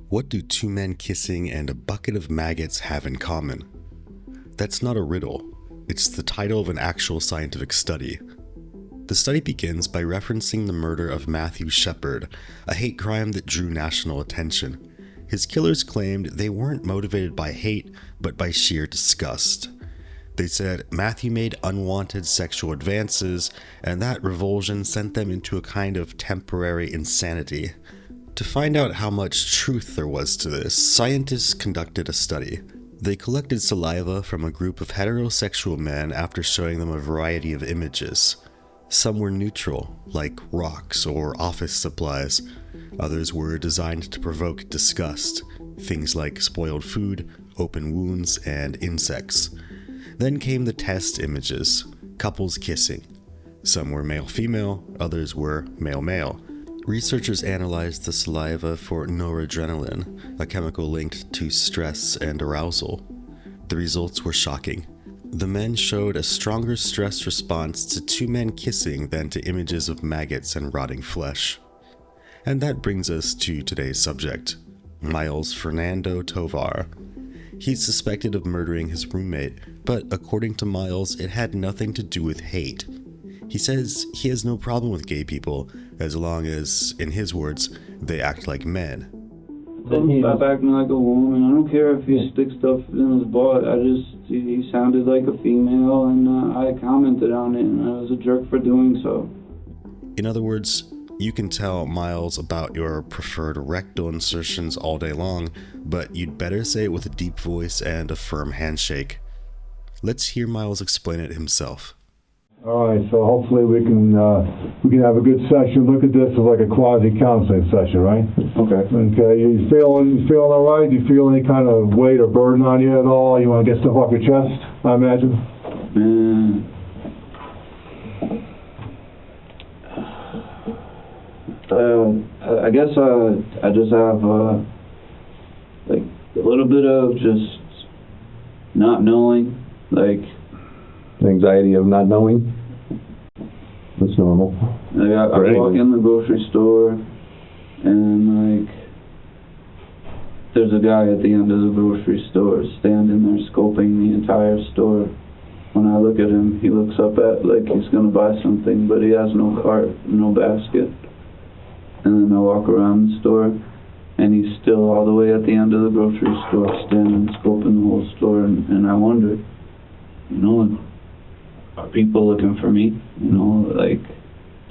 What do two men kissing and a bucket of maggots have in common? That's not a riddle. It's the title of an actual scientific study. The study begins by referencing the murder of Matthew Shepard, a hate crime that drew national attention. His killers claimed they weren't motivated by hate, but by sheer disgust. They said Matthew made unwanted sexual advances, and that revulsion sent them into a kind of temporary insanity. To find out how much truth there was to this, scientists conducted a study. They collected saliva from a group of heterosexual men after showing them a variety of images. Some were neutral, like rocks or office supplies. Others were designed to provoke disgust, things like spoiled food, open wounds, and insects. Then came the test images, couples kissing. Some were male-female, others were male-male. Researchers analyzed the saliva for noradrenaline, a chemical linked to stress and arousal. The results were shocking. The men showed a stronger stress response to two men kissing than to images of maggots and rotting flesh. And that brings us to today's subject, Miles Fernando Tovar. He's suspected of murdering his roommate, but according to Miles, it had nothing to do with hate. He says he has no problem with gay people, as long as, in his words, they act like men. Stop acting like a woman. I don't care if you stick stuff in his butt. He sounded like a female, and I commented on it, and I was a jerk for doing so. In other words, you can tell Miles about your preferred rectal insertions all day long, but you'd better say it with a deep voice and a firm handshake. Let's hear Miles explain it himself. All right, so hopefully we can have a good session. Look at this as like a quasi-counseling session, right? Okay. Okay. You feeling all right? Do you feel any kind of weight or burden on you at all? You want to get stuff off your chest, I imagine? I guess I just have like a little bit of just not knowing, like anxiety of not knowing. That's normal. Like I walk in the grocery store and like there's a guy at the end of the grocery store standing there scoping the entire store. When I look at him, he looks up at like he's gonna buy something, but he has no cart, no basket. And then I walk around the store, and he's still all the way at the end of the grocery store, standing scoping the whole store, and I wonder, you know, are people looking for me? You know, like,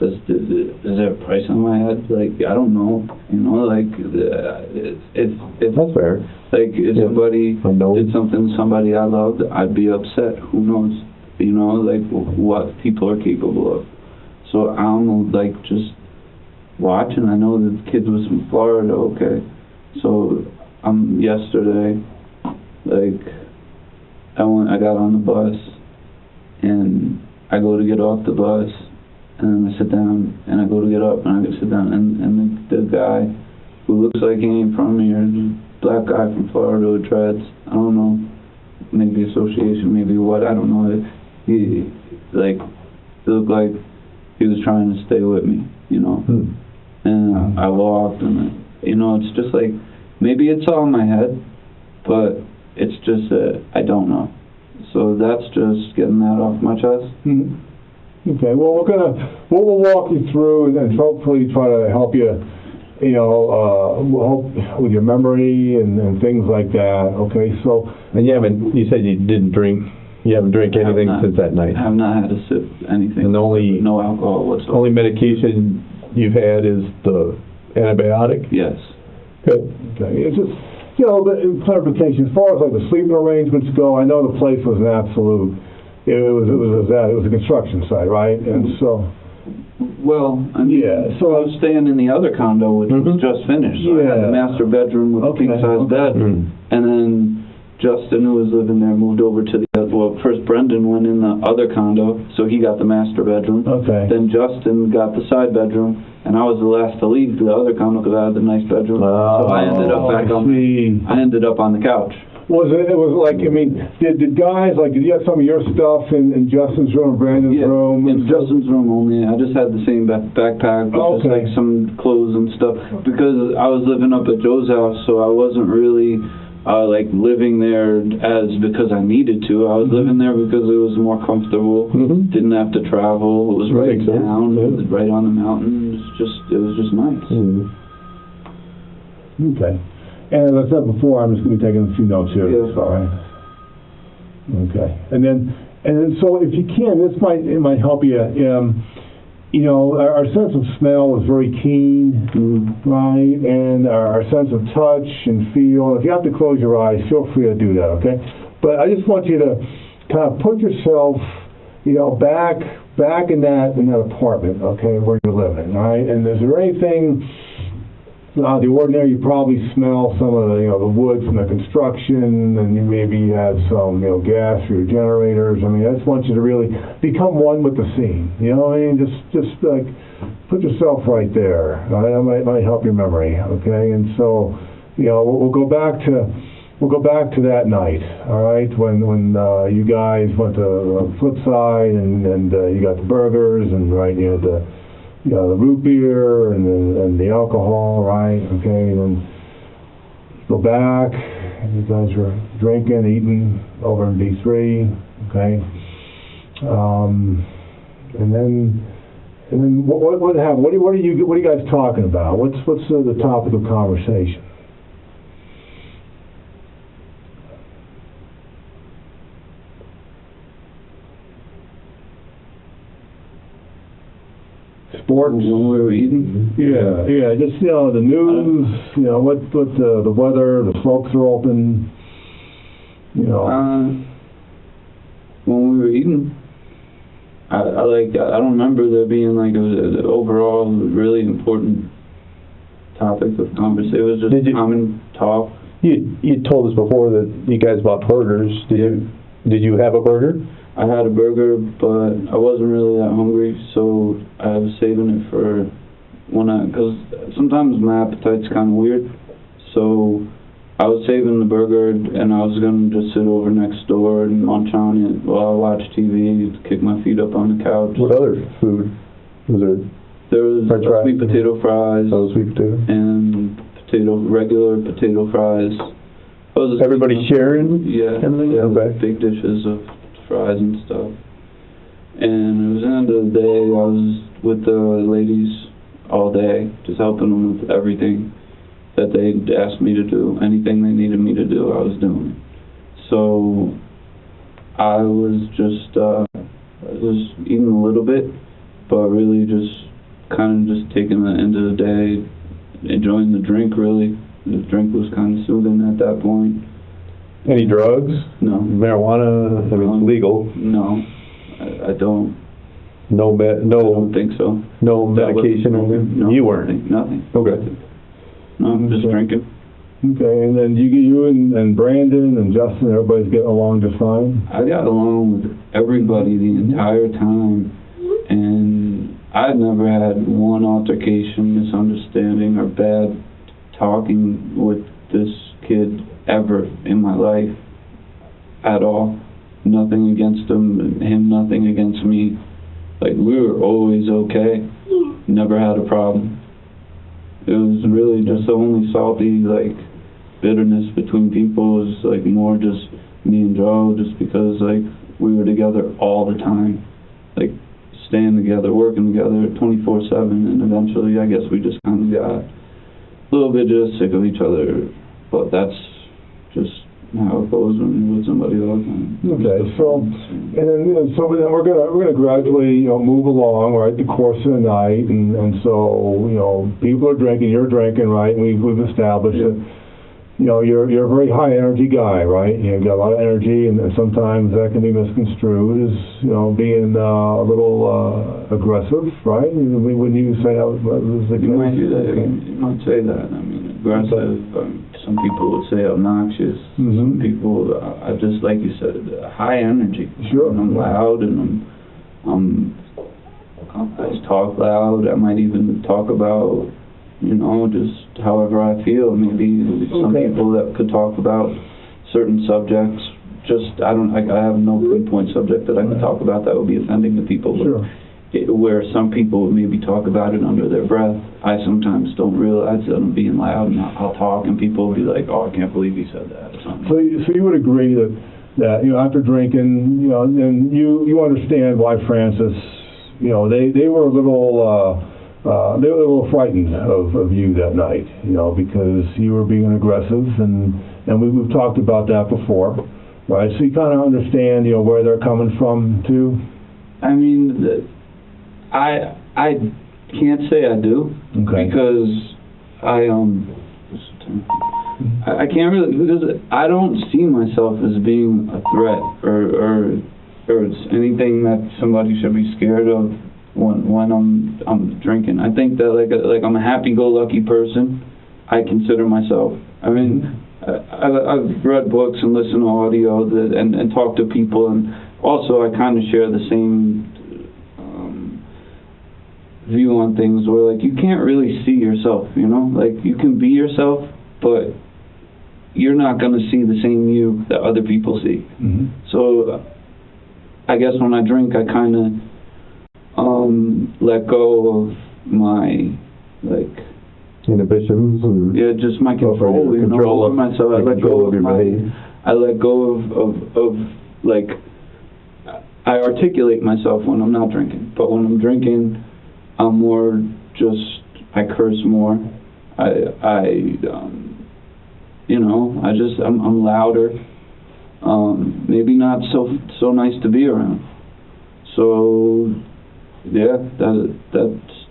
is there a price on my head? Like, I don't know. You know, like, if that's fair. Like, if somebody did something to somebody I loved, I'd be upset. Who knows? You know, like, what people are capable of. So I'm, like, just watching. I know that the kid was from Florida, okay. So, yesterday, like, I got on the bus, and I go to get off the bus, and then I sit down, and I go to get up, and I sit down, and the guy who looks like he ain't from here, the black guy from Florida with dreads, I don't know, maybe association, maybe what, I don't know, he looked like he was trying to stay with me, you know, and I walked, and, you know, it's just like, maybe it's all in my head, but it's just that I don't know. So that's just getting that off my chest. Okay. Well, we'll walk you through and hopefully try to help you, you know, with your memory and things like that. Okay. So. And you said you didn't drink. You haven't drank anything since that night. I have not had a sip anything. And no alcohol whatsoever. Only medication you've had is the antibiotic. Yes. Good. Okay. It's just. You know, but in clarification, as far as like the sleeping arrangements go, I know the place was an absolute. It was a construction site, right? And so. Well, I mean, yeah. So I was staying in the other condo, which was just finished. So I had the master bedroom with a king-size bed, and then Justin, who was living there, moved over to the other. Well, first Brendan went in the other condo, so he got the master bedroom. Okay. Then Justin got the side bedroom, and I was the last to leave the other condo because I had the nice bedroom. Oh, so I ended up I ended up on the couch. Was it was like, I mean, did guys, like, did you have some of your stuff in Justin's room, Brandon's room? In Justin's room only. I just had the same backpack with just like some clothes and stuff, because I was living up at Joe's house, so I wasn't really like living there because I needed to. I was living there because it was more comfortable. Didn't have to travel. It was right down, it was right on the mountain. It was just nice. Okay. And as I said before, I'm just going to be taking a few notes here. Yeah. All right. Okay. And then, so if you can, it might help you. You know, our sense of smell is very keen, right? And our sense of touch and feel. If you have to close your eyes, feel free to do that. Okay. But I just want you to kind of put yourself, you know, back in that apartment, okay, where you're living, all right? And is there anything out of the ordinary? You probably smell some of the, you know, the wood from the construction, and you maybe had some, you know, gas for your generators. I mean, I just want you to really become one with the scene. You know what I mean? Just like put yourself right there. That might help your memory, okay? And so, you know, we'll go back to that night, all right, when you guys went to Flipside and you got the burgers, and right, you had the root beer and the alcohol, right? Okay, and then go back, and you guys were drinking, eating over in B3, okay? And then what happened? What are you guys talking about? What's the topic of conversation? Sports. When we were eating? Yeah, just, you know, the news, you know, what the weather, the slopes are open, you know. When we were eating, I don't remember there being like an overall really important topic of conversation. It was just common talk. You told us before that you guys bought burgers. Did you have a burger? I had a burger, but I wasn't really that hungry, so I was saving it for because sometimes my appetite's kind of weird, so I was saving the burger, and I was going to just sit over next door and munch on it while I watch TV, kick my feet up on the couch. What other food was there? There was sweet potato fries. Oh, sweet potato. And regular potato fries. Everybody sharing? Yeah, okay. Big dishes of fries and stuff. And it was the end of the day. I was with the ladies all day, just helping them with everything that they asked me to do. Anything they needed me to do, I was doing. So I was just eating a little bit, but really just kind of just taking the end of the day, enjoying the drink. Really, the drink was kind of soothing at that point. Any drugs? No. Marijuana? I mean, it's legal. No, I don't. No, I don't think so. No medication or anything? No, You weren't? Nothing. Okay. No, I'm just drinking. Okay, and then you and Brandon and Justin, everybody's getting along just fine? I got along with everybody the entire time, and I've never had one altercation, misunderstanding, or bad talking with this kid ever in my life at all. Nothing against him nothing against me. Like, we were always okay. Never had a problem. It was really just the only salty, like, bitterness between people was, like, more just me and Joe, just because, like, we were together all the time. Like, staying together, working together 24/7, and eventually I guess we just kind of got a little bit just sick of each other. But that's just how it goes when you're with somebody all the time. Okay, so we're gonna gradually, you know, move along, right, the course of the night, and so, you know, people are drinking, you're drinking, right, and we've established it. You know, you're a very high energy guy, right? You've got a lot of energy, and sometimes that can be misconstrued as, you know, being a little aggressive, right? When you say that was the case. You might do that. You might say that. I mean, aggressive. Some people would say obnoxious. Some people, I just, like you said, high energy. Sure. And I'm loud, and I just talk loud. I might even talk about, you know, just however I feel. Maybe some people that could talk about certain subjects. Just I have no pinpoint subject that I can talk about that would be offending to people. Sure. Where some people would maybe talk about it under their breath, I sometimes don't realize that I'm being loud, and I'll talk, and people will be like, "Oh, I can't believe he said that," or something. So you would agree that after drinking, and you understand why Francis, they were a little frightened of you that night, because you were being aggressive, and we've talked about that before, right? So you kind of understand, where they're coming from too. I mean, I can't say I do, Okay. because I can't really, because I don't see myself as being a threat or it's anything that somebody should be scared of when I'm drinking. I think that like I'm a happy-go-lucky person. I consider myself. I mean, I've read books and listened to audio and talked to people, and also I kind of share the same view on things where like you can't really see yourself, like you can be yourself, but you're not going to see the same you that other people see. Mm-hmm. So I guess when I drink, I kind of let go of my Inhibitions and just my control, control of myself. I let control go of your behavior. I let go of like I articulate myself when I'm not drinking, but when I'm drinking, I'm more just I curse more. I'm louder. Maybe not so nice to be around. So yeah,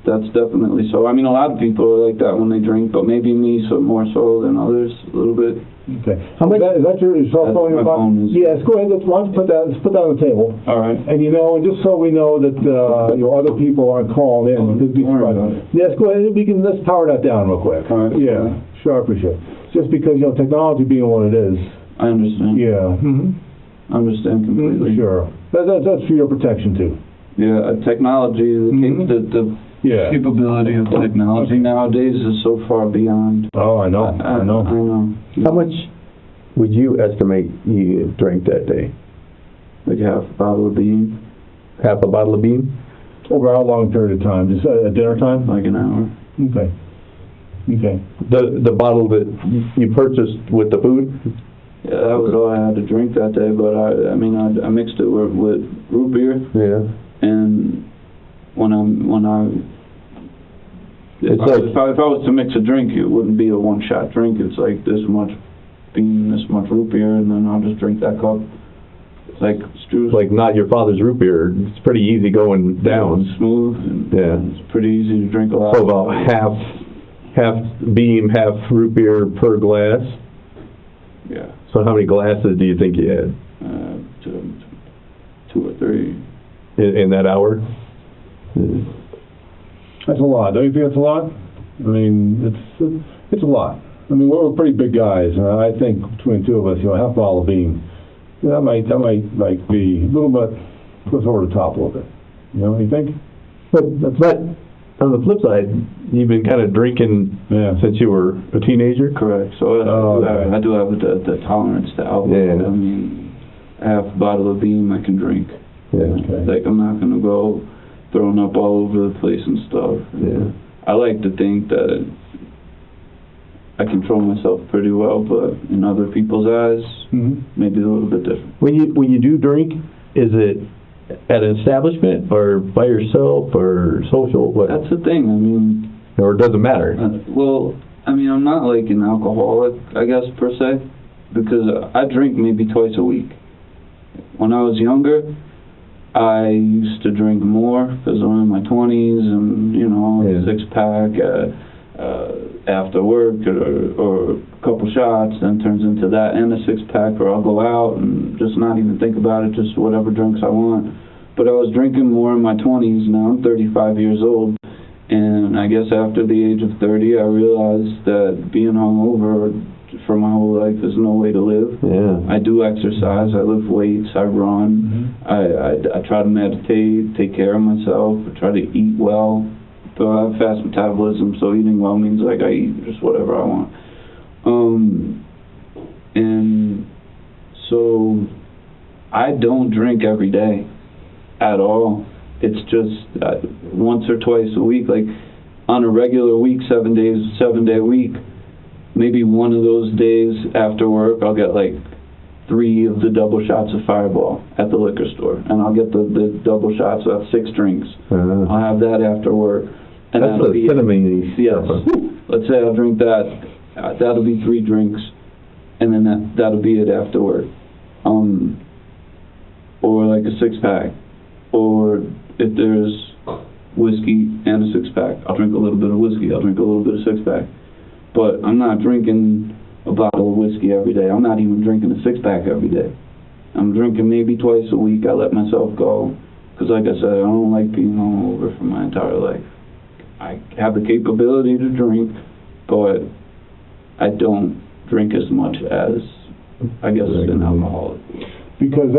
that's definitely so. I mean, a lot of people are like that when they drink, but maybe me more so than others a little bit. Okay. How much is that your cell phone? My phone is. Yes. Go ahead. Let's put that on the table. All right. And and just so we know that other people aren't calling in. Yes. Go ahead. Let's power that down real quick. All right. Yeah. Sure. I appreciate it. Just because technology being what it is. I understand. Yeah. Mm-hmm. I understand completely. Sure. That's for your protection too. Yeah. Technology. The capability of technology nowadays is so far beyond. Oh, I know. I know. How much would you estimate you drank that day? Like half a bottle of bean. Half a bottle of bean? Over how long period of time? Just at dinner time? Like an hour. Okay. The bottle that you purchased with the food? Yeah, that was all I had to drink that day, but I mixed it with root beer. Yeah. And if I was to mix a drink, it wouldn't be a one-shot drink. It's like this much bean, this much root beer, and then I'll just drink that cup. It's like not your father's root beer. It's pretty easy going down. It's smooth, and it's pretty easy to drink a lot. So about half bean, half root beer per glass. Yeah. So how many glasses do you think you had? Two or three. In that hour? That's a lot. Don't you think that's a lot? I mean, it's a lot. I mean, we're pretty big guys, and I think between the two of us, half bottle of bean, that might like be a little bit push over the top a little bit. You think? But on the flip side, you've been kind of drinking since you were a teenager? Correct. So I do have the tolerance to alcohol. Yeah. I mean, half a bottle of bean I can drink. Yeah. Okay. Like, I'm not going to go throwing up all over the place and stuff. Yeah. I like to think that I control myself pretty well, but in other people's eyes, maybe a little bit different. When you do drink, is it at an establishment or by yourself or social? What? That's the thing. I mean, or it doesn't matter? I'm not like an alcoholic, I guess, per se, because I drink maybe twice a week. When I was younger, I used to drink more because I'm in my 20s and, six-pack after work or a couple shots, then turns into that and a six-pack, or I'll go out and just not even think about it, just whatever drinks I want. But I was drinking more in my 20s. Now I'm 35 years old, and I guess after the age of 30, I realized that being hungover for my whole life is no way to live. Yeah. I do exercise, I lift weights, I run, I try to meditate, take care of myself, I try to eat well. So I have fast metabolism, so eating well means like I eat just whatever I want. And I don't drink every day at all. It's just once or twice a week, like on a regular week, 7-day week, maybe one of those days after work, I'll get like 3 of the double shots of Fireball at the liquor store, and I'll get the double shots, so that's 6 drinks. I'll have that after work. And that's the cinnamon. Yes. Let's say I'll drink that. That'll be 3 drinks, and then that'll be it after work. Or like a 6-pack, or if there's whiskey and a 6-pack, I'll drink a little bit of whiskey. I'll drink a little bit of 6-pack, but I'm not drinking a bottle of whiskey every day. I'm not even drinking a 6-pack every day. I'm drinking maybe twice a week. I let myself go, because like I said, I don't like being hungover for my entire life. I have the capability to drink, but I don't drink as much as, I guess, an alcoholic. Because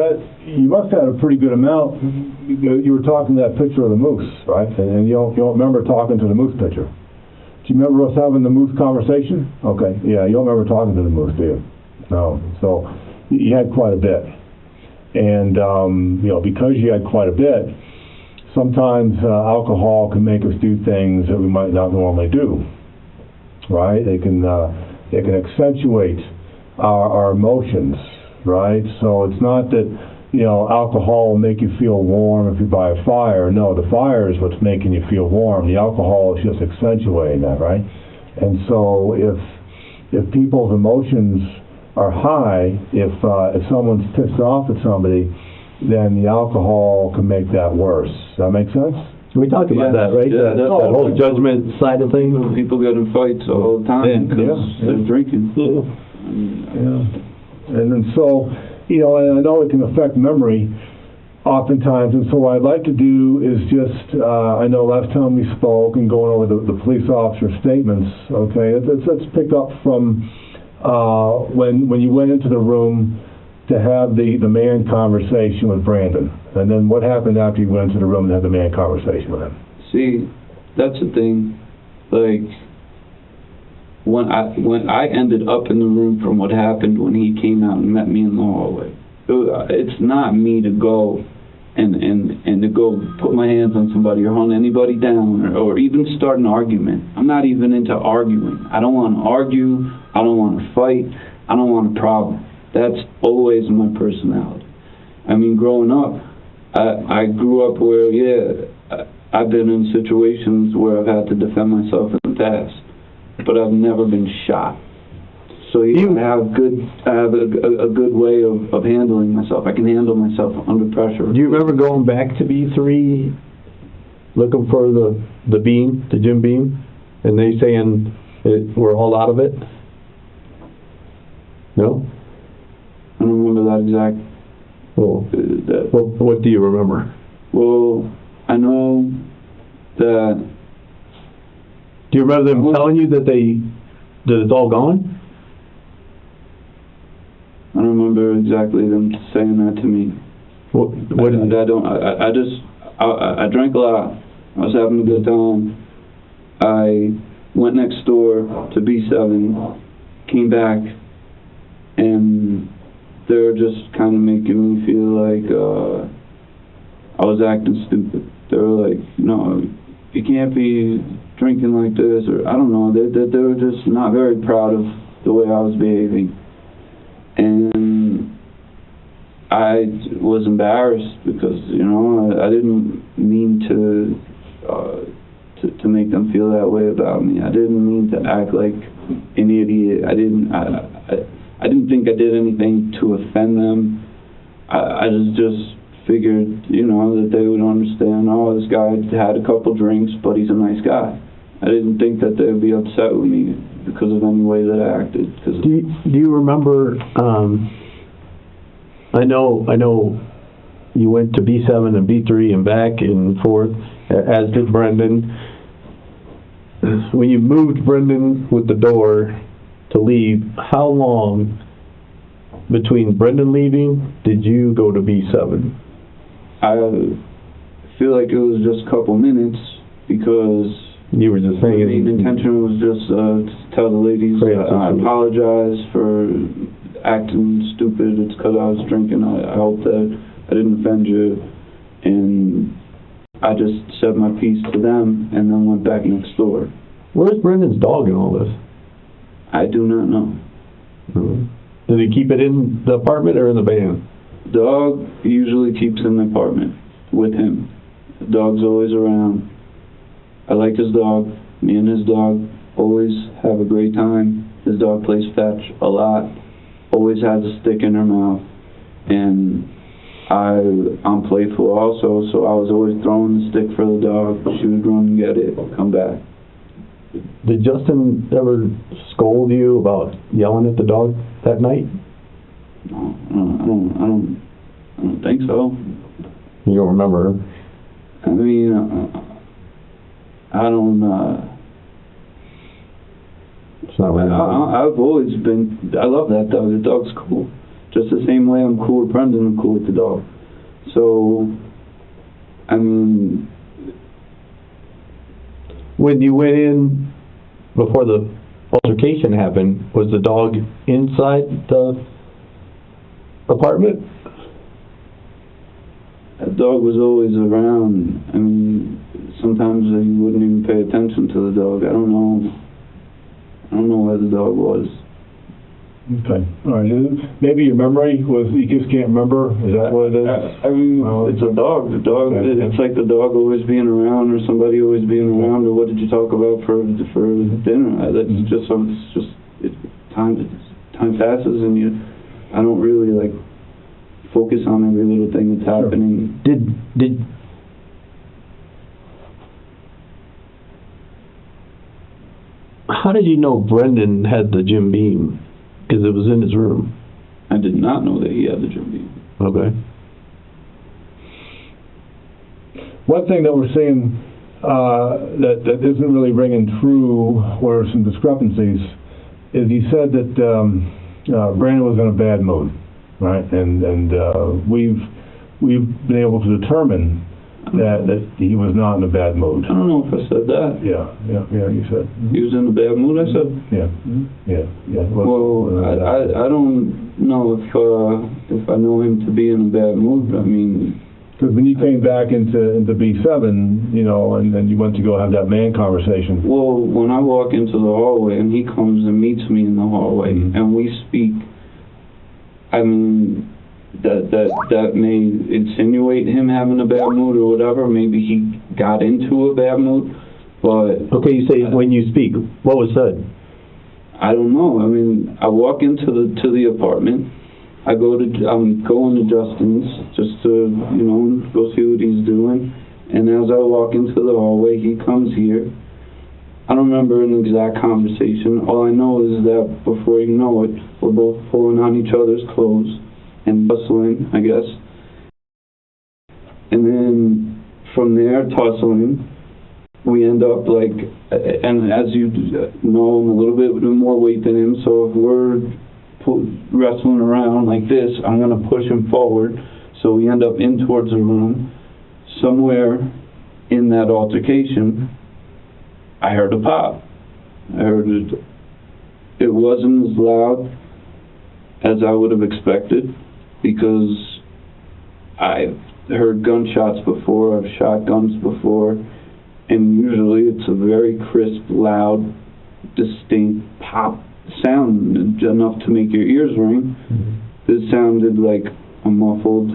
you must have had a pretty good amount. You were talking that picture of the moose, right? And you don't remember talking to the moose picture. Do you remember us having the moose conversation? Okay, yeah, you don't remember talking to the moose, do you? No. So you had quite a bit. And, because you had quite a bit, sometimes alcohol can make us do things that we might not normally do, right? They can accentuate our emotions, right? So it's not that, alcohol will make you feel warm if you're by a fire. No, the fire is what's making you feel warm. The alcohol is just accentuating that, right? And so if people's emotions are high, if someone's pissed off at somebody, then the alcohol can make that worse. Does that make sense? We talked about that, right? Yeah, that whole judgment side of things. People get in fights all the time because they're drinking. Yeah. And then so, and I know it can affect memory oftentimes, and so what I'd like to do is just, I know last time we spoke and going over the police officer statements, okay, let's pick up from when you went into the room to have the man conversation with Brandon, and then what happened after you went into the room and had the man conversation with him. See, that's the thing, like, when I ended up in the room from what happened when he came out and met me in the hallway, it's not me to go and to go put my hands on somebody or hunt anybody down or even start an argument. I'm not even into arguing. I don't want to argue. I don't want to fight. I don't want a problem. That's always my personality. I mean, growing up, I grew up where, I've been in situations where I've had to defend myself in the past, but I've never been shot. So I have a good way of handling myself. I can handle myself under pressure. Do you remember going back to B3, looking for the beam, the Jim beam, and they saying we're all out of it? No? I don't remember that exact. Well, what do you remember? Well, I know that. Do you remember them telling you that it's all gone? I don't remember exactly them saying that to me. I drank a lot. I was having a good time. I went next door to B7, came back, and they were just kind of making me feel like I was acting stupid. They were like, no, you can't be drinking like this, or I don't know. They were just not very proud of the way I was behaving. And I was embarrassed because, I didn't mean to make them feel that way about me. I didn't mean to act like an idiot. I didn't think I did anything to offend them. I just figured, that they would understand, this guy had a couple drinks, but he's a nice guy. I didn't think that they would be upset with me because of any way that I acted. Do you remember, I know you went to B7 and B3 and back and forth, as did Brendan. When you moved Brendan with the door to leave, how long between Brendan leaving did you go to B7? I feel like it was just a couple minutes because you were just saying the main intention was just to tell the ladies I apologize for acting stupid. It's because I was drinking. I hope that I didn't offend you. And I just said my piece to them and then went back next door. Where's Brendan's dog in all this? I do not know. Does he keep it in the apartment or in the van? Dog usually keeps in the apartment with him. The dog's always around. I like his dog. Me and his dog always have a great time. His dog plays fetch a lot. Always has a stick in her mouth. And I'm playful also, so I was always throwing the stick for the dog. She would run and get it, come back. Did Justin ever scold you about yelling at the dog that night? No, I don't think so. You don't remember? I mean, I don't. It's not really. I've always been. I love that dog. The dog's cool. Just the same way I'm cool with Brendan, I'm cool with the dog. So, I mean, when you went in before the altercation happened, was the dog inside the apartment? that dog was always around. I mean, sometimes you wouldn't even pay attention to the dog. I don't know where the dog was. Okay, all right. Maybe your memory was, you just can't remember? Is that what it is? I mean, it's a dog. The dog, Okay. it's like the dog always being around, or somebody always being around, or what did you talk about for dinner? That's just time passes, and I don't really like focus on every little thing that's happening. How did you know Brendan had the Jim Beam? Because it was in his room. I did not know that he had the Jim Beam. Okay. One thing that we're seeing that isn't really ringing true, or some discrepancies, is he said that Brandon was in a bad mood, right? And we've been able to determine that he was not in a bad mood. I don't know if I said that. Yeah, you said. He was in a bad mood, I said? Yeah. Well, I don't know if I know him to be in a bad mood. I mean... Because when you came back into B7, and then you went to go have that man conversation. Well, when I walk into the hallway and he comes and meets me in the hallway and we speak, I mean... That may insinuate him having a bad mood or whatever. Maybe he got into a bad mood, but... Okay, you say when you speak. What was said? I don't know. I mean, I walk into the apartment. I'm going to Justin's just to, go see what he's doing. And as I walk into the hallway, he comes here. I don't remember an exact conversation. All I know is that before you know it, we're both pulling on each other's clothes and bustling, I guess. And then from there, tussling, we end up and as you know, I'm a little bit more weight than him, so if we're wrestling around like this, I'm going to push him forward, so we end up in towards the room. Somewhere in that altercation, I heard a pop. I heard it. It wasn't as loud as I would have expected, because I've heard gunshots before, I've shot guns before, and usually it's a very crisp, loud, distinct pop sound, enough to make your ears ring. This sounded like a muffled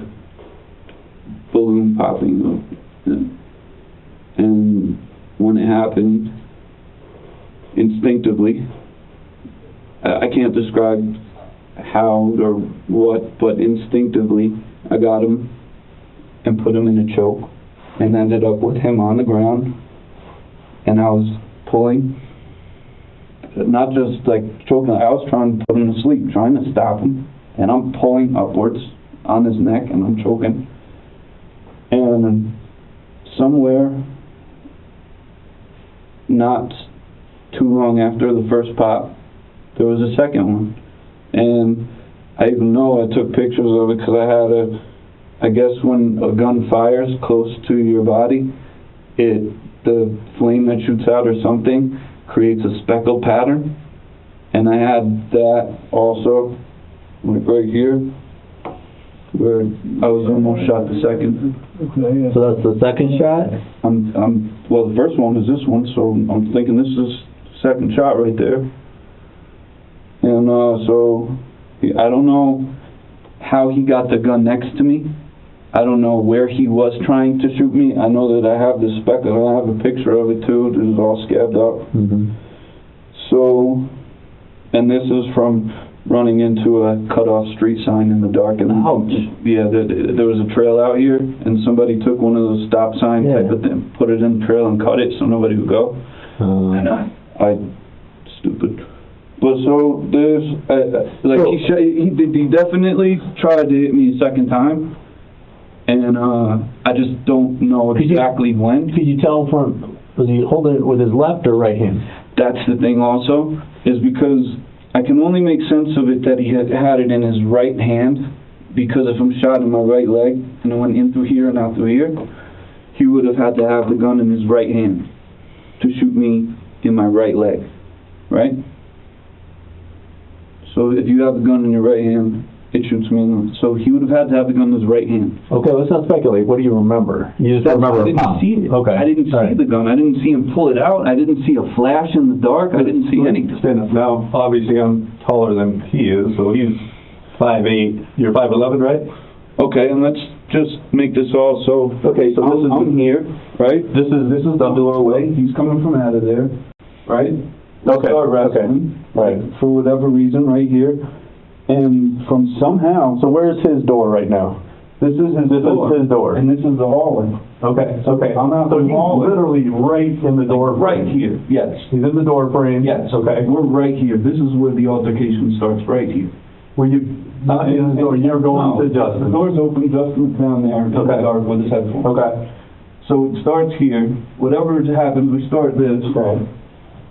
balloon popping. And when it happened, instinctively, I can't describe how or what, but instinctively I got him and put him in a choke and ended up with him on the ground, and I was pulling, not just like choking, I was trying to put him to sleep, trying to stop him, and I'm pulling upwards on his neck and I'm choking, and somewhere not too long after the first pop there was a second one. And I even know I took pictures of it because I guess when a gun fires close to your body, the flame that shoots out or something creates a speckle pattern. And I had that also like right here, where I was almost shot the second. Okay, yeah. So that's the second shot? Well, the first one is this one, so I'm thinking this is the second shot right there. And so I don't know how he got the gun next to me. I don't know where he was trying to shoot me. I know that I have the spec, and I have a picture of it too. It was all scabbed up. Mm-hmm. So, and this is from running into a cut-off street sign in the dark. And Ouch. yeah, there was a trail out here, and somebody took one of those stop signs, Yeah. type of thing, put it in the trail and cut it so nobody would go. And I stupid. But so there's like he definitely tried to hit me a second time, and I just don't know exactly when. Could you tell was he holding it with his left or right hand? That's the thing also, is because I can only make sense of it that he had it in his right hand, because if I'm shot in my right leg and it went in through here and out through here, he would have had to have the gun in his right hand to shoot me in my right leg, right? So if you have the gun in your right hand, it shoots me in the... So he would have had to have the gun in his right hand. Okay, let's not speculate. What do you remember? You just remember I didn't see it. Okay. I didn't see the gun. I didn't see him pull it out. I didn't see a flash in the dark. I didn't see anything. Stand up now. Obviously, I'm taller than he is, so he's 5'8". You're 5'11", right? Okay, and let's just make this all so... Okay, so this is I'm here, right? This is The doorway. He's coming from out of there, right? Let's Okay, start wrestling, right. for whatever reason, right here. And from somehow... So where's his door right now? This is his door. And this is the hallway. Okay. Okay. I'm out So in the he's hallway. literally right in the door Right frame. here, yes. He's in the door frame. Yes. Okay. We're right here. This is where the altercation starts, right here. Were you not in the door? You're going to The Justin. door's open, Justin's down there, in the Okay. dark with his headphones. Okay. So it starts here. Whatever happens, we start this, Okay.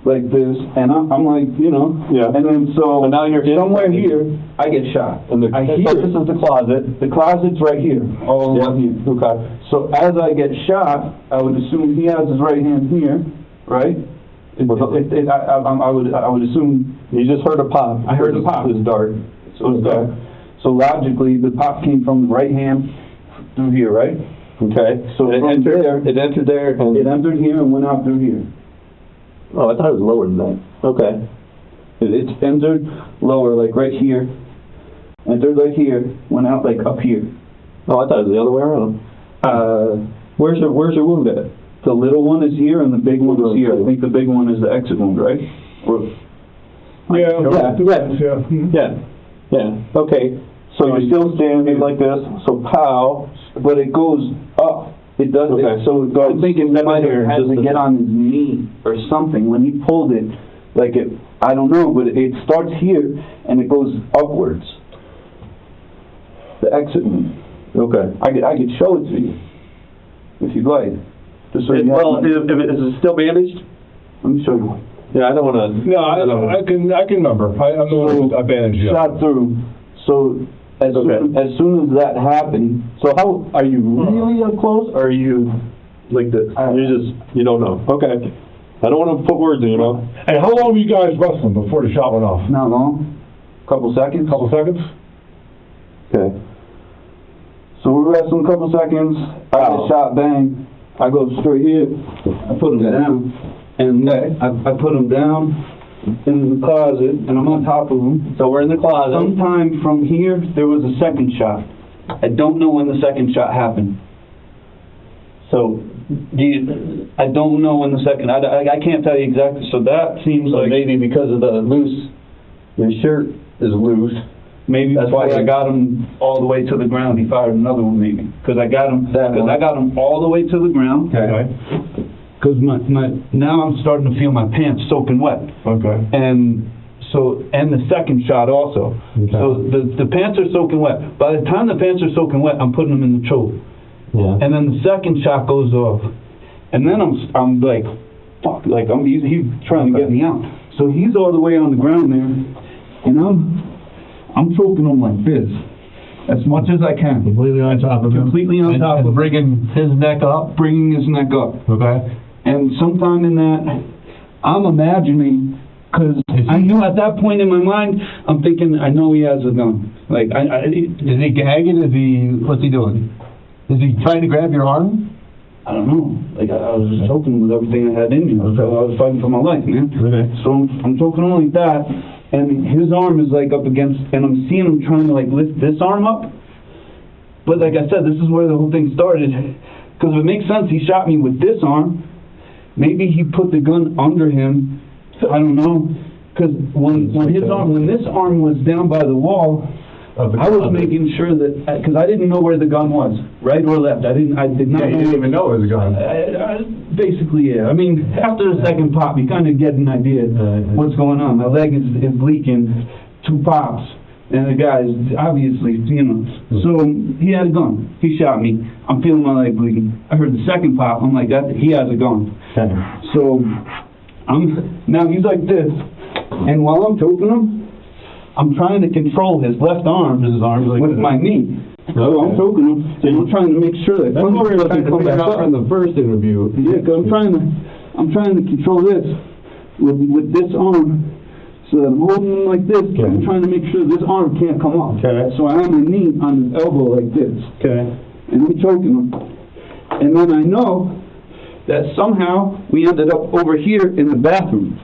like this, and I'm like, you know. Yeah. And then so now you're in- somewhere here, I get shot. And I so hear this is the closet. the closet's right here, all along here. Okay. So as I get shot, I would assume he has his right hand here, right? I would assume. You just heard a pop. I heard a pop. This is dark. So it's dark. So logically, the pop came from the right hand through here, right? Okay. So it from entered there, It entered there. And it entered here and went out through here. Oh, I thought it was lower than that. Okay. It entered lower, like right here. Entered like here, went out like up here. Oh, I thought it was the other way around. Where's your wound at? The little one is here and the big one is here. I think the big one is the exit wound, right? Yeah. Okay. So you're still standing like this. So pow. But it goes up. It does. Okay. So it goes. I'm thinking that might have has just to get on his knee or something. When he pulled it, like it, I don't know, but it starts here and it goes upwards. The exit wound. Okay. I could show it to you if you'd like. Just so you Is have- it still bandaged? let me show you. Yeah, I don't want to. No, I can remember. I'm the one I bandaged you up. Shot through. So as soon as that happened, So how are you really up close, or are you like this? You don't know. Okay. I don't want to put words in your mouth. And how long were you guys wrestling before the shot went off? not long, couple seconds. Couple seconds? Okay. So we're wrestling a couple seconds. I get shot, bang. I go straight here. I put him down, and I put him down in the closet, and I'm on top of him. So we're in the closet. Sometime from here, there was a second shot. I don't know when the second shot happened. So, I don't know when the second. I can't tell you exactly. So that seems So like maybe because of the loose, your shirt is loose. maybe that's before why I got him all the way to the ground, he fired another one maybe. Because I got him. That Because one. I got him all the way to the ground. Okay. Because now I'm starting to feel my pants soaking wet. Okay. And the second shot also. Okay. So the pants are soaking wet. By the time the pants are soaking wet, I'm putting them in the choke. Yeah. And then the second shot goes off. And then I'm like, fuck, like he's trying to get me out. So he's all the way on the ground there, and I'm choking him like this, as much as I can. Completely on top of him. Completely on top of him. bringing his neck up. Bringing his neck up. Okay. And sometime in that, I'm imagining Because I knew at that point in my mind, I'm thinking, I know he has a gun. Like, Is he gagging? What's he doing? Is he trying to grab your arm? I don't know. Like, I was just choking with everything I had in me. So I was fighting for my life, man. Okay. So I'm choking on like that, and his arm is like up against, and I'm seeing him trying to like lift this arm up. But like I said, this is where the whole thing started. Because if it makes sense, he shot me with this arm. Maybe he put the gun under him. I don't know. Because when this arm was down by the wall, I was making sure that, because I didn't know where the gun was, right or left. I did not know. You didn't even know it was a gun. Basically, yeah. I mean, after the second pop, you kind of get an idea what's going on. My leg is bleeding, 2 pops, and the guy's obviously, So he had a gun. He shot me. I'm feeling my leg bleeding. I heard the second pop. I'm like, he has a gun. Okay. So now he's like this, and while I'm choking him, I'm trying to control his left arm with my knee. So I'm choking him, and I'm trying to make sure that That's what we were trying to come figure back out up. from the first interview. Yeah, because I'm trying to control this with this arm, so that I'm holding him like this. Okay. I'm trying to make sure this arm can't come off. Okay. So I have my knee on his elbow like this. Okay. And I'm choking him. And then I know that somehow we ended up over here in the bathroom.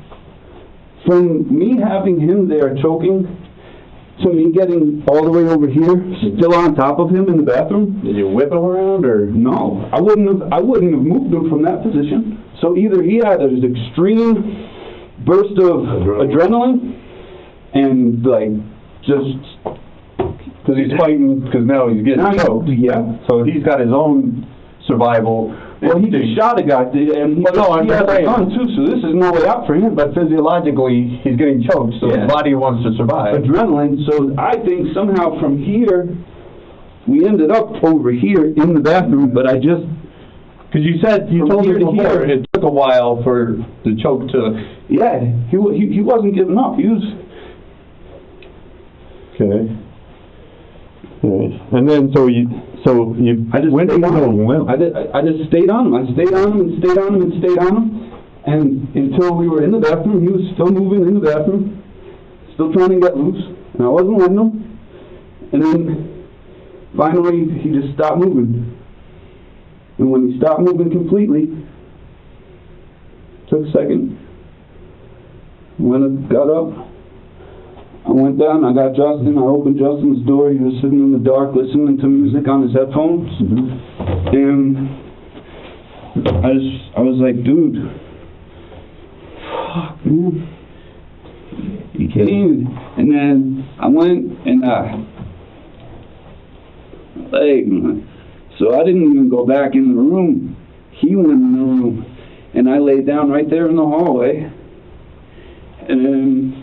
From me having him there choking to me getting all the way over here, still on top of him in the bathroom. Did you whip him around, or? No, I wouldn't have moved him from that position. So either he had an extreme burst of adrenaline and like just Because he's fighting, because now he's getting choked. Yeah. So he's got his own survival. Well, he just shot a guy, and he has a gun too, so this is no way out for him. But physiologically, he's getting choked, so his body wants to survive. Adrenaline, so I think somehow from here, we ended up over here in the bathroom, but I just... Because you said, you told me before, it took a while for the choke to... Yeah, he wasn't giving up, he was... Okay. And then, I just when did you know? I just stayed on him. I stayed on him and stayed on him and stayed on him. And until we were in the bathroom, he was still moving in the bathroom, still trying to get loose. And I wasn't letting him. And then finally, he just stopped moving. And when he stopped moving completely, took a second, got up. I went down, I got Justin, I opened Justin's door. He was sitting in the dark listening to music on his headphones. And I was like, dude, fuck, man. You can't even. And then I went and so I didn't even go back in the room. He went in the room. And I laid down right there in the hallway. And then...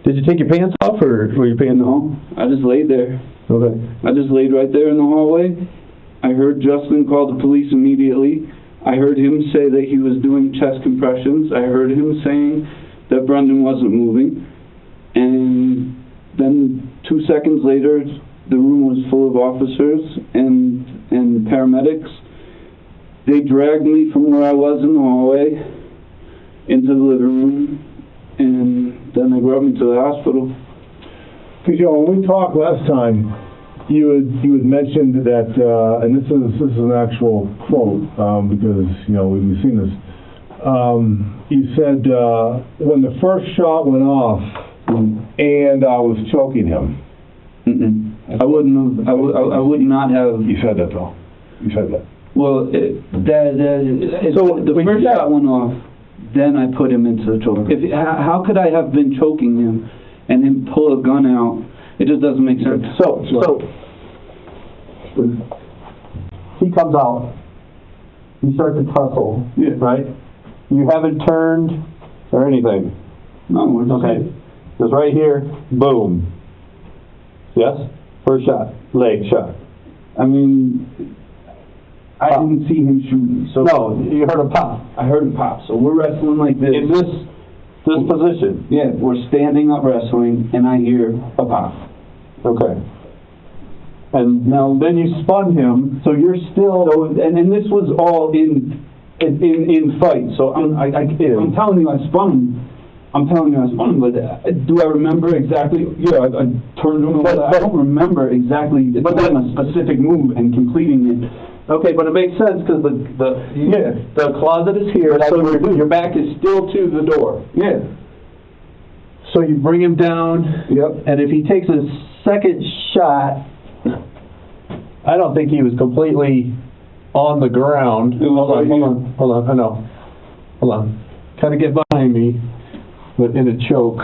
Did you take your pants off, or were you pants No, I just laid there. Okay. I just laid right there in the hallway. I heard Justin call the police immediately. I heard him say that he was doing chest compressions. I heard him saying that Brendan wasn't moving. And then 2 seconds later, the room was full of officers and paramedics. They dragged me from where I was in the hallway into the living room. And then they brought me to the hospital. Because, when we talked last time, you had mentioned that, and this is an actual quote, because, we've seen this. You said, when the first shot went off, and I was choking him. I would not have. You said that, though. You said that. Well, the first shot went off. Then I put him into the choke. How could I have been choking him and him pull a gun out? It just doesn't make sense. So he comes out. You start to tussle, right? You haven't turned or anything. No, we're just okay. Just right here, boom. Yes? First shot, leg shot. I mean, I didn't see him shooting. So no, you heard him pop. I heard him pop. So we're wrestling like this. In this position. Yeah, we're standing up wrestling, and I hear a pop. Okay. And now then you spun him, so you're still. So, and this was all in fight. So I'm telling you, I spun him, I'm telling you that's funny, but do I remember exactly? Yeah, I turned him over. I don't remember exactly doing a specific move and completing it. Okay, but it makes sense because the closet is here, so your back is still to the door. Yeah. So you bring him down. Yep. And if he takes a second shot, I don't think he was completely on the ground. Hold on. I know. Hold on. Kind of get behind me, but in a choke.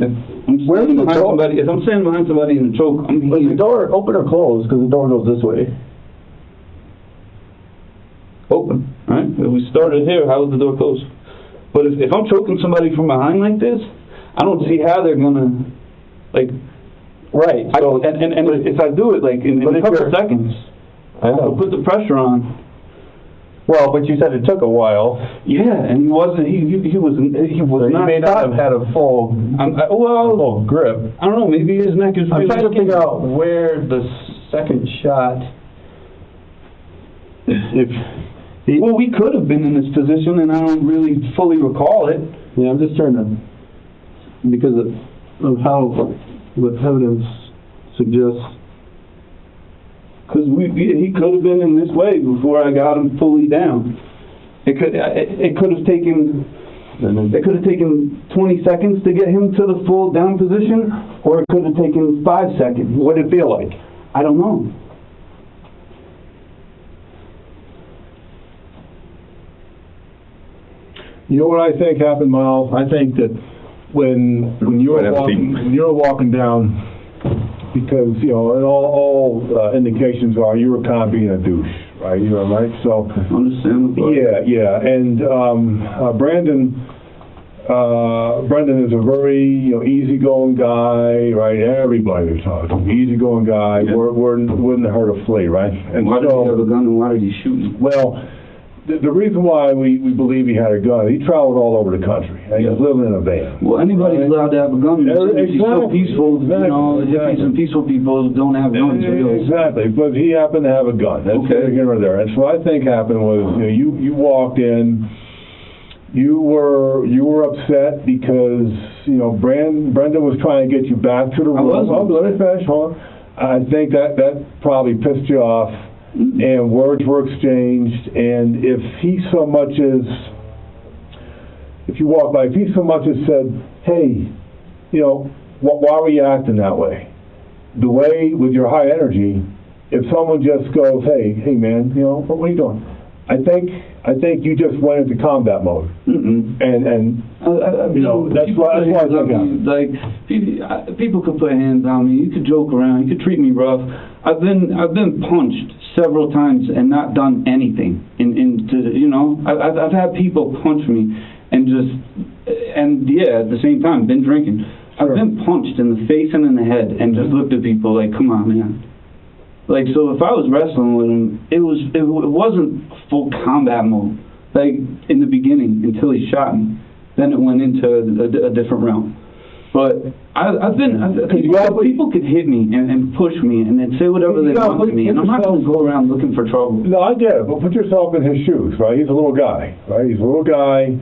If I'm standing behind somebody in a choke, Is the door open or closed? Because the door goes this way. Open. All right. If we started here, how is the door closed? But if I'm choking somebody from behind like this, I don't see how they're gonna, like. Right. So, and if I do it like in a couple of seconds, I'll put the pressure on. Well, but you said it took a while. Yeah, and he was not. May not have had a full grip. I don't know. Maybe his neck is. I'm trying to figure out where the second shot. Well, we could have been in this position, and I don't really fully recall it. Yeah, I'm just trying to, because of how what evidence suggests. Because he could have been in this way before I got him fully down. It could have taken 20 seconds to get him to the full down position, or it could have taken 5 seconds. What did it feel like? I don't know. You know what I think happened, Miles? I think that when you were walking down, because and all indications are you were kind of being a douche, right? You know, right? So Understandable. yeah, and Brendan is a very easygoing guy, right? Everybody talking easygoing guy. Yeah. Wouldn't hurt a flea, right? And why did he have a gun and why did he shoot him? Well, the reason why we believe he had a gun, he traveled all over the country, and he was living in a van. Well, anybody's allowed to have a gun. He's so peaceful. Exactly. Some peaceful people don't have guns. Really. Exactly, but he happened to have a gun. That's okay. Here or there. And so what I think happened was, you walked in. You were upset because Brendan was trying to get you back to the room. Let me finish. Hold on. I think that probably pissed you off. And words were exchanged, and if he so much as said, hey, why were you acting that way? The way, with your high energy, if someone just goes, hey man, what are you doing? I think you just went into combat mode. And that's why I think like people could put hands on me. You could joke around. You could treat me rough. I've been punched several times and not done anything. I've had people punch me and at the same time been drinking. Sure. I've been punched in the face and in the head and just looked at people like, come on, man. Like, so if I was wrestling with him, it wasn't full combat mode, like in the beginning until he shot me. Then it went into a different realm. But people could hit me and push me and then say whatever they want to me, and I'm not going to go around looking for trouble. No, I get it, but put yourself in his shoes, right? He's a little guy, right? He's a little guy,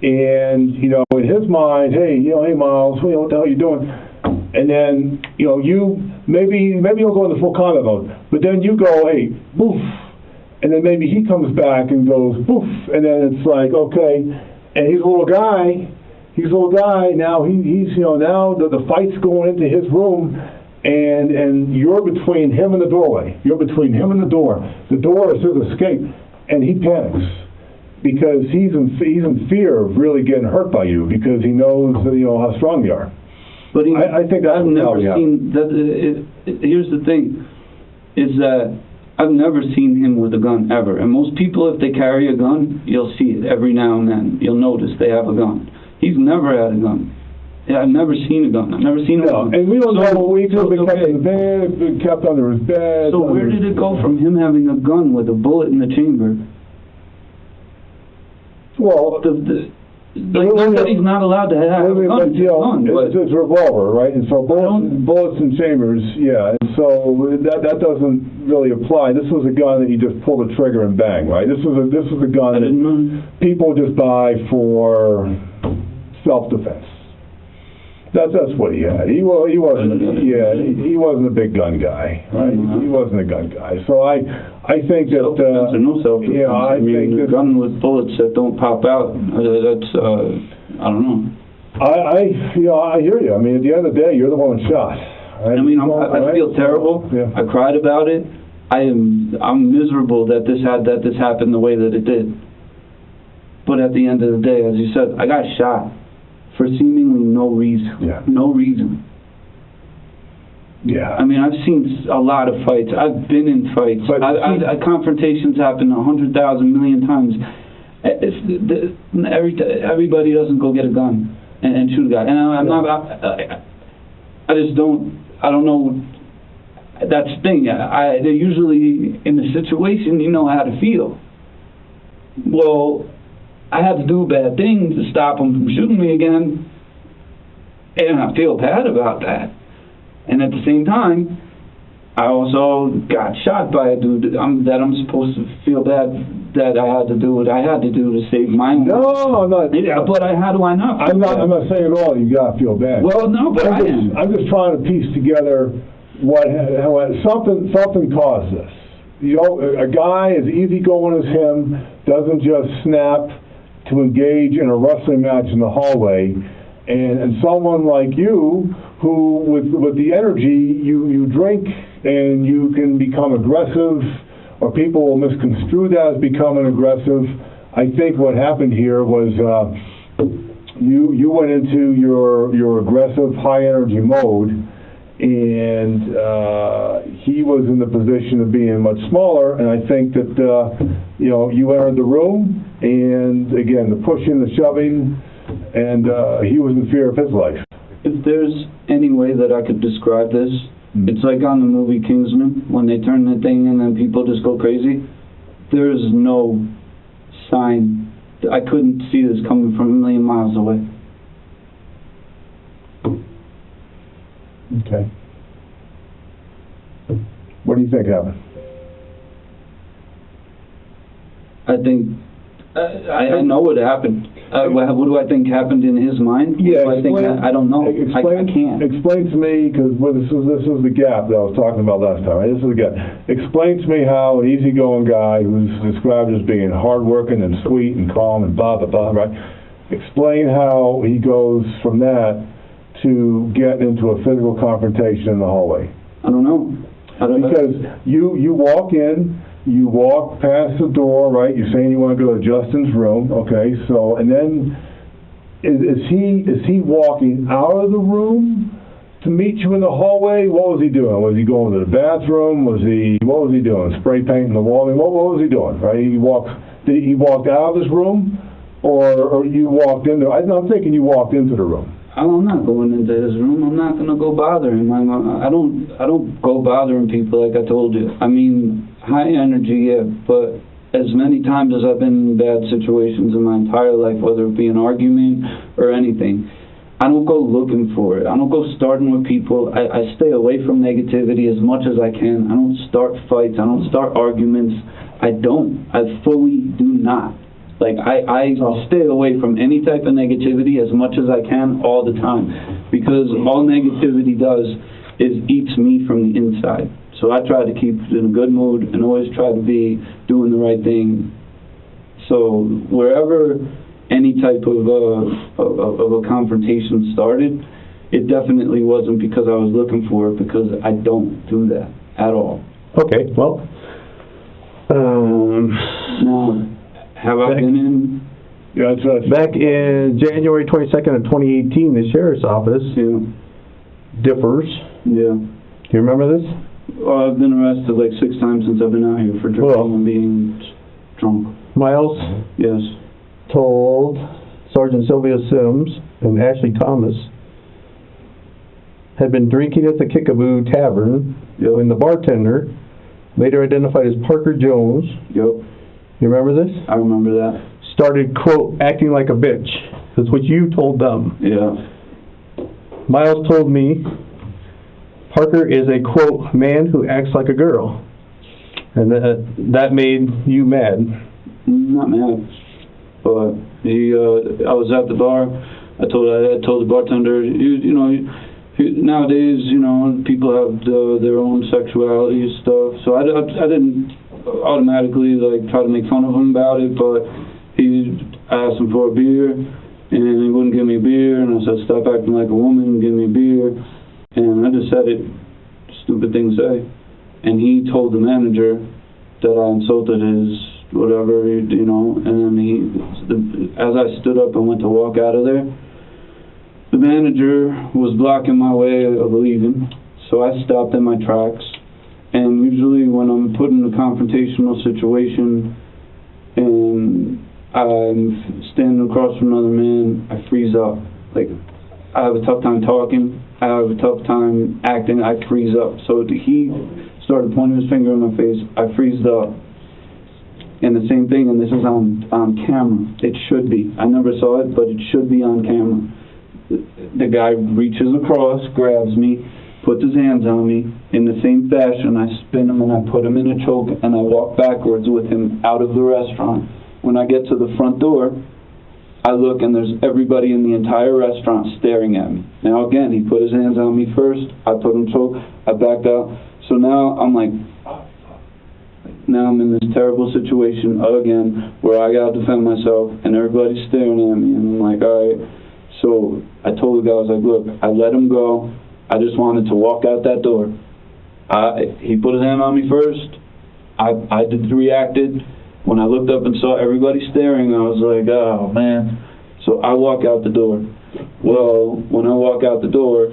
and in his mind, hey Miles, what the hell are you doing? And then you maybe you'll go into full combat mode, but then you go, hey, boof, and then maybe he comes back and goes boof, and then it's like, okay, and he's a little guy. Now he's now the fight's going into his room, and you're between him and the doorway. You're between him and the door. The door is his escape, and he panics because he's in fear of really getting hurt by you because he knows how strong you are. But I think that's I've never seen that. Here's the thing: is that I've never seen him with a gun ever. And most people, if they carry a gun, you'll see it every now and then. You'll notice they have a gun. He's never had a gun. Yeah, I've never seen a gun. I've never seen a gun. And we don't know. We could have been kept in the bed, been kept under his bed. So where did it go from him having a gun with a bullet in the chamber? Well, not that he's not allowed to have a gun. It's a revolver, right? And so bullets in chambers, yeah. And so that doesn't really apply. This was a gun that you just pull the trigger and bang, right? This was a gun that people just buy for self-defense. That's what he had. He wasn't a big gun guy, right? He wasn't a gun guy. So I think that Self-defense or no self-defense. yeah, I mean, think a gun with bullets that don't pop out. That's I don't know. I hear you. I mean, at the end of the day, you're the one that shot. Right? I mean, I feel terrible. Yeah. I cried about it. I'm miserable that this happened the way that it did. But at the end of the day, as you said, I got shot for seemingly no reason. Yeah. No reason. Yeah. I mean, I've seen a lot of fights. I've been in fights. But confrontations happen 100,000 million times. Everybody doesn't go get a gun and shoot a guy. And I just don't. I don't know. That's the thing. They're usually in the situation. You know how to feel. Well, I had to do bad things to stop them from shooting me again, and I feel bad about that. And at the same time, I also got shot by a dude that I'm supposed to feel bad that I had to do what I had to do to save my own. No, I'm not. Yeah, but how do I not? I'm not saying at all you gotta feel bad. Well, no, but I am. I'm just trying to piece together how something caused this. You know, a guy as easygoing as him doesn't just snap to engage in a wrestling match in the hallway, and someone like you, who with the energy you drink, and you can become aggressive, or people will misconstrue that as becoming aggressive. I think what happened here was you went into your aggressive, high energy mode, and he was in the position of being much smaller, and I think that you entered the room, and again the pushing, the shoving, and he was in fear of his life. If there's any way that I could describe this, it's like on the movie Kingsman, when they turn the thing and then people just go crazy. There's no sign. I couldn't see this coming from a million miles away. Okay. What do you think happened? I think I know what happened. What do I think happened in his mind? Yeah, I don't know. I can't. Explain to me, because this was the gap that I was talking about last time. Right? This is the gap. Explain to me how an easygoing guy who's described as being hardworking and sweet and calm and blah blah blah, right? Explain how he goes from that to get into a physical confrontation in the hallway. I don't know. Because you walk in. You walk past the door, right? You're saying you want to go to Justin's room, okay? So, and then is he walking out of the room to meet you in the hallway? What was he doing? Was he going to the bathroom? What was he doing? Spray painting the wall? I mean, what was he doing? Right? He walked out of his room, or you walked into? I'm thinking you walked into the room. I'm not going into his room. I'm not gonna go bother him. I don't go bothering people like I told you. I mean, high energy, yeah, but as many times as I've been in bad situations in my entire life, whether it be an argument or anything, I don't go looking for it. I don't go starting with people. I stay away from negativity as much as I can. I don't start fights. I don't start arguments. I fully do not. Like, I stay away from any type of negativity as much as I can all the time, because all negativity does is eats me from the inside. So I try to keep in a good mood and always try to be doing the right thing. So wherever any type of a confrontation started, it definitely wasn't because I was looking for it, because I don't do that at all. Okay, well, Now, have I been in? Yeah, that's right. back in January 22nd of 2018, the sheriff's office differs. Yeah. Do you remember this? Well, I've been arrested like 6 times since I've been out here for drinking and being drunk. Miles Yes. told Sergeant Sylvia Sims and Ashley Thomas had been drinking at the Kickaboo Tavern when the bartender, later identified as Parker Jones, Yep. you remember this? I remember that. Started, quote, acting like a bitch. That's what you told them. Yeah. Miles told me Parker is a, quote, man who acts like a girl. And that made you mad. Not mad. But I was at the bar. I told the bartender, you know, nowadays, you know, people have their own sexuality and stuff. So I didn't automatically like try to make fun of him about it, but I asked him for a beer, and he wouldn't give me a beer, and I said, stop acting like a woman, give me a beer, and I just said it, stupid thing to say, and he told the manager that I insulted his whatever, you know, and then as I stood up and went to walk out of there, the manager was blocking my way of leaving, so I stopped in my tracks. And usually when I'm put in a confrontational situation and I'm standing across from another man, I freeze up. Like, I have a tough time talking, I have a tough time acting, I freeze up. So he started pointing his finger in my face, I freezed up. And the same thing, and this is on camera. It should be. I never saw it, but it should be on camera. The guy reaches across, grabs me, puts his hands on me. In the same fashion, I spin him and I put him in a choke, and I walk backwards with him out of the restaurant. When I get to the front door, I look, and there's everybody in the entire restaurant staring at me. Now again, he put his hands on me first. I put him choke. I backed out. So now I'm like, now I'm in this terrible situation again where I gotta defend myself and everybody's staring at me, and I'm like, alright. So I told the guy, I was like, look, I let him go. I just wanted to walk out that door. He put his hand on me first. I reacted. When I looked up and saw everybody staring, I was like, oh man. So I walk out the door. Well, when I walk out the door,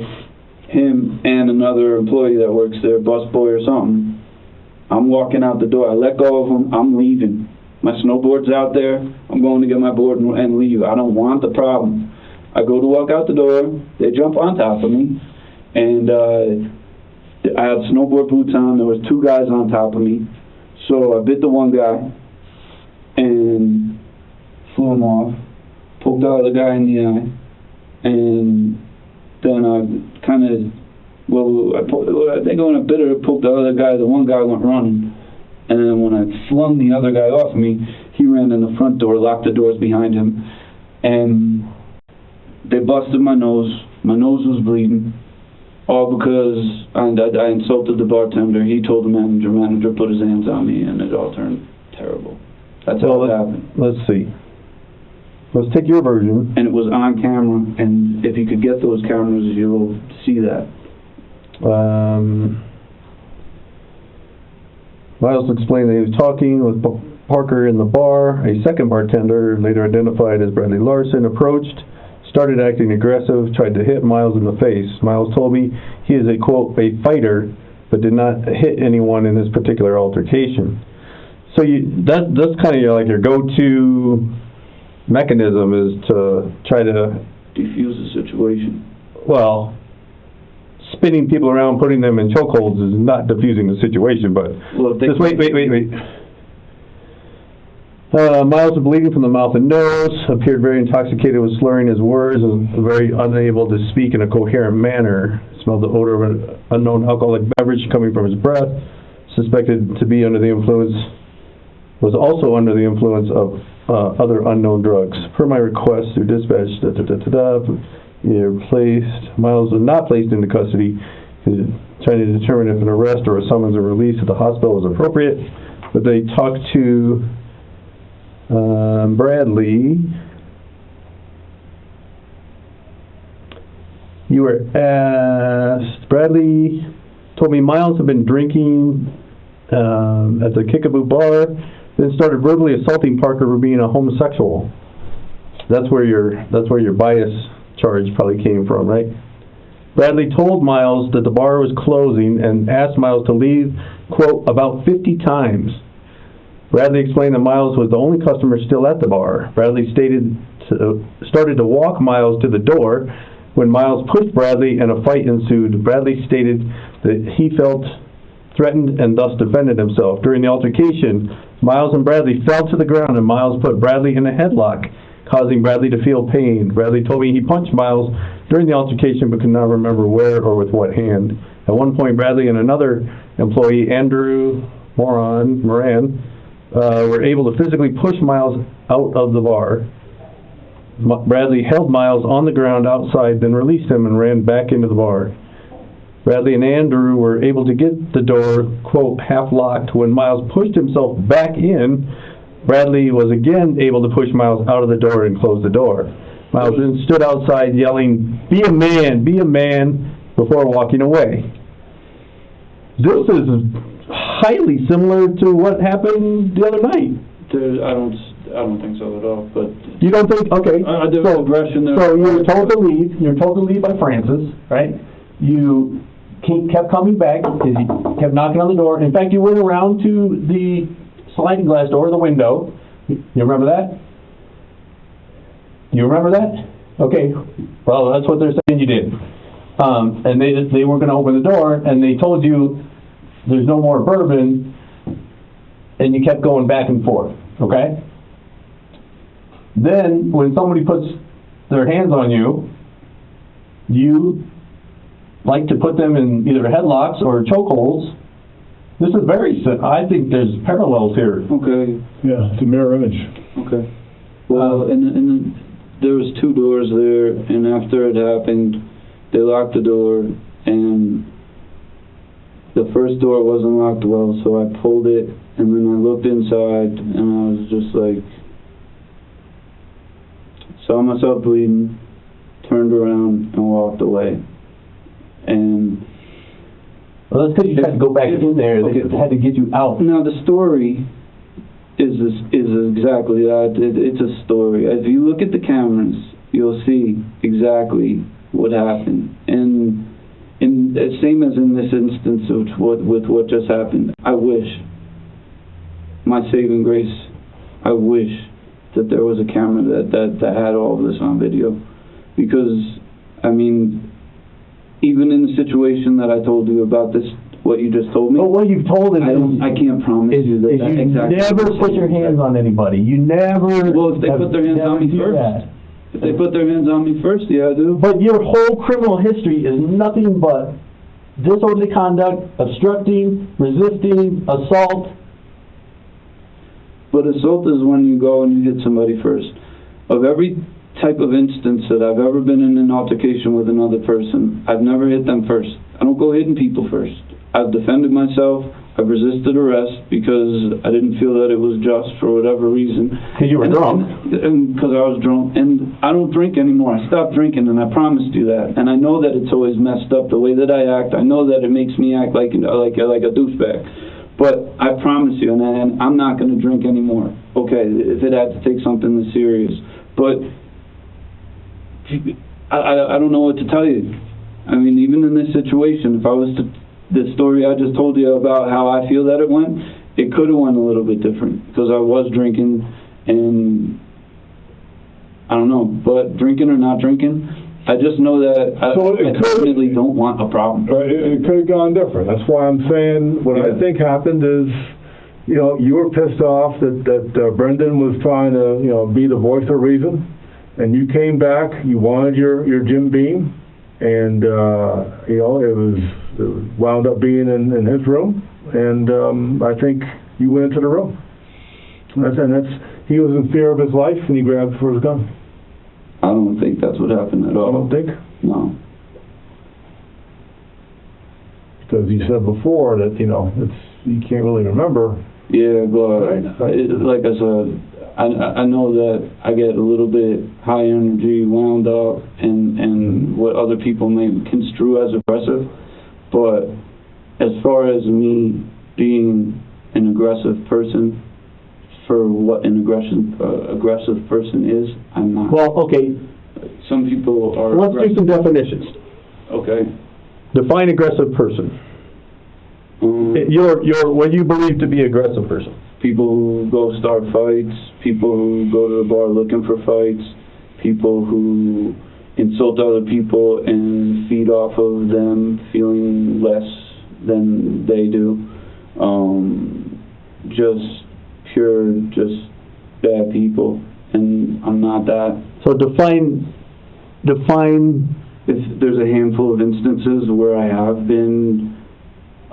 him and another employee that works there, busboy or something, I'm walking out the door. I let go of him. I'm leaving. My snowboard's out there. I'm going to get my board and leave. I don't want the problem. I go to walk out the door. They jump on top of me. And I had snowboard boots on. There was two guys on top of me. So I bit the one guy and flew him off. Poked the other guy in the eye. And then I kind of... Well, I think when I bit her, poked the other guy, the one guy went running. And then when I flung the other guy off me, he ran in the front door, locked the doors behind him. And they busted my nose. My nose was bleeding. All because I insulted the bartender. He told the manager put his hands on me, and it all turned terrible. That's how it happened. Let's see. Let's take your version. And it was on camera, and if you could get those cameras, you'll see that. Miles explained that he was talking with Parker in the bar. A second bartender, later identified as Bradley Larson, approached, started acting aggressive, tried to hit Miles in the face. Miles told me he is a, quote, a fighter, but did not hit anyone in this particular altercation. So that's kind of like your go-to mechanism, is to try to defuse the situation. Well, spinning people around, putting them in chokeholds is not diffusing the situation, but just wait. Miles was bleeding from the mouth and nose, appeared very intoxicated with slurring his words, and very unable to speak in a coherent manner. Smelled the odor of an unknown alcoholic beverage coming from his breath. Suspected to be under the influence, was also under the influence of other unknown drugs. Per my request through dispatch, Miles was not placed into custody, trying to determine if an arrest or a summons or release at the hospital was appropriate. But they talked to Bradley. You were asked. Bradley told me Miles had been drinking at the Kickaboo bar, then started verbally assaulting Parker for being a homosexual. That's where your bias charge probably came from, right? Bradley told Miles that the bar was closing and asked Miles to leave, quote, about 50 times. Bradley explained that Miles was the only customer still at the bar. Bradley started to walk Miles to the door when Miles pushed Bradley and a fight ensued. Bradley stated that he felt threatened and thus defended himself. During the altercation, Miles and Bradley fell to the ground and Miles put Bradley in a headlock, causing Bradley to feel pain. Bradley told me he punched Miles during the altercation but could not remember where or with what hand. At one point, Bradley and another employee, Andrew Moran, were able to physically push Miles out of the bar. Bradley held Miles on the ground outside, then released him and ran back into the bar. Bradley and Andrew were able to get the door, quote, half locked. When Miles pushed himself back in, Bradley was again able to push Miles out of the door and close the door. Miles then stood outside yelling, "Be a man," before walking away. This is highly similar to what happened the other night. I don't think so at all, but... You don't think? Okay. There was aggression there. So you were told to leave. You were told to leave by Francis, right? You kept coming back because he kept knocking on the door. In fact, you went around to the sliding glass door, the window. You remember that? You remember that? Okay. Well, that's what they're saying you did. And they were going to open the door, and they told you there's no more bourbon, and you kept going back and forth. Okay? Then, when somebody puts their hands on you, you like to put them in either headlocks or chokeholds. This is I think there's parallels here. Okay. Yeah, it's a mirror image. Okay. Well, and there was two doors there, and after it happened, they locked the door, and the first door wasn't locked well, so I pulled it, and then I looked inside, and I was just like, saw myself bleeding, turned around, and walked away. And... Well, that's because you had to go back in there. They had to get you out. Now, the story is exactly that. It's a story. If you look at the cameras, you'll see exactly what happened. And same as in this instance with what just happened, I wish, my saving grace, I wish that there was a camera that had all of this on video. Because, I mean, even in the situation that I told you about this, what you just told me. But what you've told us I can't promise you that you exactly never put your hands on anybody. You never. Well, if they put their hands on me first. If they put their hands on me first, yeah, I do. But your whole criminal history is nothing but disorderly conduct, obstructing, resisting, assault. But assault is when you go and you hit somebody first. Of every type of instance that I've ever been in an altercation with another person, I've never hit them first. I don't go hitting people first. I've defended myself. I've resisted arrest because I didn't feel that it was just for whatever reason. Because you were drunk. And because I was drunk. And I don't drink anymore. I stopped drinking, and I promised you that. And I know that it's always messed up the way that I act. I know that it makes me act like a douchebag. But I promise you, and I'm not going to drink anymore. Okay, if it had to take something this serious. But I don't know what to tell you. I mean, even in this situation, if I was to... The story I just told you about how I feel that it went, it could have went a little bit different because I was drinking, and I don't know, but drinking or not drinking, I just know that I definitely don't want a problem. It could have gone different. That's why I'm saying what I think happened is, you know, you were pissed off that Brendan was trying to, you know, be the voice of reason, and you came back, you wanted your Jim Beam, and, you know, it wound up being in his room, and I think you went into the room. He was in fear of his life, and he grabbed for his gun. I don't think that's what happened at all. I don't think? No. Because you said before that, you know, you can't really remember. Yeah, but like I said, I know that I get a little bit high energy, wound up, and what other people may construe as aggressive. But as far as me being an aggressive person, for what an aggressive person is, I'm not. Well, okay. Some people are. Let's do some definitions. Okay. Define aggressive person. What you believe to be aggressive person? People who go start fights, people who go to the bar looking for fights, people who insult other people and feed off of them feeling less than they do. Just bad people, and I'm not that. So define. If there's a handful of instances where I have been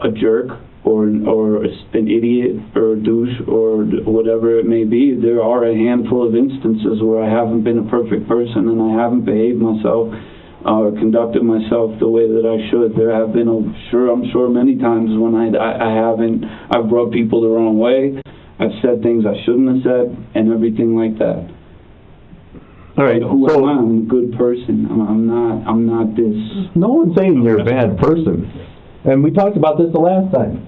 a jerk, or an idiot or a douche or whatever it may be. There are a handful of instances where I haven't been a perfect person and I haven't behaved myself or conducted myself the way that I should. There have been, I'm sure many times when I've rubbed people the wrong way. I've said things I shouldn't have said and everything like that. All right, Who so am I? I'm a good person. I'm not this. no one's saying you're a bad person. And we talked about this the last time.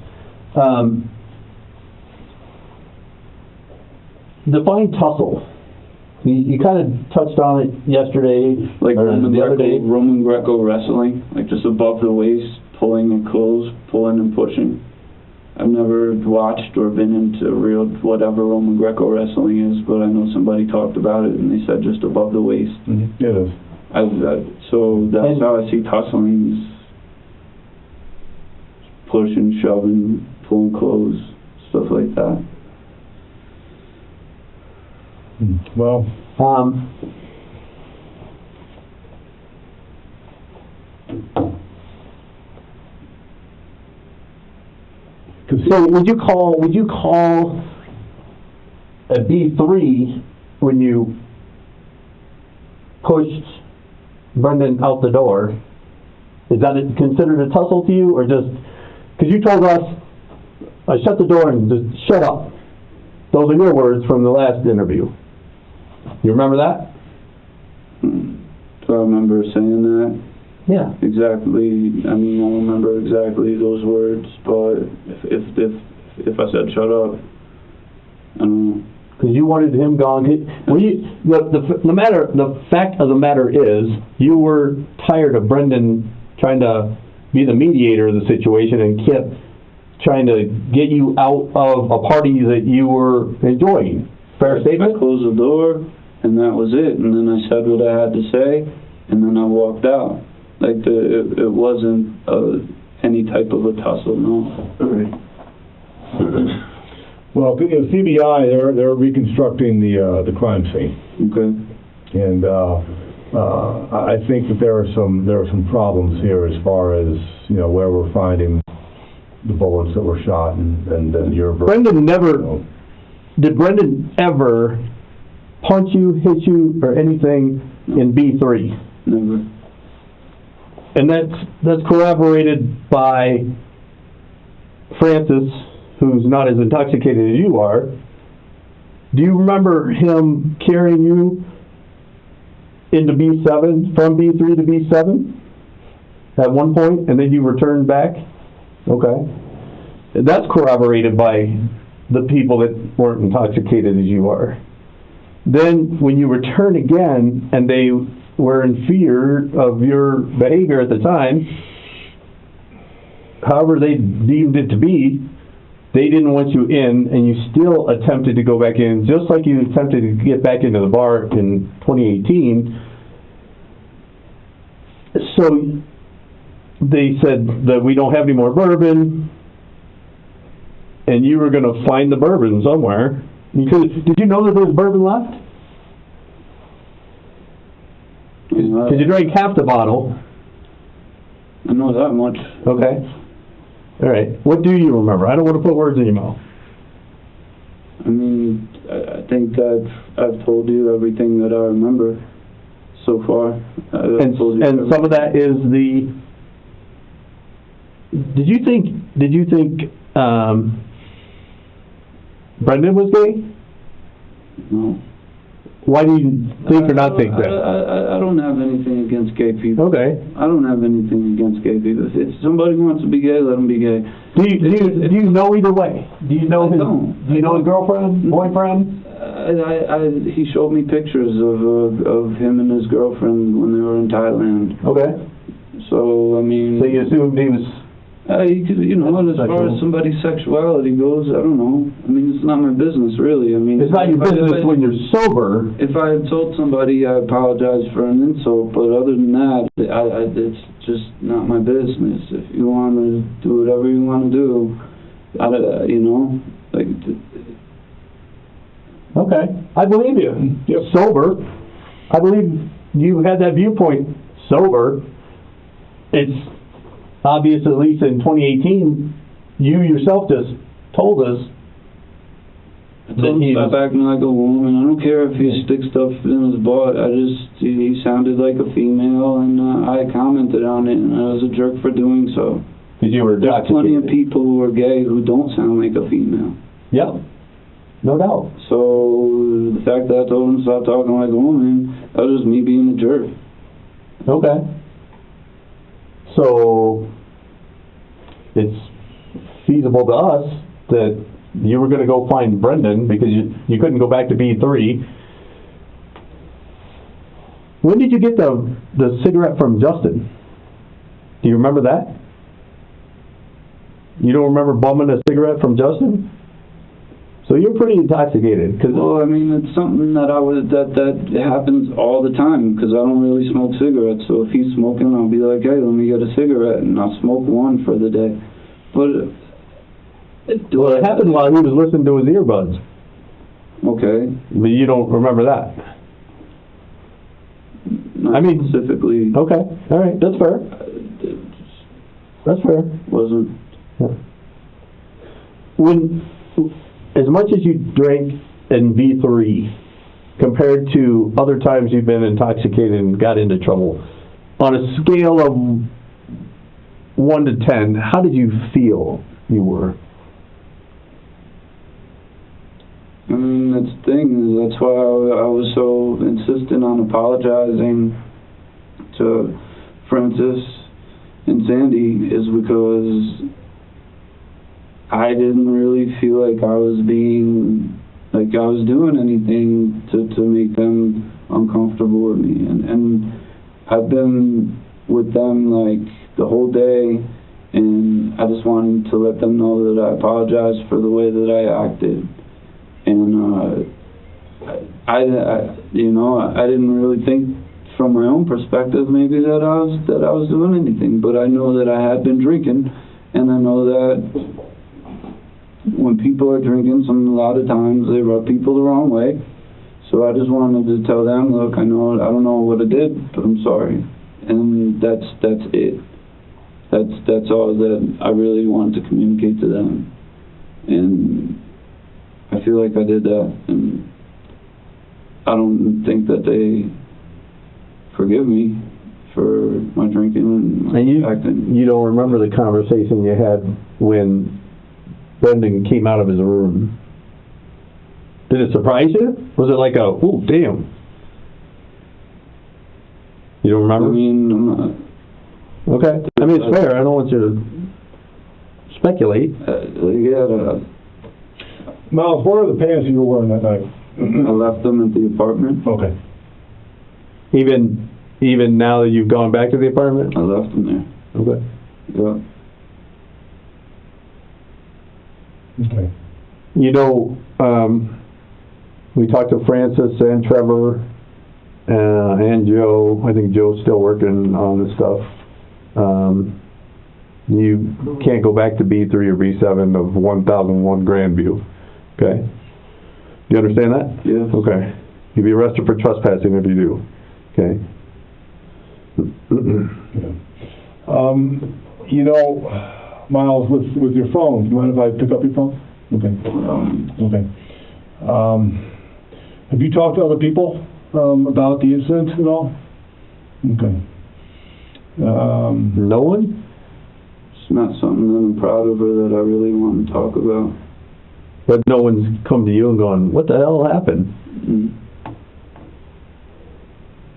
Define tussle. You kind of touched on it yesterday, Like or the other day. Roman Greco wrestling, like just above the waist, pulling and close, pulling and pushing. I've never watched or been into real whatever Roman Greco wrestling is, but I know somebody talked about it and they said just above the waist. Mm-hmm. It is. So that's how I see tussling. Is pushing, shoving, pulling clothes, stuff like that. Well, so would you call a B3 when you pushed Brendan out the door? Is that considered a tussle to you, or just because you told us I shut the door and just shut up? Those are your words from the last interview. You remember that? Do I remember saying that? Yeah. Exactly. I mean, I don't remember exactly those words, but if I said shut up, I don't know. Because you wanted him gone. The fact of the matter is, you were tired of Brendan trying to be the mediator of the situation and kept trying to get you out of a party that you were enjoying. Fair statement? I closed the door, and that was it. And then I said what I had to say, and then I walked out. Like, it wasn't any type of a tussle, no. well, CBI, they're reconstructing the crime scene. Okay. And I think that there are some problems here as far as where we're finding the bullets that were shot and your Brendan did Brendan ever punch you, hit you, or anything in B3? Never. And that's corroborated by Francis, who's not as intoxicated as you are. Do you remember him carrying you into B7, from B3 to B7 at one point, and then you returned back? Okay. That's corroborated by the people that weren't intoxicated as you are. Then when you return again, and they were in fear of your behavior at the time, however they deemed it to be, they didn't want you in, and you still attempted to go back in, just like you attempted to get back into the bar in 2018. So they said that we don't have any more bourbon, and you were going to find the bourbon somewhere. Did you know that there was bourbon left? Because you drank half the bottle. I know that much. Okay. All right. What do you remember? I don't want to put words in your mouth. I mean, I think I've told you everything that I remember so far. And some of that is the. Did you think Brendan was gay? No. Why do you think or not think that? I don't have anything against gay people. Okay. I don't have anything against gay people. If somebody wants to be gay, let them be gay. Do you know either way? Do you know his girlfriend, boyfriend? He showed me pictures of him and his girlfriend when they were in Thailand. Okay. So I mean. So you assumed he was. As far as somebody's sexuality goes, I don't know. I mean, it's not my business, really. I mean, it's not your business when you're sober. If I had told somebody, I apologize for an insult, but other than that, it's just not my business. If you want to do whatever you want to do, Okay, I believe you. You're sober. I believe you had that viewpoint. Sober. It's obvious, at least in 2018, you yourself just told us I told him stop acting like a woman. I don't care if he sticks stuff in his butt. He sounded like a female, and I commented on it, and I was a jerk for doing so. Because you were There's plenty of people who are gay who don't sound like a female. Yep. No doubt. So the fact that I told him to stop talking like a woman, that was just me being a jerk. Okay. So it's feasible to us that you were going to go find Brendan because you couldn't go back to B3. When did you get the cigarette from Justin? Do you remember that? You don't remember bumming a cigarette from Justin? So you're pretty intoxicated. Well, I mean, it's something that that happens all the time because I don't really smoke cigarettes. So if he's smoking, I'll be like, hey, let me get a cigarette, and I'll smoke one for the day. But it happened while he was listening to his earbuds. Okay. But you don't remember that? Not specifically. Okay, all right, that's fair. That's fair. Wasn't. Yeah. When, as much as you drank in V3 compared to other times you've been intoxicated and got into trouble, on a scale of 1 to 10, how did you feel you were? I mean, that's the thing. That's why I was so insistent on apologizing to Francis and Sandy, is because I didn't really feel like I was doing anything to make them uncomfortable with me. And I've been with them like the whole day, and I just wanted to let them know that I apologized for the way that I acted. And I didn't really think from my own perspective maybe that I was doing anything, but I know that I had been drinking, and I know that when people are drinking, a lot of times they rub people the wrong way. So I just wanted to tell them, look, I don't know what I did, but I'm sorry, and that's it. That's all that I really wanted to communicate to them, and I feel like I did that, and I don't think that they forgive me for my drinking and my acting. You don't remember the conversation you had when Brendan came out of his room? Did it surprise you? Was it like a, ooh, damn? You don't remember? I mean, I'm not. Okay. I mean, it's fair. I don't want you to speculate. Miles, what are the pants you were wearing that night? I left them at the apartment. Okay. Even now that you've gone back to the apartment? I left them there. Okay. Yeah. Okay. You know, we talked to Francis and Trevor and Joe. I think Joe's still working on this stuff. You can't go back to B3 or B7 of 1001 Grandview. Okay? Do you understand that? Yes. Okay. You'll be arrested for trespassing if you do. Okay? You know, Miles, with your phone, do you mind if I pick up your phone? Okay. Okay. Have you talked to other people about the incident at all? Okay. No one? It's not something that I'm proud of or that I really want to talk about. But no one's come to you and gone, what the hell happened?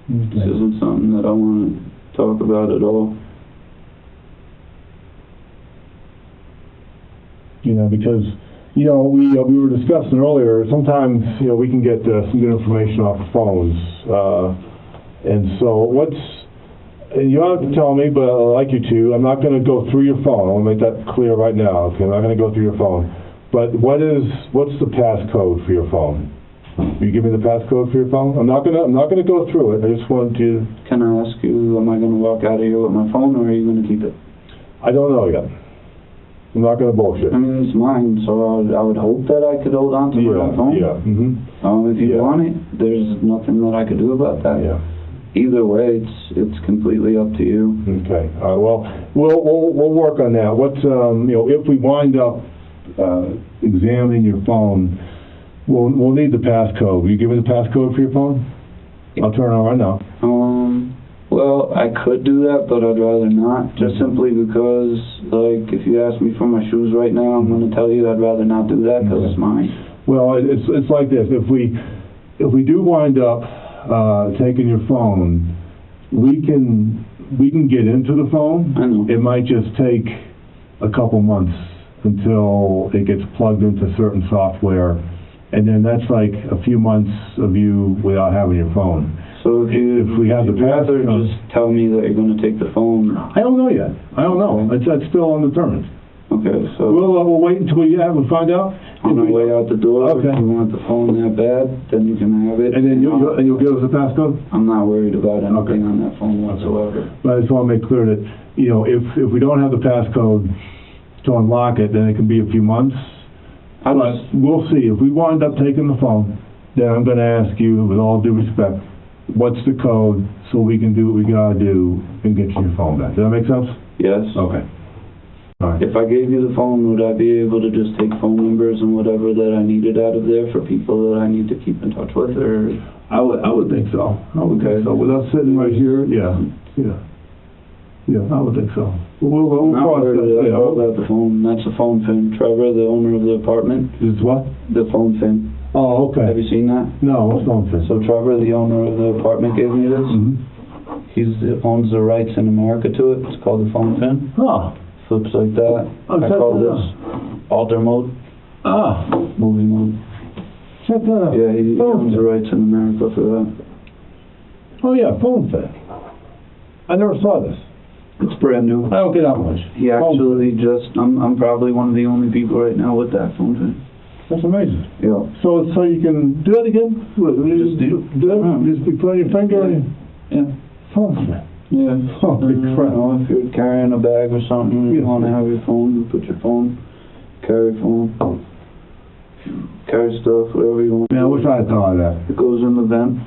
This isn't something that I want to talk about at all. You know, because, you know, we were discussing earlier, sometimes, you know, we can get some good information off the phones. And so and you don't have to tell me, but I'd like you to. I'm not going to go through your phone. I want to make that clear right now. Okay, I'm not going to go through your phone. But what's the passcode for your phone? Will you give me the passcode for your phone? I'm not gonna go through it. I just want to. Can I ask you, am I going to walk out of here with my phone, or are you going to keep it? I don't know yet. I'm not going to bullshit. I mean, it's mine, so I would hope that I could hold on to my phone. Yeah. Mm-hmm. If you want it, there's nothing that I could do about that. Yeah. Either way, it's completely up to you. Okay, well, we'll work on that. What's, if we wind up examining your phone, we'll need the passcode. Will you give me the passcode for your phone? I'll turn it on right now. Well, I could do that, but I'd rather not, just simply because, like, if you ask me for my shoes right now, I'm going to tell you I'd rather not do that because it's mine. Well, it's like this. If we do wind up taking your phone, we can get into the phone. I know. It might just take a couple months until it gets plugged into certain software, and then that's like a few months of you without having your phone. So if we have the rather passcode, just tell me that you're going to take the phone. I don't know yet. I don't know. That's still undetermined. Okay, so We'll wait until we find out. on the way out the door, Okay. if you want the phone that bad, then you can have it. And then you'll give us a passcode? I'm not worried about anything Okay. on that phone whatsoever. But I just want to make clear that, if we don't have the passcode to unlock it, then it can be a few months. But we'll see. If we wind up taking the phone, then I'm going to ask you, with all due respect, what's the code so we can do what we got to do and get you your phone back. Does that make sense? Yes. Okay. All right. If I gave you the phone, would I be able to just take phone numbers and whatever that I needed out of there for people that I need to keep in touch with, or? I would think so. I would think so. With us sitting right here, yeah, I would think so. We'll Not cross worried that. at all about the phone. That's a phone fin. Trevor, the owner of the apartment, Is what? the phone fin. Oh, okay. Have you seen that? No, what's on this? So Trevor, the owner of the apartment, gave me this. He owns the rights in America to it. It's called the phone fin. Oh. Flips like that. Oh, I check call that this alter mode, movie mode. Check that out. Yeah, he Phone owns the fin. rights in America for that. Oh, yeah, phone fin. I never saw this. It's brand new. I don't get out much. He actually just, I'm probably one of the only people right now with that phone fin. That's amazing. Yeah. So you can do that again? Just do it. Just be putting your finger in Yeah. your phone fin. Yeah. Holy crap. If you're carrying a bag or something, you want to have your phone, you put your phone, carry phone, carry stuff, whatever you want. Man, I wish I had thought of that. It goes in the vent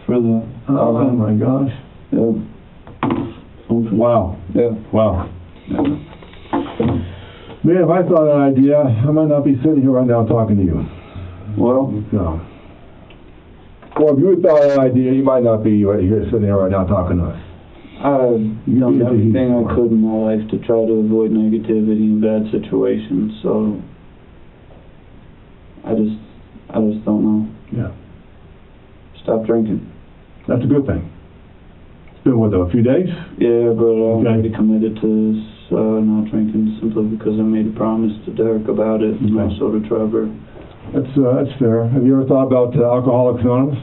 for the Oh, my gosh. Yeah. Phone fin. Wow. Yeah. Wow. Man, if I thought of that idea, I might not be sitting here right now talking to you. Well, No. Or if you had thought of that idea, you might not be right here sitting here right now talking to us. I've done Yeah, everything yeah. I could in my life to try to avoid negativity and bad situations, so I just don't know. Yeah. Stop drinking. That's a good thing. It's been, what, a few days? Yeah, but I'm Okay. already committed to not drinking simply because I made a promise to Derek about it, and Okay. also to Trevor. That's fair. Have you ever thought about Alcoholics Anonymous?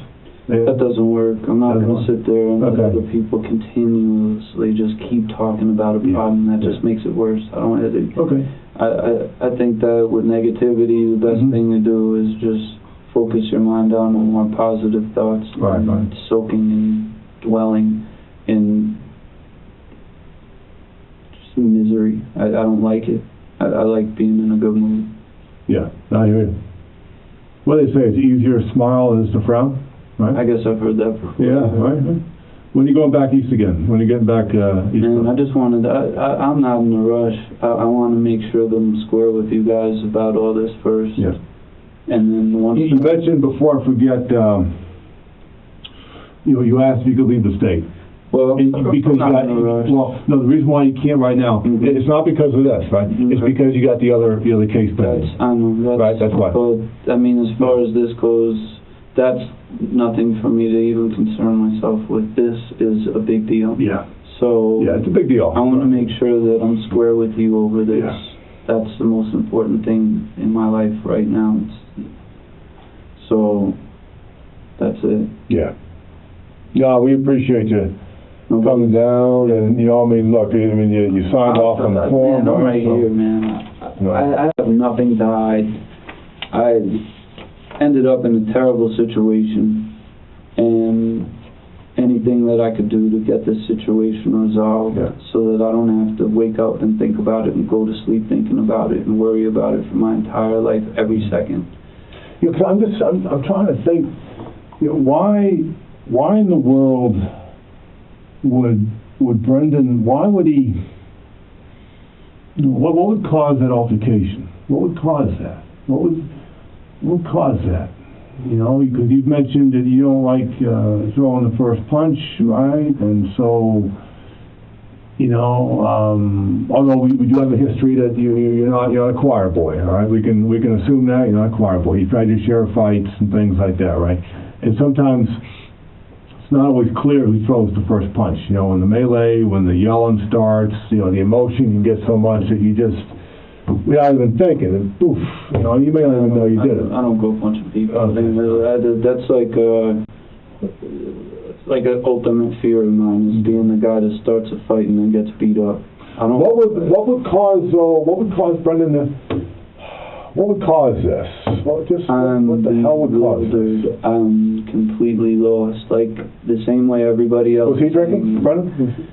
That doesn't work. I'm not going to sit there and let Okay. other people continuously just keep talking about a problem. That just makes it worse. Okay. I think that with negativity, the best Mhm. thing to do is just focus your mind on more positive thoughts, Right, and right. soaking and dwelling in just misery. I don't like it. I like being in a good mood. Yeah, I hear you. What do they say? It's easier to smile than to frown, right? I guess I've heard that before. Yeah, right. When are you going back east again? When are you getting back east? And I just wanted to, I'm not in a rush. I want to make sure that I'm square with you guys about all this first. Yeah. And then once... You mentioned before, I forget, you asked if you could leave the state. Well, Because I'm not in a rush. well, no, the reason why you can't right now, Mhm. it's not because of this, right? It's Mhm. because you got the other case pending. I know. Right, that's why. But, I mean, as far as this goes, that's nothing for me to even concern myself with. This is a big deal. Yeah. So, Yeah, it's a big deal. I want to make sure that I'm square with you over this. Yeah. That's the most important thing in my life right now. So, that's it. Yeah. Yeah, we appreciate you coming down, and, I mean, look, I mean, you signed off on the form. Man, I'm right so- here, man. No. I have nothing to hide. I ended up in a terrible situation, and anything that I could do to get this situation resolved, Yeah. so that I don't have to wake up and think about it and go to sleep thinking about it and worry about it for my entire life every second. Yeah, 'cause I'm trying to think, why in the world would Brendan, why would he, what would cause that altercation? What would cause that? What would cause that? You know, because you've mentioned that you don't like throwing the first punch, right? And so, you know, although we do have a history that you're not a choir boy, all right? We can assume that you're not a choir boy. You tried to share fights and things like that, right? And sometimes it's not always clear who throws the first punch. You know, in the melee, when the yelling starts, you know, the emotion can get so much that you just, without even thinking, and poof, you know, you may not even know you did it. I don't go punching people. That's like an ultimate fear of mine, is being the guy that starts a fight and then gets beat up. I don't. What would cause Brendan to? What would cause this? What the hell would cause this? I'm completely lost. Like the same way everybody else. Was he drinking, Brendan?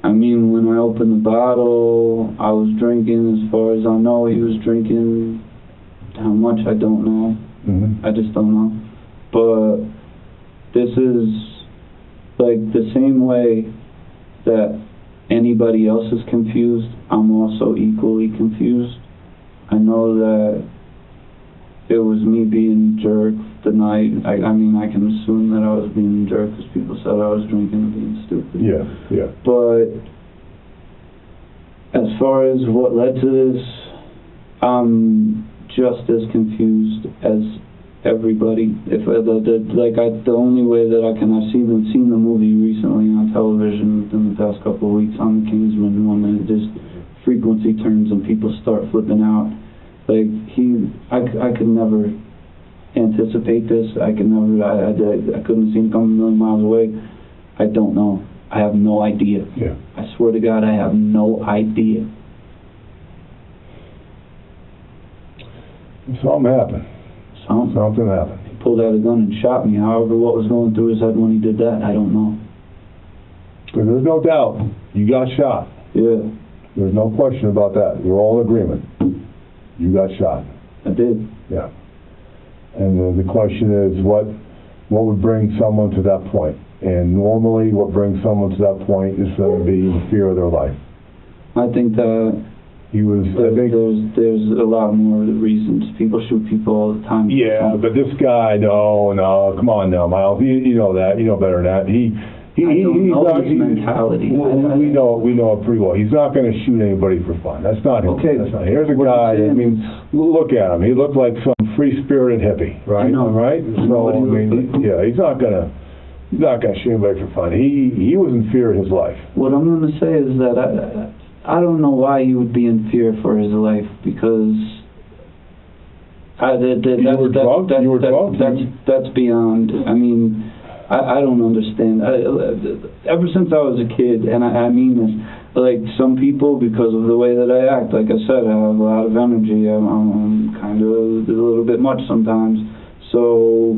I mean, when I opened the bottle, I was drinking. As far as I know, he was drinking. How much, I don't know. Mm-hmm. I just don't know. But this is like the same way that anybody else is confused, I'm also equally confused. I know that it was me being a jerk the night. I mean, I can assume that I was being a jerk because people said I was drinking and being stupid. Yeah. But as far as what led to this, I'm just as confused as everybody. The only way that I've seen the movie recently on television in the past couple of weeks on the Kingsman one, and just frequency turns and people start flipping out. Like I could never anticipate this. I couldn't have seen it coming a million miles away. I don't know. I have no idea. Yeah. I swear to God, I have no idea. Something happened. Something happened. He pulled out a gun and shot me. However, what was going through his head when he did that, I don't know. But there's no doubt you got shot. Yeah. There's no question about that. We're all in agreement. You got shot. I did. Yeah. And the question is, what would bring someone to that point? And normally, what brings someone to that point is going to be the fear of their life. I think that there's a lot more reasons. People shoot people all the time. Yeah, but this guy, no, come on now, Miles. You know that. You know better than that. He's not his mentality. We know it pretty well. He's not going to shoot anybody for fun. That's not him. Okay. That's not him. Here's a guy. I mean, look at him. He looked like some free-spirited hippie, right? I know. Right? So I mean, yeah, he's not going to shoot anybody for fun. He was in fear of his life. What I'm going to say is that I don't know why he would be in fear for his life, because that's beyond. I mean, I don't understand. Ever since I was a kid, and I mean this, like some people, because of the way that I act, like I said, I have a lot of energy. I'm kind of a little bit much sometimes. So,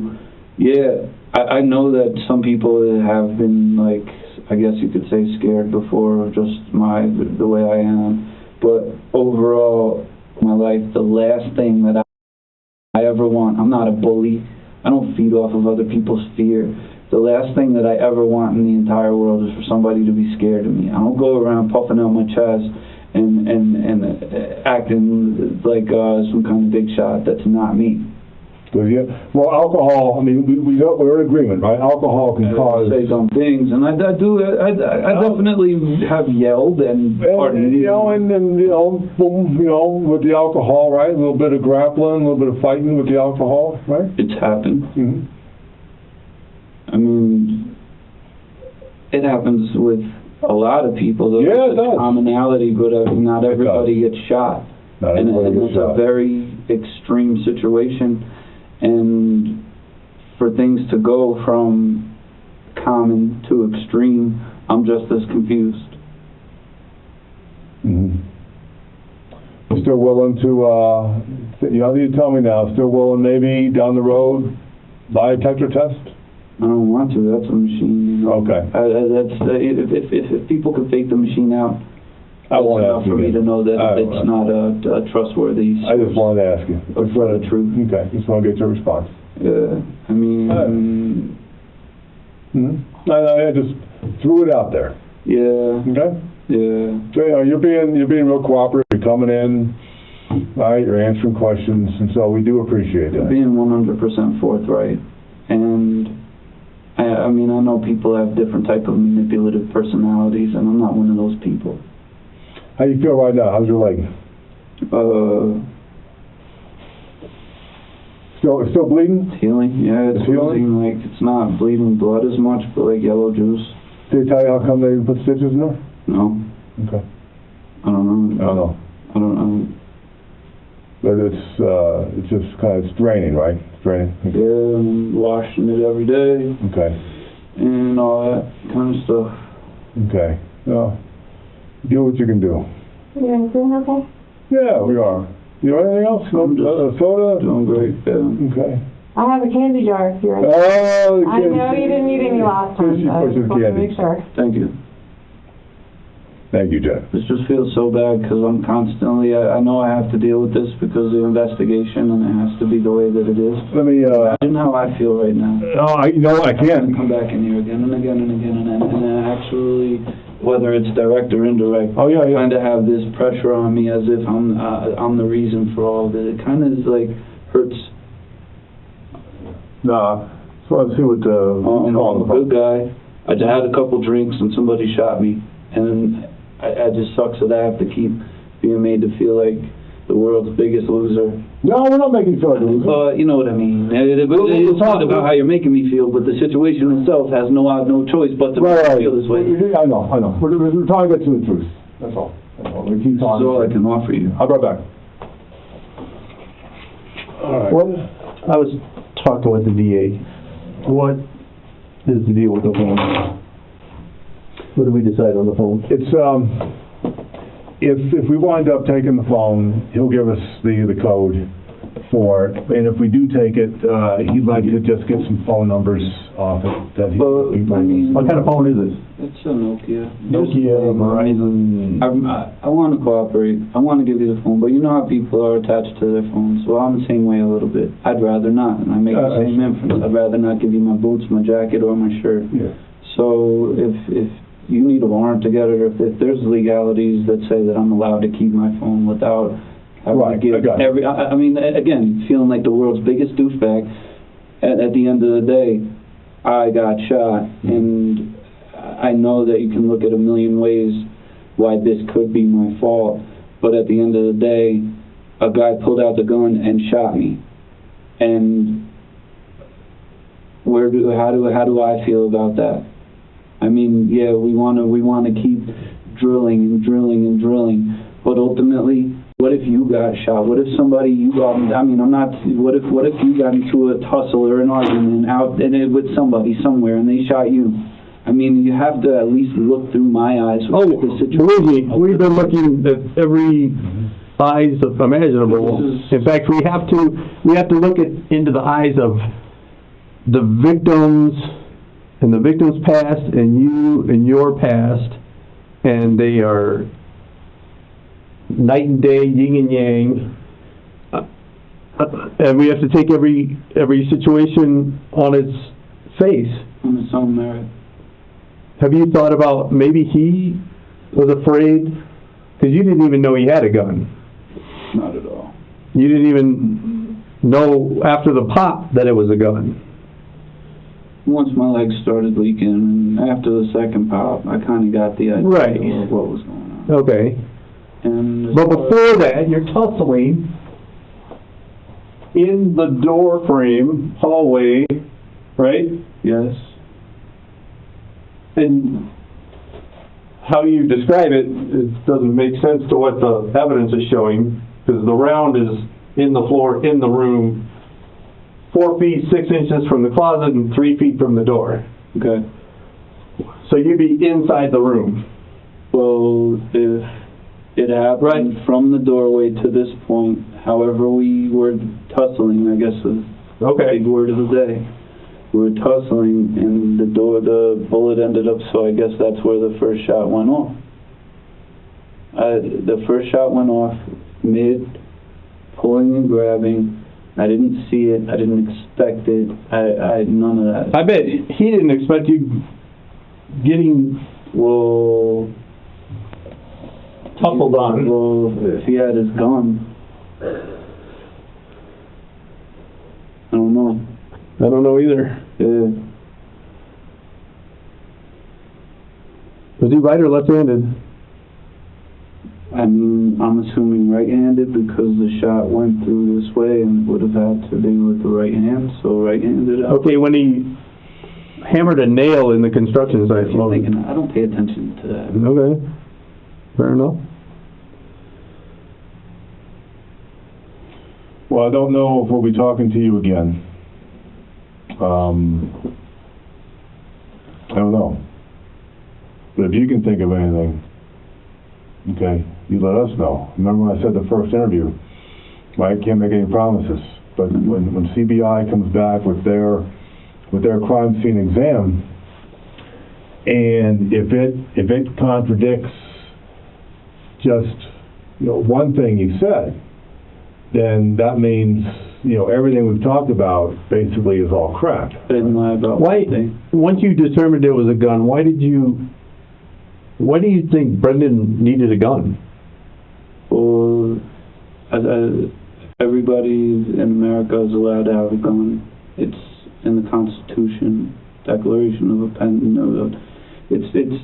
yeah, I know that some people have been, like, I guess you could say, scared before of just the way I am. But overall, my life, the last thing that I ever want, I'm not a bully. I don't feed off of other people's fear. The last thing that I ever want in the entire world is for somebody to be scared of me. I don't go around puffing out my chest and acting like some kind of big shot. That's not me. Well, alcohol, I mean, we're in agreement, right? Alcohol can cause... say dumb things, and I definitely have yelled and pardoned. With the alcohol, right? A little bit of grappling, a little bit of fighting with the alcohol, right? It's happened. Mm-hmm. I mean, it happens with a lot of people. Yeah, it does. Commonality, but not everybody gets shot. And it's a very extreme situation. And for things to go from common to extreme, I'm just as confused. Mm-hmm. Still willing to, you tell me now, still willing maybe down the road, lie detector test? I don't want to. That's a machine. Okay. If people can fake the machine out, I won't ask you. For me to know that it's not a trustworthy source. I just wanted to ask you. For the truth. Okay. Just want to get your response. Yeah. I mean... I just... threw it out there. Yeah, Okay? yeah. So, you're being real cooperative. You're coming in, all right? You're answering questions, and so we do appreciate that. Being 100% forthright. And I mean, I know people have different type of manipulative personalities, and I'm not one of those people. How you feel right now? How's your leg? Still bleeding? It's healing. Yeah, it's healing? healing. Like, it's not bleeding blood as much, but like yellow juice. Did they tell you how come they put stitches in there? No, Okay. I don't know. I don't know. I don't know. But it's just kind of, it's draining, right? It's draining. Yeah, I'm washing it every day Okay. and all that kind of stuff. Okay. Well, do what you can do. You guys doing okay? Yeah, we are. You want anything else? I'm just Soda? doing great. Yeah. Okay. I have a candy jar if you're ready. Oh, the I kids. know you didn't need any last time, She so I pushes just wanted to candy. make sure. Thank you. Thank you, Jeff. This just feels so bad because I'm constantly, I know I have to deal with this because of the investigation and it has to be the way that it is. Let me, Imagine how I feel right now. you know, I I can. come back in here again and again and again and actually, whether it's direct or indirect, Oh, yeah, yeah. kind of have this pressure on me as if I'm the reason for all of it. It kind of like hurts. Nah, just want to see what, I'm a good guy. I had a couple drinks and somebody shot me, and I just sucks that I have to keep being made to feel like the world's biggest loser. No, we're not making fun of you. You know what I mean. It's not about how you're making me feel, but the situation itself has no choice but to make me feel this way. I know. We're trying to get to the truth. That's all. We keep talking. That's all I can offer you. I'll be right back. All right. Well, I was talking with the DA. What is the deal with the phone? What did we decide on the phone? It's, if we wind up taking the phone, he'll give us the code for it. And if we do take it, he'd like to just get some phone numbers off it. That But, I mean, What kind of phone is it? it's a Nokia. Verizon. I want to cooperate. I want to give you the phone, but you know how people are attached to their phones. Well, I'm the same way a little bit. I'd rather not, and I make the same inference. I'd rather not give you my boots, my jacket, or my shirt. Yeah. So if you need a warrant to get it, or if there's legalities that say that I'm allowed to keep my phone without having to give every... I mean, again, feeling like the world's biggest douchebag, at the end of the day, I got shot, and I know that you can look at a million ways why this could be my fault, but at the end of the day, a guy pulled out the gun and shot me. And how do I feel about that? I mean, yeah, we want to keep drilling and drilling and drilling, but ultimately, what if you got shot? What if somebody what if you got into a tussle or an argument with somebody somewhere and they shot you? I mean, you have to at least look through my eyes. Believe me, we've been looking at every eyes imaginable. In fact, we have to look into the eyes of the victims and the victim's past and you and your past, and they are night and day, yin and yang. And we have to take every situation on its face. On its own merit. Have you thought about maybe he was afraid? Because you didn't even know he had a gun. Not at all. You didn't even know after the pop that it was a gun. Once my legs started leaking, and after the second pop, I kind of got the idea of what was going on. Okay. And But before that, you're tussling in the door frame, hallway, right? yes, And how you describe it doesn't make sense to what the evidence is showing, because the round is in the floor, in the room, 4 feet 6 inches from the closet and 3 feet from the door. okay. So you'd be inside the room. Well, if it happened from the doorway to this point, however we were tussling, I guess is the big word of the day. We were tussling, and the bullet ended up, so I guess that's where the first shot went off. The first shot went off mid pulling and grabbing. I didn't see it. I didn't expect it. I none of that. I bet he didn't expect you getting Well, tussled on? well, if he had his gun, I don't know. I don't know either. Yeah. Was he right or left-handed? I mean, I'm assuming right-handed because the shot went through this way and would have had to be with the right hand, so right-handed. Okay, when he hammered a nail in the construction site. I'm thinking, I don't pay attention to that. Okay, fair enough. Well, I don't know if we'll be talking to you again. I don't know. But if you can think of anything, okay, you let us know. Remember when I said the first interview, I can't make any promises, but when CBI comes back with their crime scene exam, and if it contradicts just one thing you said, then that means everything we've talked about basically is all crap. I didn't lie about Why, one thing. once you determined it was a gun, why do you think Brendan needed a gun? Well, everybody in America is allowed to have a gun. It's in the Constitution, Declaration of Independence. It's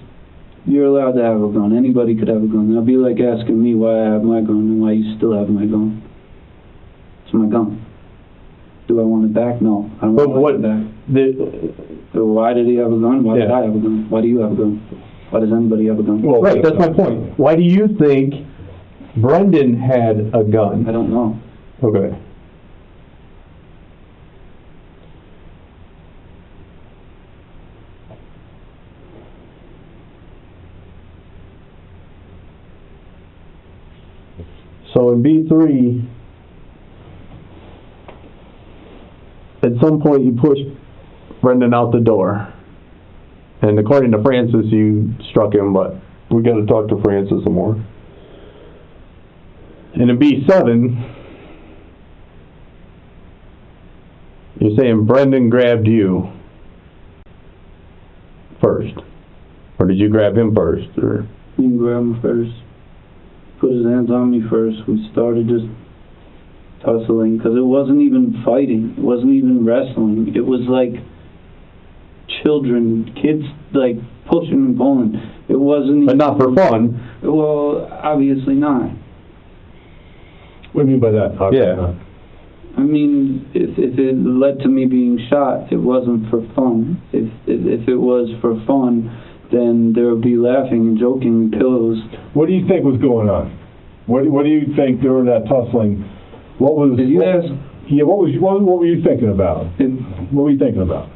you're allowed to have a gun. Anybody could have a gun. That'd be like asking me why I have my gun and why you still have my gun. It's my gun. Do I want it back? No, I don't want it back. So why did he have a gun? Why did I have a gun? Why do you have a gun? Why does anybody have a gun? Well, right, that's my point. Why do you think Brendan had a gun? I don't know. Okay. So in B3, at some point you pushed Brendan out the door. And according to Francis, you struck him, but we got to talk to Francis some more. And in B7, you're saying Brendan grabbed you first. Or did you grab him first? Or You can grab him first. Put his hands on me first. We started just tussling because it wasn't even fighting. It wasn't even wrestling. It was like children, kids, like pushing and pulling. It wasn't. but not for fun. Well, obviously not. What do you mean by that? Yeah. I mean, if it led to me being shot, it wasn't for fun. If it was for fun, then there would be laughing and joking and pillows. What do you think was going on? What do you think during that tussling? What was? Did you ask? Yeah. What were you thinking about? What were you thinking about?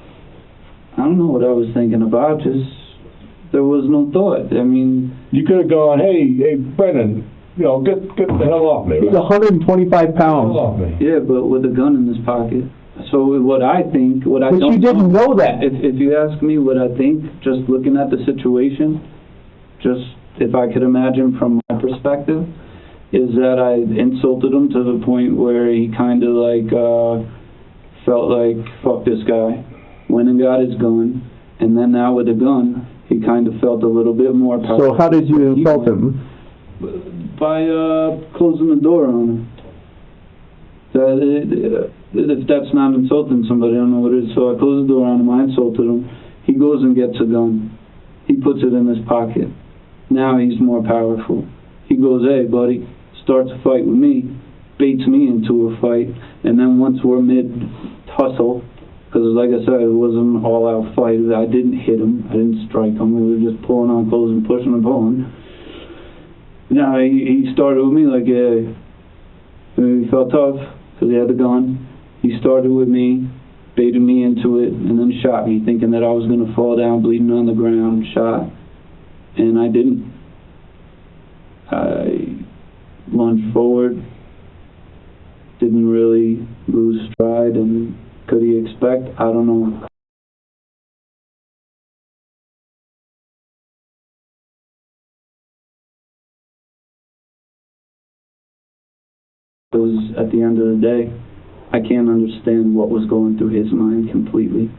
I don't know what I was thinking about. Just there was no thought. I mean, You could have gone, hey, Brendan, get the hell off me. He's Right? 125 Get the pounds. hell off me. yeah, but with a gun in his pocket. So what I think, what I But don't you didn't know that. If you ask me what I think, just looking at the situation, just if I could imagine from my perspective, is that I insulted him to the point where he kind of like felt like, fuck this guy, went and got his gun, and then now with a gun, he kind of felt a little bit more powerful. So how did you insult him? By closing the door on him. If that's not insulting somebody, I don't know what it is. So I closed the door on him, I insulted him. He goes and gets a gun. He puts it in his pocket. Now he's more powerful. He goes, hey buddy, starts a fight with me, baits me into a fight, and then once we're mid-tussle, because like I said, it wasn't an all-out fight. I didn't hit him. I didn't strike him. We were just pulling on clothes and pushing and pulling. Now he started with me like, yeah, he felt tough because he had the gun. He started with me, baited me into it, and then shot me, thinking that I was going to fall down, bleeding on the ground, shot. And I didn't. I lunged forward, didn't really lose stride, and could he expect? I don't know. Because at the end of the day, I can't understand what was going through his mind completely.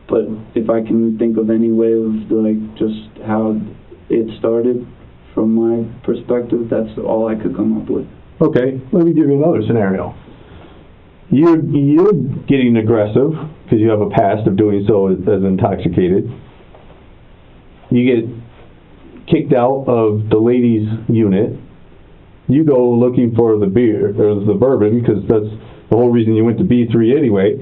But if I can think of any way of like just how it started from my perspective, that's all I could come up with. Okay, let me give you another scenario. You're getting aggressive because you have a past of doing so as intoxicated. You get kicked out of the ladies' unit. You go looking for the beer or the bourbon because that's the whole reason you went to B3 anyway.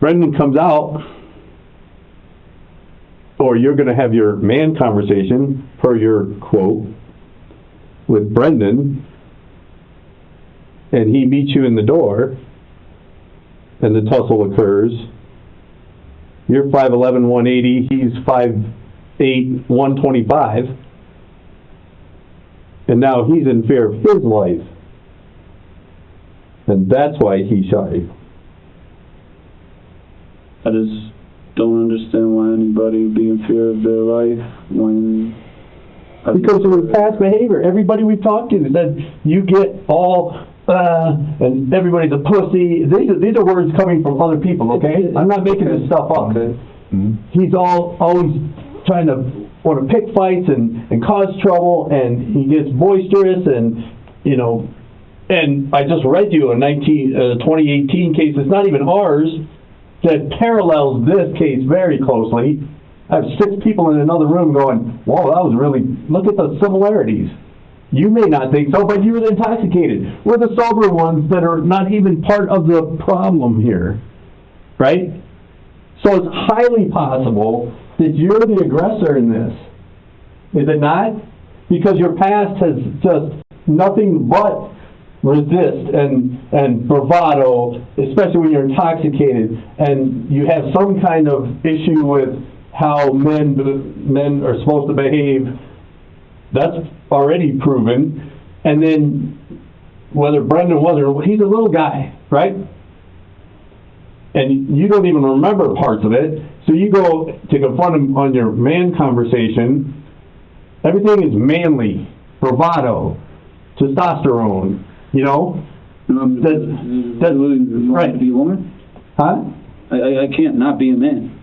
Brendan comes out, or you're going to have your man conversation, per your quote, with Brendan, and he meets you in the door, and the tussle occurs. You're 5'11", 180, he's 5'8", 125, and now he's in fear of his life, and that's why he shot you. I just don't understand why anybody would be in fear of their life when... Because of your past behavior. Everybody we've talked to said you get all, and everybody's a pussy. These are words coming from other people, okay? I'm not making this stuff up. Okay. He's always trying to want to pick fights and cause trouble, and he gets boisterous, and, you know, and I just read you a 2018 case, it's not even ours, that parallels this case very closely. I have 6 people in another room going, whoa, that was really, look at the similarities. You may not think so, but you were intoxicated. We're the sober ones that are not even part of the problem here, right? So it's highly possible that you're the aggressor in this. Is it not? Because your past has just nothing but resist and bravado, especially when you're intoxicated, and you have some kind of issue with how men are supposed to behave. That's already proven. And then whether Brendan was, he's a little guy, right? And you don't even remember parts of it. So you go to confront him on your man conversation. Everything is manly, bravado, testosterone, you know? That's right. To be a woman? Huh? I can't not be a man.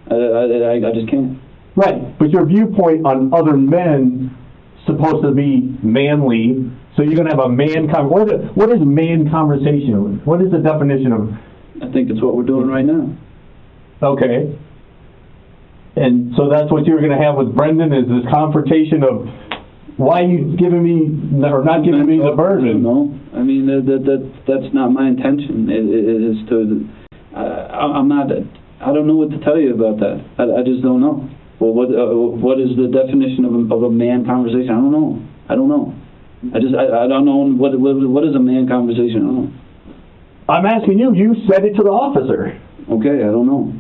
I just can't. Right, but your viewpoint on other men supposed to be manly, so you're going to have a man what is man conversation? What is the definition of? I think it's what we're doing right now. Okay. And so that's what you're going to have with Brendan, is this confrontation of why you giving me or not giving me the burden? No, I mean that's not my intention. It is to. I'm not. I don't know what to tell you about that. I just don't know. Well, what is the definition of a man conversation? I don't know. I don't know. I don't know what is a man conversation. I don't know. I'm asking you. You said it to the officer. Okay, I don't know.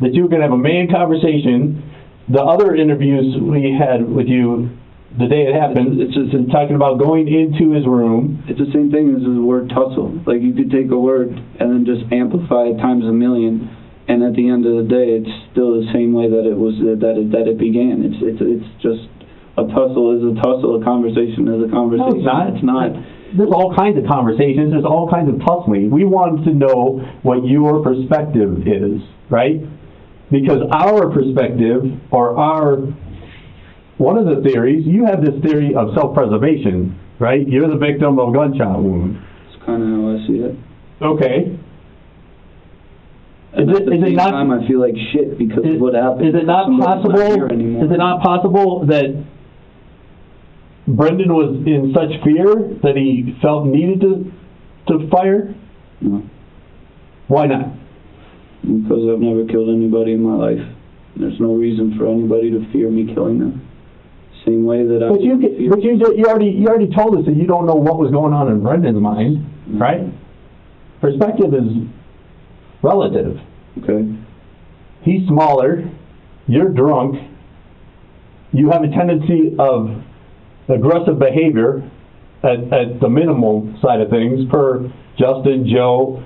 That you were going to have a man conversation. The other interviews we had with you the day it happened, it's just talking about going into his room. It's the same thing as the word tussle. Like, you could take a word and then just amplify it times a million, and at the end of the day, it's still the same way that it was that it began. It's just a tussle is a tussle. A conversation is a conversation. No, it's not. It's not. There's all kinds of conversations. There's all kinds of tussling. We wanted to know what your perspective is, right? Because our perspective, or one of the theories, you have this theory of self-preservation, right? You're the victim of a gunshot wound. That's kind of how I see it. Okay. And at the same time, I feel like shit because of what happened. Is it not possible? Is it not possible that Brendan was in such fear that he felt needed to fire? No. Why not? Because I've never killed anybody in my life. There's no reason for anybody to fear me killing them. Same way that But you already told us that you don't know what was going on in Brendan's mind, right? Perspective is relative. Okay. He's smaller. You're drunk. You have a tendency of aggressive behavior at the minimal side of things, per Justin, Joe,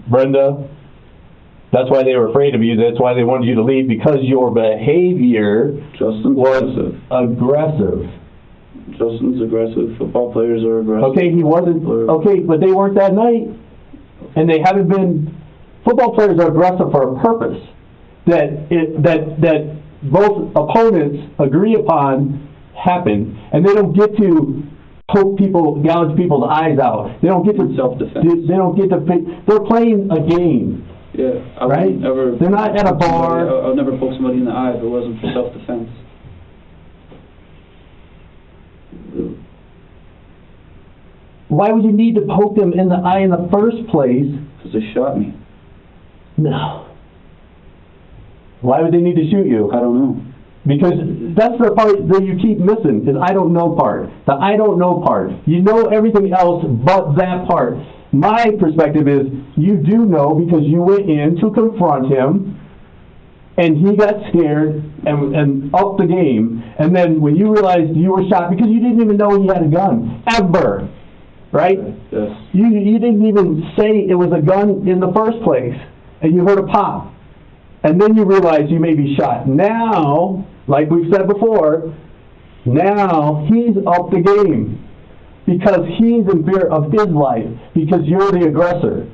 Brenda. That's why they were afraid of you. That's why they wanted you to leave, because your behavior was aggressive. Justin's aggressive. Football players are aggressive. Okay, he wasn't. Okay, but they weren't that night. and they haven't been, football players are aggressive for a purpose that both opponents agree upon happen, and they don't get to poke people, gouge people's eyes out. They don't get to self-defense. They don't get to. They're playing a game. Yeah, I would Right? never. They're not at a bar. I would never poke somebody in the eye if it wasn't for self-defense. Why would you need to poke them in the eye in the first place? Because they shot me. No. Why would they need to shoot you? I don't know. Because that's the part that you keep missing, is I don't know part. The I don't know part. You know everything else but that part. My perspective is, you do know because you went in to confront him, and he got scared and upped the game. And then when you realized you were shot, because you didn't even know he had a gun, ever, right? Yes. You didn't even say it was a gun in the first place, and you heard a pop. And then you realize you may be shot. Now, like we've said before, now he's up the game. Because he's in fear of his life. Because you're the aggressor.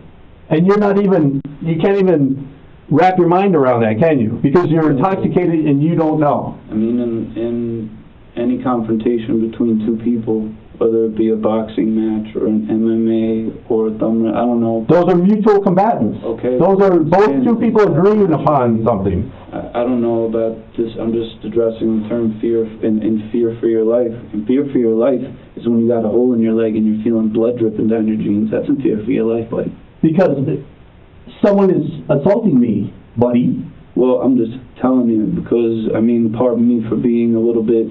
And you're not even, you can't even wrap your mind around that, can you? Because you're intoxicated and you don't know. I mean, in any confrontation between two people, whether it be a boxing match or an MMA or a thumb, I don't know. Those are mutual combatants. Okay. Those are both two people agreeing upon something. I don't know about this. I'm just addressing the term fear and fear for your life. And fear for your life is when you got a hole in your leg and you're feeling blood dripping down your jeans. That's in fear for your life, buddy. Because someone is assaulting me, buddy. Well, I'm just telling you because, I mean, pardon me for being a little bit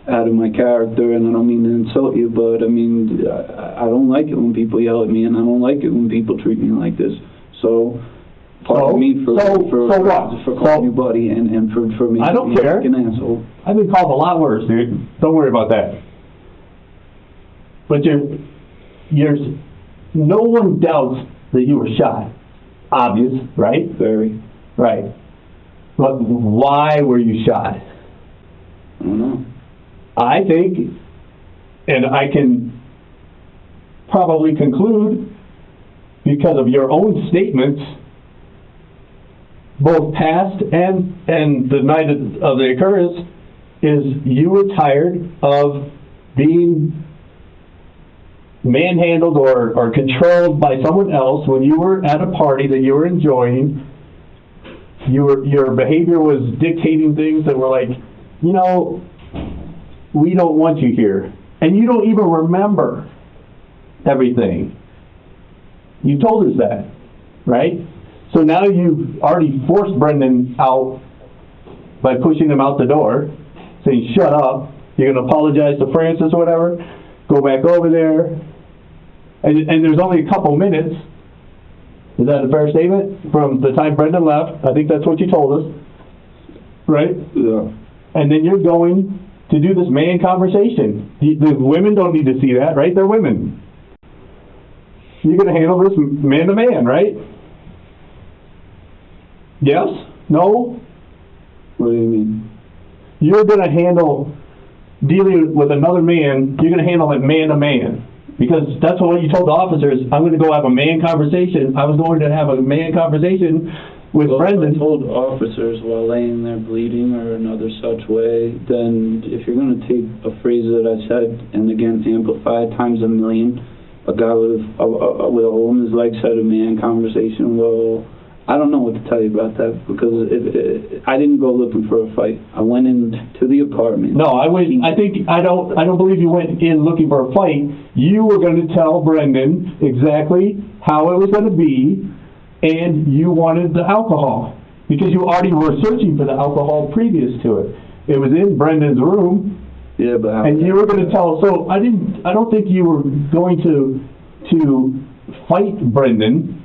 out of my character, and I don't mean to insult you, but I mean, I don't like it when people yell at me, and I don't like it when people treat me like this. So, pardon me for calling you buddy, and for me I don't being care. like an asshole. I've been called a lot worse, dude. Don't worry about that. But you're no one doubts that you were shot. Obvious, right? Very. Right. But why were you shot? I don't know. I think, and I can probably conclude, because of your own statements, both past and the night of the occurrence, is you were tired of being manhandled or controlled by someone else when you were at a party that you were enjoying. Your behavior was dictating things that were like, you know, we don't want you here. And you don't even remember everything. You told us that, right? So now you've already forced Brendan out by pushing him out the door, saying, shut up, you're going to apologize to Francis or whatever, go back over there. And there's only a couple minutes. Is that a fair statement? From the time Brendan left, I think that's what you told us, right? Yeah. And then you're going to do this man conversation. The women don't need to see that, right? They're women. You're going to handle this man to man, right? Yes? No? What do you mean? You're going to handle dealing with another man, you're going to handle it man to man. Because that's what you told the officers. I'm going to go have a man conversation. I was going to have a man conversation with Brendan. I told officers while laying there bleeding or another such way, then if you're going to take a phrase that I said and again amplify it times a million, a guy with a hole in his leg said a man conversation, well, I don't know what to tell you about that because I didn't go looking for a fight. I went into the apartment. No, I don't believe you went in looking for a fight. You were going to tell Brendan exactly how it was going to be, and you wanted the alcohol because you already were searching for the alcohol previous to it. It was in Brendan's room. Yeah, but and you were going to tell. So I don't think you were going to fight Brendan.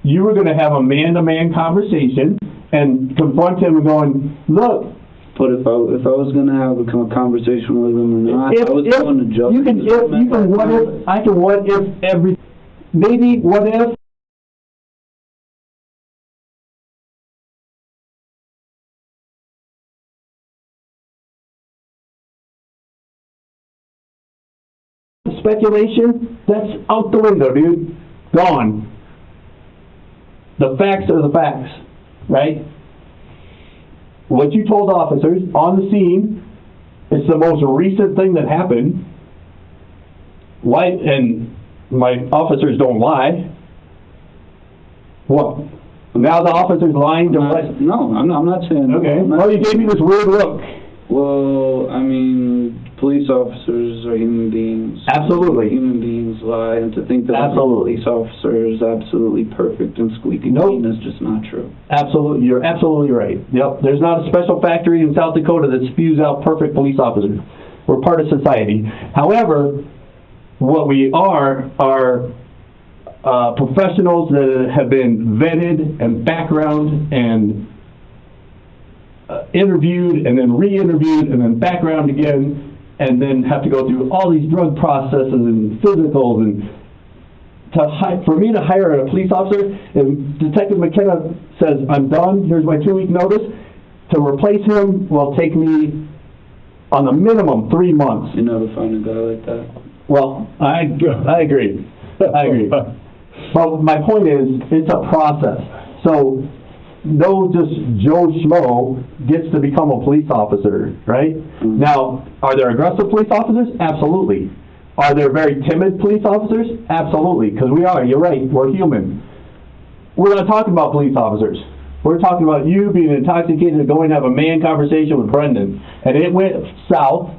You were going to have a man-to-man conversation and confront him and going, look. But if I was going to have a conversation with him or not, I was going to judge. What if speculation, that's out the window, dude. Gone. the facts are the facts, right? What you told officers on the scene, it's the most recent thing that happened. Why? And my officers don't lie. What? Now the officer's lying to what? No, I'm not saying. Okay. I'm not Well, you gave me this weird look. Well, I mean, police officers are human beings. Absolutely. Human beings lie, and to think that Absolutely. every police officer is absolutely perfect and squeaky Nope. clean is just not true. Absolutely, you're absolutely right. Yep, there's not a special factory in South Dakota that spews out perfect police officers. We're part of society. However, what we are professionals that have been vetted and background and interviewed and then re-interviewed and then background again, and then have to go through all these drug processes and physicals, and for me to hire a police officer, and Detective McKenna says, I'm done, here's my 2-week notice, to replace him will take me on the minimum 3 months. You never find a guy like that. Well, I agree. I agree. But my point is, it's a process. So, no just Joe Schmo gets to become a police officer, right? Mm-hmm. Now, are there aggressive police officers? Absolutely. Are there very timid police officers? Absolutely, because we are. You're right. We're human. We're not talking about police officers. We're talking about you being intoxicated and going to have a man conversation with Brendan, and it went south.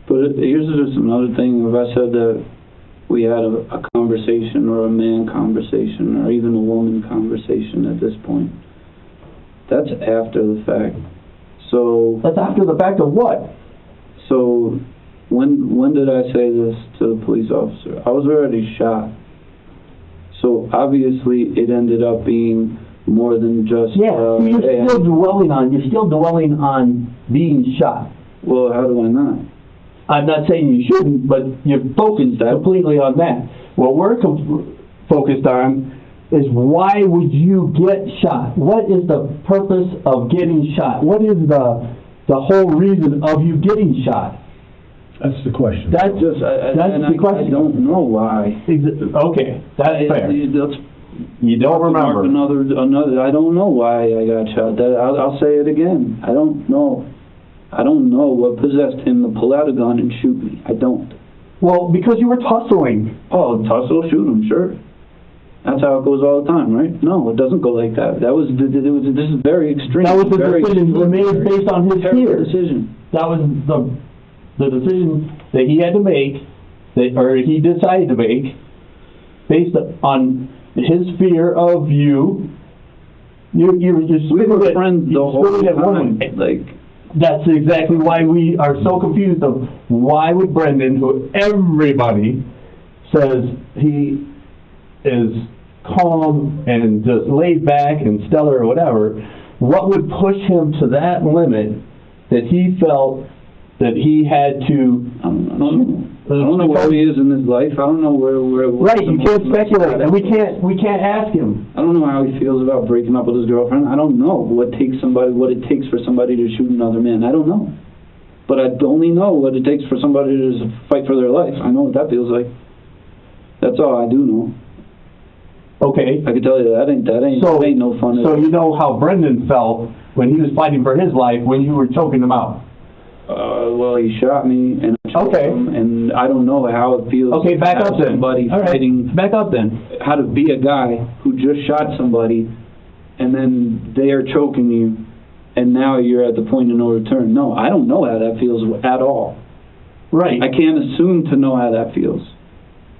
But here's just another thing. If I said that we had a conversation or a man conversation or even a woman conversation at this point, that's after the fact. So That's after the fact of what? So when did I say this to the police officer? I was already shot. So obviously it ended up being more than just Yeah, hey, you're still dwelling on being shot. well, how do I not? I'm not saying you shouldn't, but you're focused completely on that. What we're focused on is, why would you get shot? What is the purpose of getting shot? What is the whole reason of you getting shot? That's the question. That's the question. I don't know why. Okay, that's fair. You don't remember. Another. I don't know why I got shot. I'll say it again. I don't know. I don't know what possessed him to pull out a gun and shoot me. I don't. Well, because you were tussling. Oh, tussle, shoot him, sure. That's how it goes all the time, right? No, it doesn't go like that. This is very extreme. That was the decision he made based on his fear. Decision. That was the decision that he had to make, or he decided to make, based on his fear of you. You're We were friends the whole time. That's exactly why we are so confused of why would Brendan, who everybody says he is calm and just laid back and stellar or whatever, what would push him to that limit that he felt that he had to... I don't know where he is in his life. I don't know where right, you can't speculate, and we can't ask him. I don't know how he feels about breaking up with his girlfriend. I don't know what it takes for somebody to shoot another man. I don't know. But I only know what it takes for somebody to fight for their life. I know what that feels like. That's all I do know. Okay. I can tell you that ain't no fun. So you know how Brendan felt when he was fighting for his life when you were choking him out. Well, he shot me, and I shot him, and I don't know how it feels. Okay, back up then. Somebody fighting. Back up then. How to be a guy who just shot somebody, and then they are choking you, and now you're at the point of no return. No, I don't know how that feels at all. Right. I can't assume to know how that feels.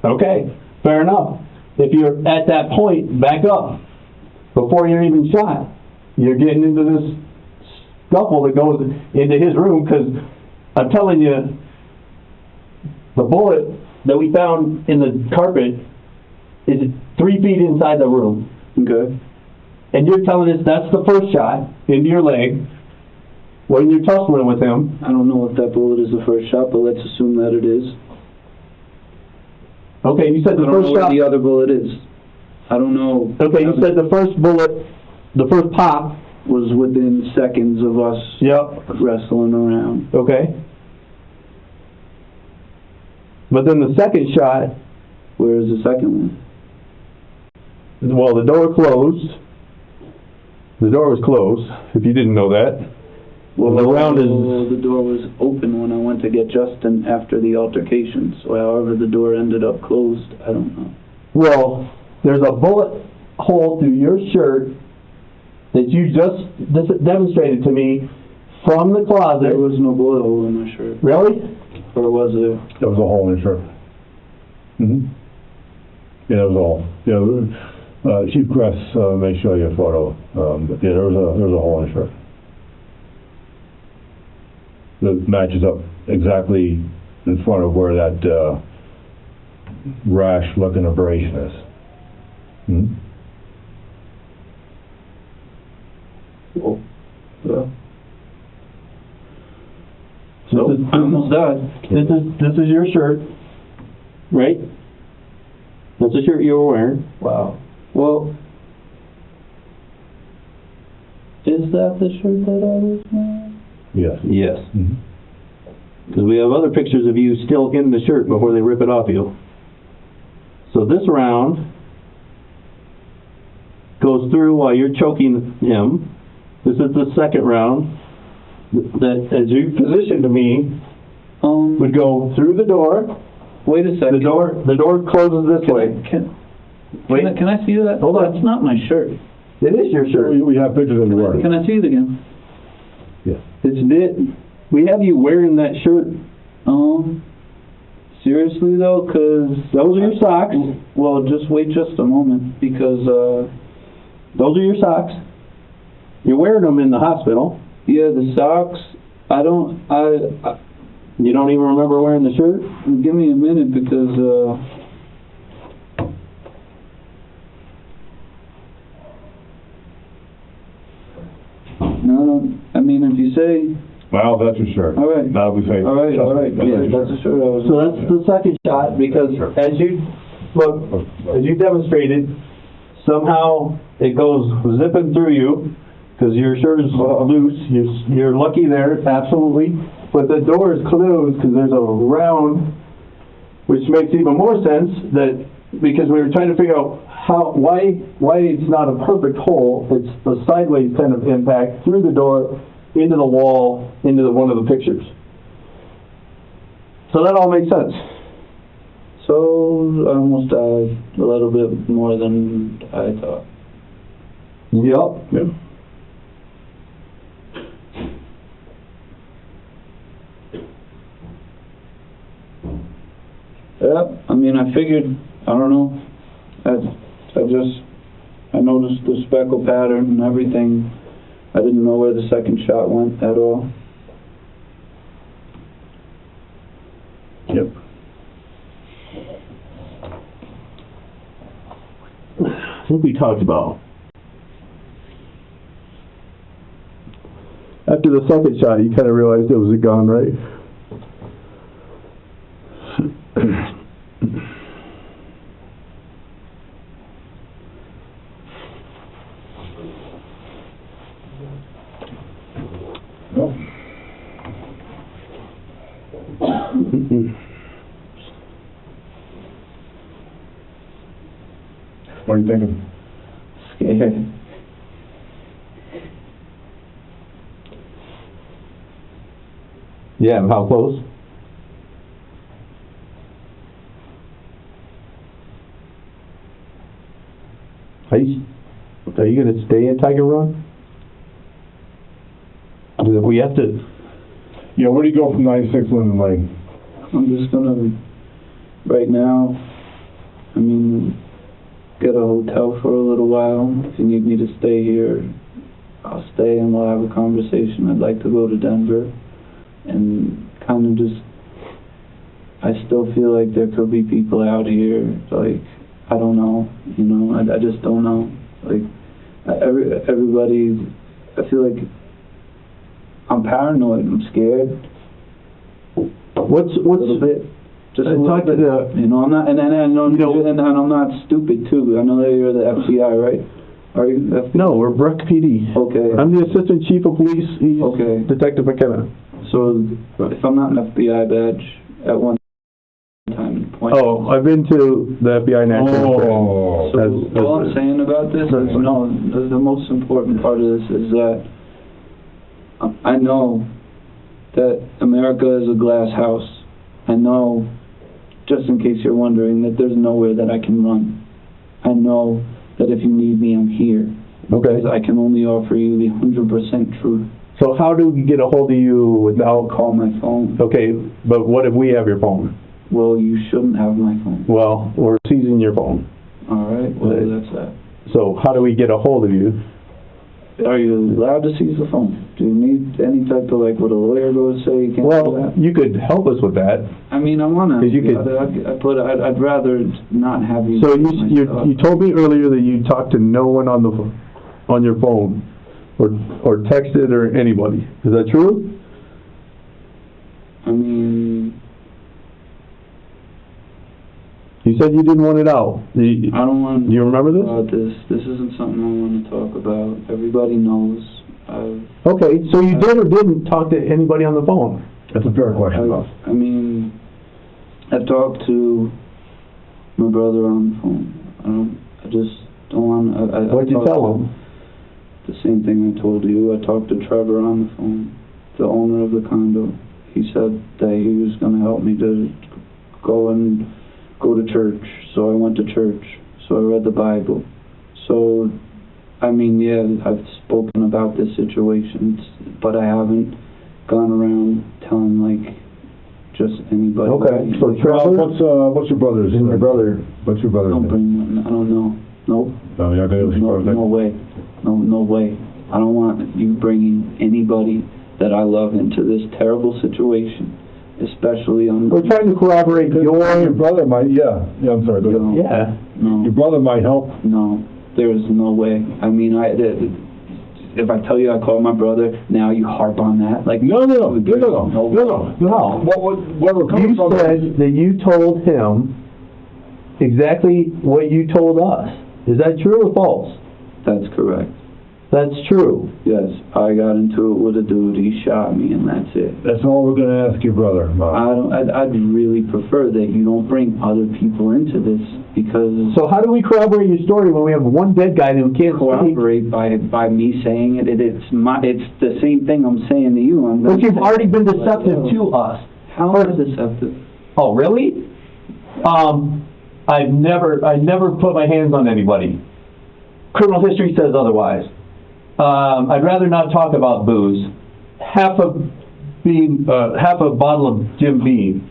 Okay, fair enough. If you're at that point, back up. Before you're even shot, you're getting into this scuffle that goes into his room, because I'm telling you, the bullet that we found in the carpet is 3 feet inside the room. Okay. And you're telling us that's the first shot into your leg when you're tussling with him. I don't know if that bullet is the first shot, but let's assume that it is. Okay, you said the first shot. I don't know where the other bullet is. I don't know. Okay, you said the first bullet, the first pop was within seconds of us wrestling around. Okay. But then the second shot... Where is the second one? well, the door closed. The door was closed, if you didn't know that. Well, the round is... the door was open when I went to get Justin after the altercation, so however the door ended up closed, I don't know. Well, there's a bullet hole through your shirt that you just demonstrated to me from the closet. There was no bullet hole in my shirt. Really? Or was there? There was a hole in your shirt. Mm-hmm. Yeah, that was all. Yeah, Chief Kress may show you a photo. But yeah, there was a hole in your shirt. That matches up exactly in front of where that rash-looking abrasion is. Mm-hmm. Oh, yeah. So, I'm almost done. This is your shirt, right? That's the shirt you were wearing. Wow. Well, is that the shirt that I was wearing? Yes. Yes. Mm-hmm. Because we have other pictures of you still in the shirt before they rip it off you. So this round goes through while you're choking him. This is the second round that, as you positioned to me, would go through the door. Wait a second. The door closes this way. Can I see that? Hold on. That's not my shirt. It is your shirt. We have pictures of you wearing it. Can I see it again? Yeah. We have you wearing that shirt. Seriously though, cause Those are your socks. well, just wait just a moment, because Those are your socks. You're wearing them in the hospital. yeah, the socks. I You don't even remember wearing the shirt? give me a minute because no, I mean if you say Well, that's your shirt. all right. That'll be safe. All right, yeah, that's a shirt I was. So that's the second shot, because as you demonstrated, somehow it goes zipping through you, because your shirt is loose. You're lucky there, absolutely. But the door is closed because there's a round, which makes even more sense because we were trying to figure out why it's not a perfect hole. It's a sideways kind of impact through the door, into the wall, into one of the pictures. So that all makes sense. So I almost died a little bit more than I thought. Yep. Yeah. Yeah, I mean, I figured, I don't know, I noticed the speckle pattern and everything. I didn't know where the second shot went at all. Yep. I think we talked about. After the second shot, you kind of realized it was a gun, right? What are you thinking? Scared. Yeah, and how close? Are you going to stay in Tiger Run? We have to. Yeah, where do you go from 96 Linden Lane? I'm just gonna, right now, I mean, get a hotel for a little while. If you need me to stay here, I'll stay and we'll have a conversation. I'd like to go to Denver and kind of just, I still feel like there could be people out here, like, I don't know, you know, I just don't know. Like, everybody, I feel like I'm paranoid, I'm scared. What's A little bit. Just a little bit. You know, I'm not, and I know, and I'm not stupid too. I know that you're the FBI, right? Are you FBI? No, we're Brook PD. Okay. I'm the Assistant Chief of Police. He's Okay. Detective McKenna. So if I'm not an FBI badge at one time and point. Oh, I've been to the FBI National. Oh. So all I'm saying about this is, no, the most important part of this is that I know that America is a glass house. I know, just in case you're wondering, that there's nowhere that I can run. I know that if you need me, I'm here. Okay. Because I can only offer you the 100% truth. So how do we get a hold of you without... Call my phone. Okay, but what if we have your phone? Well, you shouldn't have my phone. Well, we're seizing your phone. All right, well, that's that. So how do we get a hold of you? Are you allowed to seize the phone? Do you need any type of, like, what a lawyer goes say you can't do Well, that? you could help us with that. I mean, I want to. 'Cause you could- I'd rather not have you. So you told me earlier that you talked to no one on your phone, or texted or anybody. Is that true? I mean, You said you didn't want it out. I don't want. Do you remember this? About this. This isn't something I want to talk about. Everybody knows. Okay, so you did or didn't talk to anybody on the phone? That's a fair question, boss. I mean, I've talked to my brother on the phone. I just don't want. What'd you tell him? The same thing I told you. I talked to Trevor on the phone, the owner of the condo. He said that he was going to help me to go to church. So I went to church. So I read the Bible. So, I mean, yeah, I've spoken about this situation, but I haven't gone around telling, like, just anybody. Okay, so Trevor... What's your brother's name? Your brother. What's your brother's Don't name? bring, I don't know. Nope. No, you're not going to No way. No way. I don't want you bringing anybody that I love into this terrible situation, especially on... We're trying to corroborate Your brother might, yeah, I'm sorry, go ahead. Yeah. No. Your brother might help. No. There's no way. I mean, if I tell you I called my brother, now you harp on that. Like, No. No. What we're coming You from said that you told him exactly what you told us. Is that true or false? That's correct. That's true. Yes, I got into it with a dude. He shot me, and that's it. That's all we're going to ask your brother about. I'd really prefer that you don't bring other people into this, because... So how do we corroborate your story when we have one dead guy who can't speak? Corroborate by me saying it. It's the same thing I'm saying to you. But you've already been deceptive to us. How is deceptive? Oh, really? I've never put my hands on anybody. Criminal history says otherwise. I'd rather not talk about booze. Half a bottle of Jim Beam.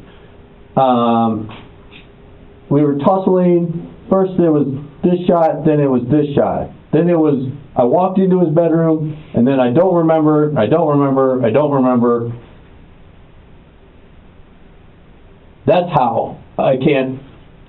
We were tussling. First there was this shot, then it was this shot. Then it was, I walked into his bedroom, and then I don't remember. That's how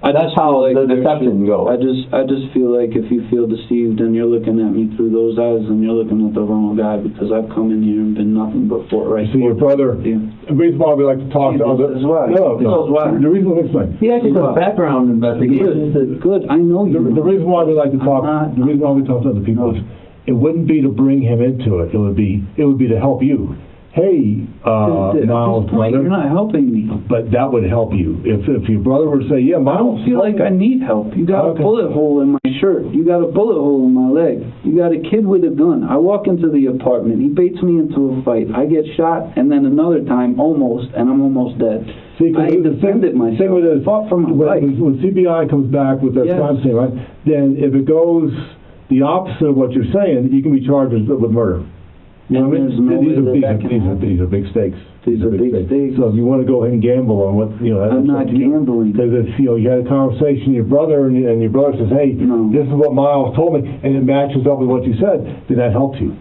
that's how the deception goes. I just feel like if you feel deceived and you're looking at me through those eyes, and you're looking at the wrong guy, because I've come in here and been nothing but right. See, your brother, the reason why we like to talk to other... This is why. No. This is why. The reason, explain. He actually does background investigation. Good, I know you. The reason why we like to talk, the reason why we talk to other people is, it wouldn't be to bring him into it. It would be to help you. Hey, Miles' brother. You're not helping me. But that would help you. If your brother were to say, yeah, I Miles... don't feel like I need help. You got a bullet hole in my shirt. You got a bullet hole in my leg. You got a kid with a gun. I walk into the apartment. He baits me into a fight. I get shot, and then another time, almost, and I'm almost dead. See, I defended myself. I fought for my life. When CBI comes back with their crime scene, right, then if it goes the opposite of what you're saying, you can be charged with murder. You know what I mean? These are big stakes. These are big stakes. So if you want to go ahead and gamble on what, I'm not gambling. Because if, you had a conversation with your brother, and your brother says, hey, this is what Miles told me, and it matches up with what you said, then that helps you.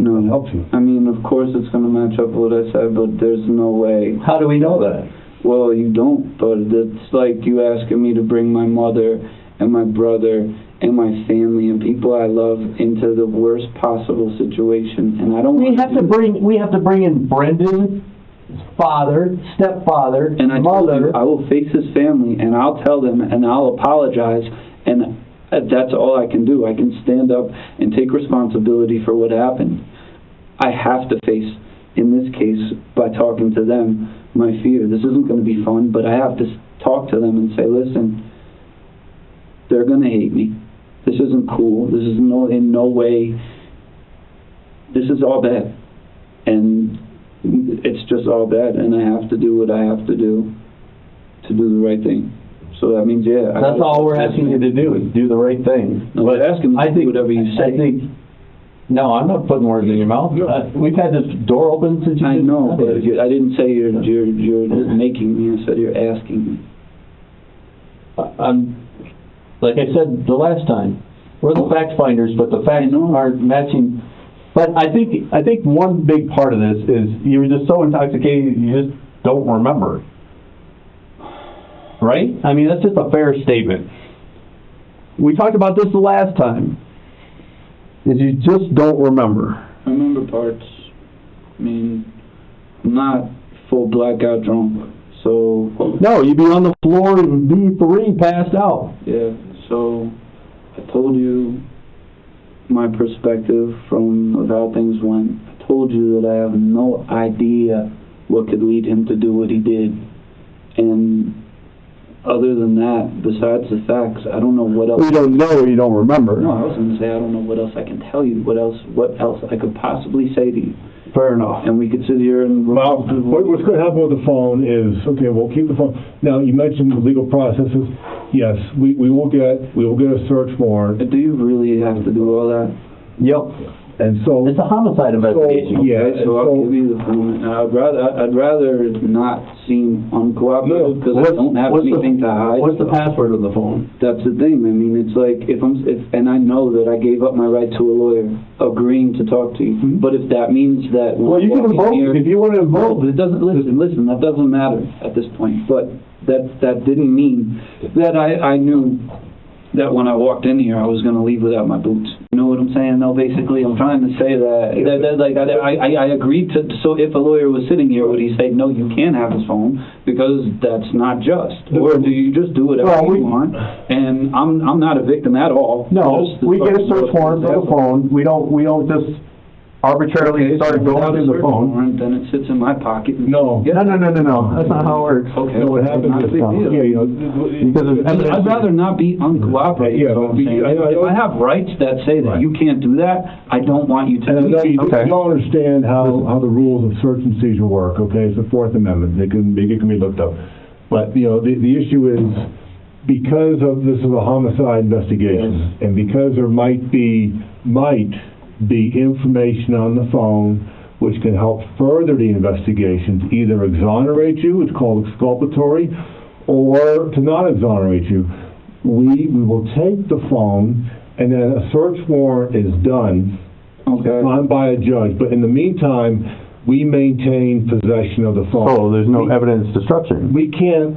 No. That helps you. I mean, of course it's going to match up with what I said, but there's no way. How do we know that? Well, you don't, but it's like you asking me to bring my mother and my brother and my family and people I love into the worst possible situation, and I don't. We have to bring in Brendan's father, stepfather, and mother. I will face his family, and I'll tell them, and I'll apologize, and that's all I can do. I can stand up and take responsibility for what happened. I have to face, in this case, by talking to them, my fear. This isn't going to be fun, but I have to talk to them and say, listen, they're going to hate me. This isn't cool. This is in no way, this is all bad. And it's just all bad, and I have to do what I have to do the right thing. So that means, yeah. That's all we're asking you to do, is do the right thing. No, we're asking you to do whatever you say. No, I'm not putting words in your mouth. We've had this door open since you I did know, that. but I didn't say you're making me. I said you're asking me. I'm, like I said the last time, we're the fact finders, but the facts aren't matching. But I think one big part of this is you were just so intoxicated you just don't remember. Right? I mean, that's just a fair statement. We talked about this the last time. Is you just don't remember. I remember parts. I mean, I'm not full blackout drunk, so... No, you'd be on the floor in B3 passed out. Yeah, so I told you my perspective of how things went. I told you that I have no idea what could lead him to do what he did. And other than that, besides the facts, I don't know what else... You don't know or you don't remember. No, I was going to say I don't know what else I can tell you, what else I could possibly say to you. Fair enough. And we could sit here and... Well, what's going to happen with the phone is, okay, we'll keep the phone. Now, you mentioned the legal processes. Yes, we will get a search warrant. Do you really have to do all that? Yep. And so... It's a homicide investigation. So I'll give you the phone. I'd rather not seem uncooperative because I don't have anything to hide. What's the password of the phone? That's the thing. I mean, it's like and I know that I gave up my right to a lawyer, agreeing to talk to you. Mm-hmm. But if that means that you can invoke if you want to invoke. No, it doesn't. Listen. That doesn't matter at this point. But that didn't mean that I knew that when I walked in here, I was going to leave without my boots. You know what I'm saying? No, basically, I'm trying to say that like, I agreed to, so if a lawyer was sitting here, would he say, no, you can't have his phone, because that's not just? Or do you just do whatever you want? And I'm not a victim at all. No, we get a search warrant for the phone. We don't just arbitrarily start going through the phone. Warrant, then it sits in my pocket. No. No. That's not how it works. Okay. No, what happens is, Because I'd rather not be uncooperative. Yeah, if I have rights that say that you can't do that, I don't want you to do that. You don't understand how the rules of search and seizure work, okay? It's the Fourth Amendment. It can be looked up. But, the issue is, because this is a homicide investigation, and because there might be information on the phone which can help further the investigation to either exonerate you, it's called exculpatory, or to not exonerate you, we will take the phone, and then a search warrant is done, signed by a judge. But in the meantime, we maintain possession of the phone. Oh, there's no evidence destruction. We can't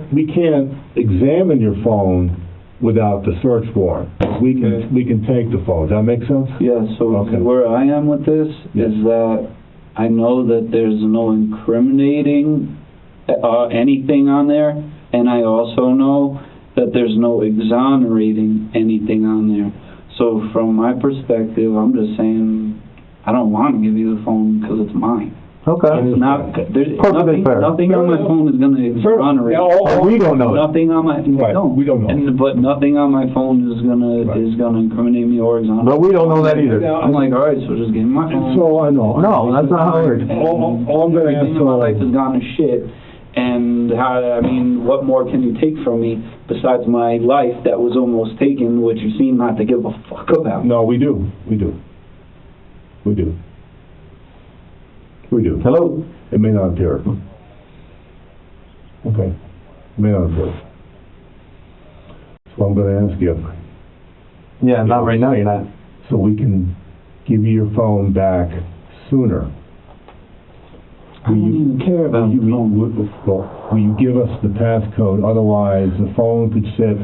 examine your phone without the search warrant. We can take the phone. Does that make sense? Yeah, so where I am with this is that I know that there's no incriminating anything on there, and I also know that there's no exonerating anything on there. So from my perspective, I'm just saying I don't want to give you the phone because it's mine. Okay. It's not, there's Perfectly fair. nothing on my phone is going to exonerate. We don't know. Nothing on my we don't know. but nothing on my phone is gonna incriminate me or exonerate. But we don't know that either. I'm like, all right, so just give me my phone. So I know. No, that's not how it works. All I'm going to ask everything in my life has gone to shit. And what more can you take from me besides my life that was almost taken, which you seem not to give a fuck about? No, we do. Hello? It may not appear. Okay. It may not appear. So I'm going to ask you. Yeah, not right now, you're not. So we can give you your phone back sooner. I don't even care about the phone. Will you give us the passcode? Otherwise, the phone could sit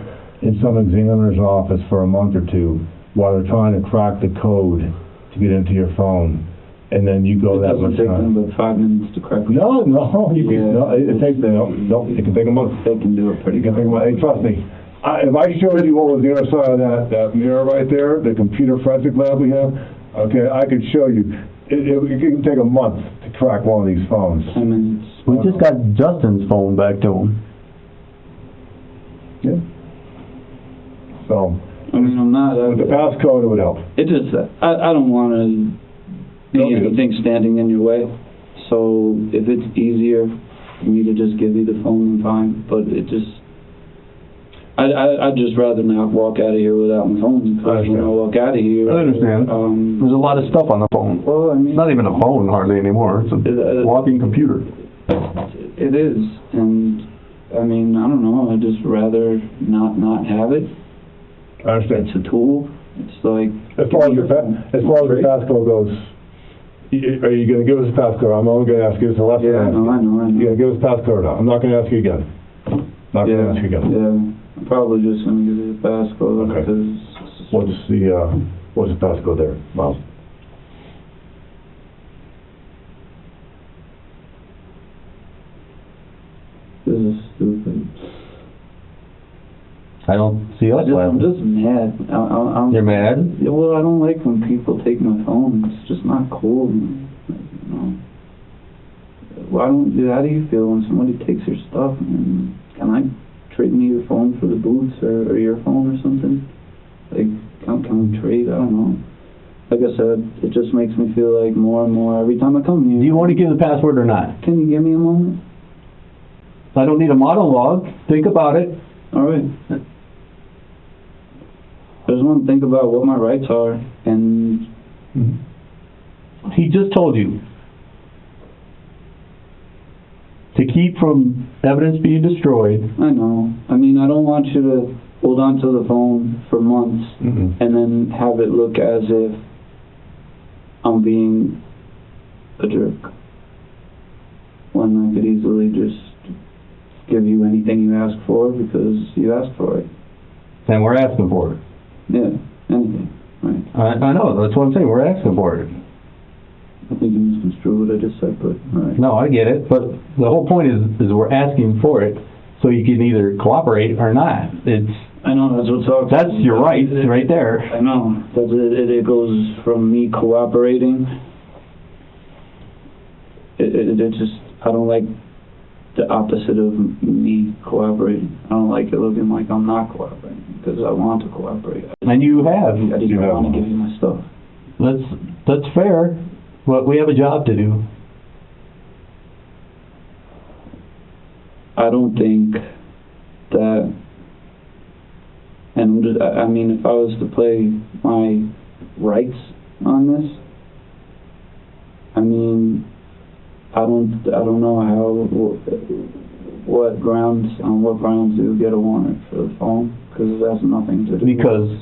in some examiner's office for a month or two while they're trying to crack the code to get into your phone. And then you go that much time. It doesn't take them time. but 5 minutes to crack it. No, it takes them. No, it can take a month. They can do it pretty good. Hey, trust me. If I showed you what was the other side of that mirror right there, the computer forensic lab we have, okay, I could show you. It can take a month to crack one of these phones. 10 minutes. We just got Justin's phone back to him. Yeah. So, I mean, I'm not, with the passcode, it would help. it just, I don't wanna be Okay. anything standing in your way. So if it's easier for me to just give you the phone, then fine, but it just, I'd just rather not walk out of here without my phone, because when I walk out of here. I understand. There's a lot of stuff on the phone. Well, I mean. It's not even a phone hardly anymore, it's a walking computer. It is, and, I mean, I don't know, I'd just rather not have it. I understand. It's a tool, it's like. As far as the passcode goes, are you gonna give us a passcode? I'm only gonna ask you, it's the last Yeah, I time. know. You gonna give us a passcode or not? I'm not gonna ask you again. Not gonna ask you again. Yeah, I'm probably just gonna give you the passcode, Okay. because. What's the passcode there, Miles? This is stupid. I don't see us I'm laughing. just mad. I'm, You're mad? Yeah, well, I don't like when people take my phone. It's just not cool. You know. How do you feel when somebody takes your stuff? And can I trade me your phone for the boots or your phone or something? Like, can we trade? I don't know. Like I said, it just makes me feel like more and more every time I come here. Do you want to give the password or not? Can you give me a moment? I don't need a monologue. Think about it. All right. I just want to think about what my rights are, and He just told you to keep from evidence being destroyed. I know. I mean, I don't want you to hold on to the phone for months Mm-mm. and then have it look as if I'm being a jerk, when I could easily just give you anything you ask for because you asked for it. And we're asking for it. Yeah, anything. Right. I know, that's what I'm saying, we're asking for it. I think you misconstrued what I just said, but all right. No, I get it, but the whole point is we're asking for it so you can either cooperate or not. I know, that's what's all. That's your right, right there. I know. That's it goes from me cooperating. It just, I don't like the opposite of me cooperating. I don't like it looking like I'm not cooperating, because I want to cooperate. And you have. I just don't want to give you my stuff. That's fair, but we have a job to do. I don't think that, and I mean, if I was to play my rights on this, I mean, I don't know what grounds do you get a warrant for the phone, because it has nothing to do. Because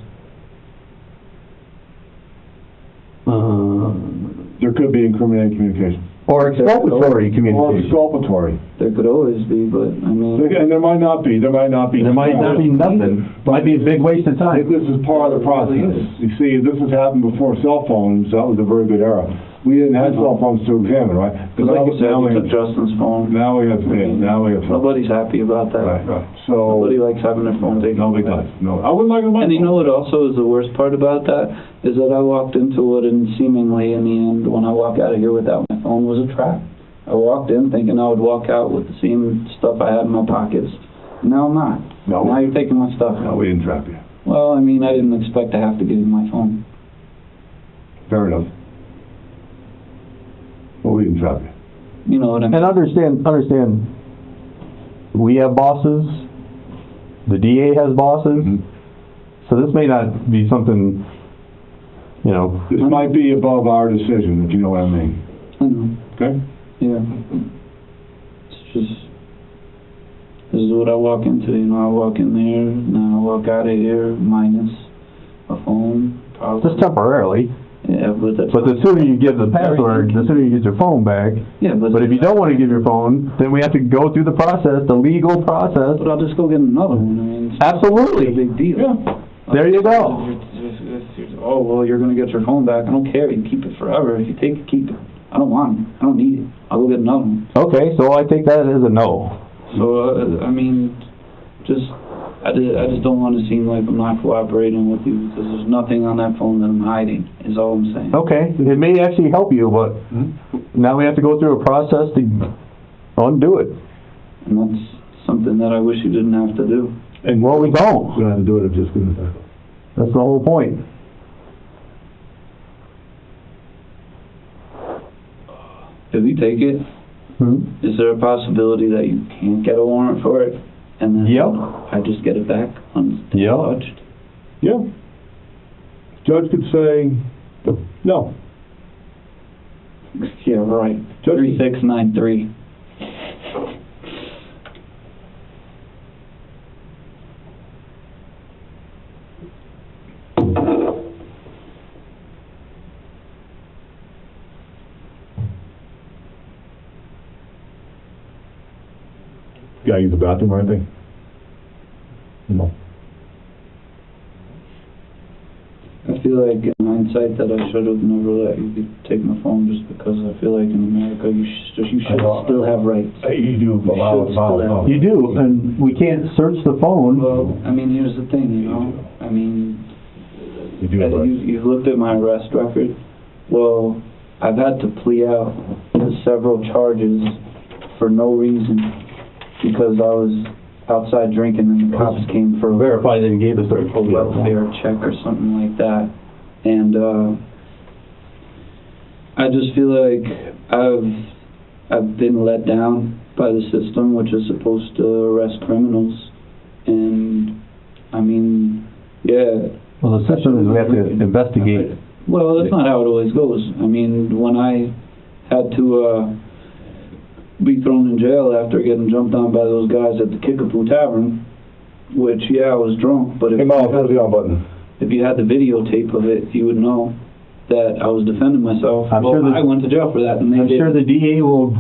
There could be incriminating communication. or exculpatory Or communication. exculpatory. There could always be, but I mean, And there might not be. There might not be. There might not be nothing. Might be a big waste of time. This is part of the process. You see, this has happened before cell phones. That was a very good era. We didn't have cell phones to examine, right? because like you said, you took Justin's phone. Now we have, Nobody's happy about that. Right. So, Nobody likes having their phone taken. nobody does. No, I wouldn't like it. And you know what also is the worst part about that? Is that I walked into it, and seemingly in the end, when I walk out of here without my phone, was a trap. I walked in thinking I would walk out with the same stuff I had in my pockets. Now I'm not. No. Now you're taking my stuff. No, we didn't trap you. Well, I mean, I didn't expect to have to give you my phone. Fair enough. Well, we didn't trap you. You know what I mean? And understand, we have bosses, the DA has bosses, Mhm. so this may not be something, you know. This might be above our decision, if you know what I mean. I know. Okay? Yeah. It's just, this is what I walk into, you know, I walk in there, now I walk out of here minus a phone, probably. Just temporarily, Yeah, but that's. but the sooner you give the password, the sooner you get your phone back. Yeah, But if you don't want to give your phone, then we have to go through the process, the legal process. But I'll just go get another one, I mean. It's Absolutely. not a big deal. Yeah. There you go. Oh, well, you're gonna get your phone back, I don't care, you can keep it forever, if you take it, keep it. I don't want it, I don't need it, I'll go get another one. Okay, so I take that as a no. So, I mean, I just don't want to seem like I'm not cooperating with you, because there's nothing on that phone that I'm hiding, is all I'm saying. Okay, it may actually help you, but now we have to go through a process to Undo it. And that's something that I wish you didn't have to do. And well, we don't. We're gonna have to do it if just gonna. That's the whole point. If you take it, is there a possibility that you can't get a warrant for it? And then Yep. I just get it back untouched? Yeah. Judge could say, no. Yeah, right. Judge- 3693. You gotta use the bathroom or anything? No. I feel like in hindsight that I should have never let you take my phone just because I feel like in America you should still have rights. You do allow it, allow it. You do, and we can't search the phone. Well, I mean, here's the thing, you know? I mean, You do have rights. you've looked at my arrest record. Well, I've had to plea out to several charges for no reason because I was outside drinking and the cops came for Verify that you gave us the a welfare check or something like that. And I just feel like I've been let down by the system, which is supposed to arrest criminals. And I mean, yeah. Well, the system is we have to investigate. Well, that's not how it always goes. I mean, when I had to be thrown in jail after getting jumped on by those guys at the Kickapoo Tavern, which, yeah, I was drunk, but if, Hey, Miles, press the on button. if you had the videotape of it, you would know that I was defending myself. I'm sure I went to jail for that, and they I'm did. sure the DA will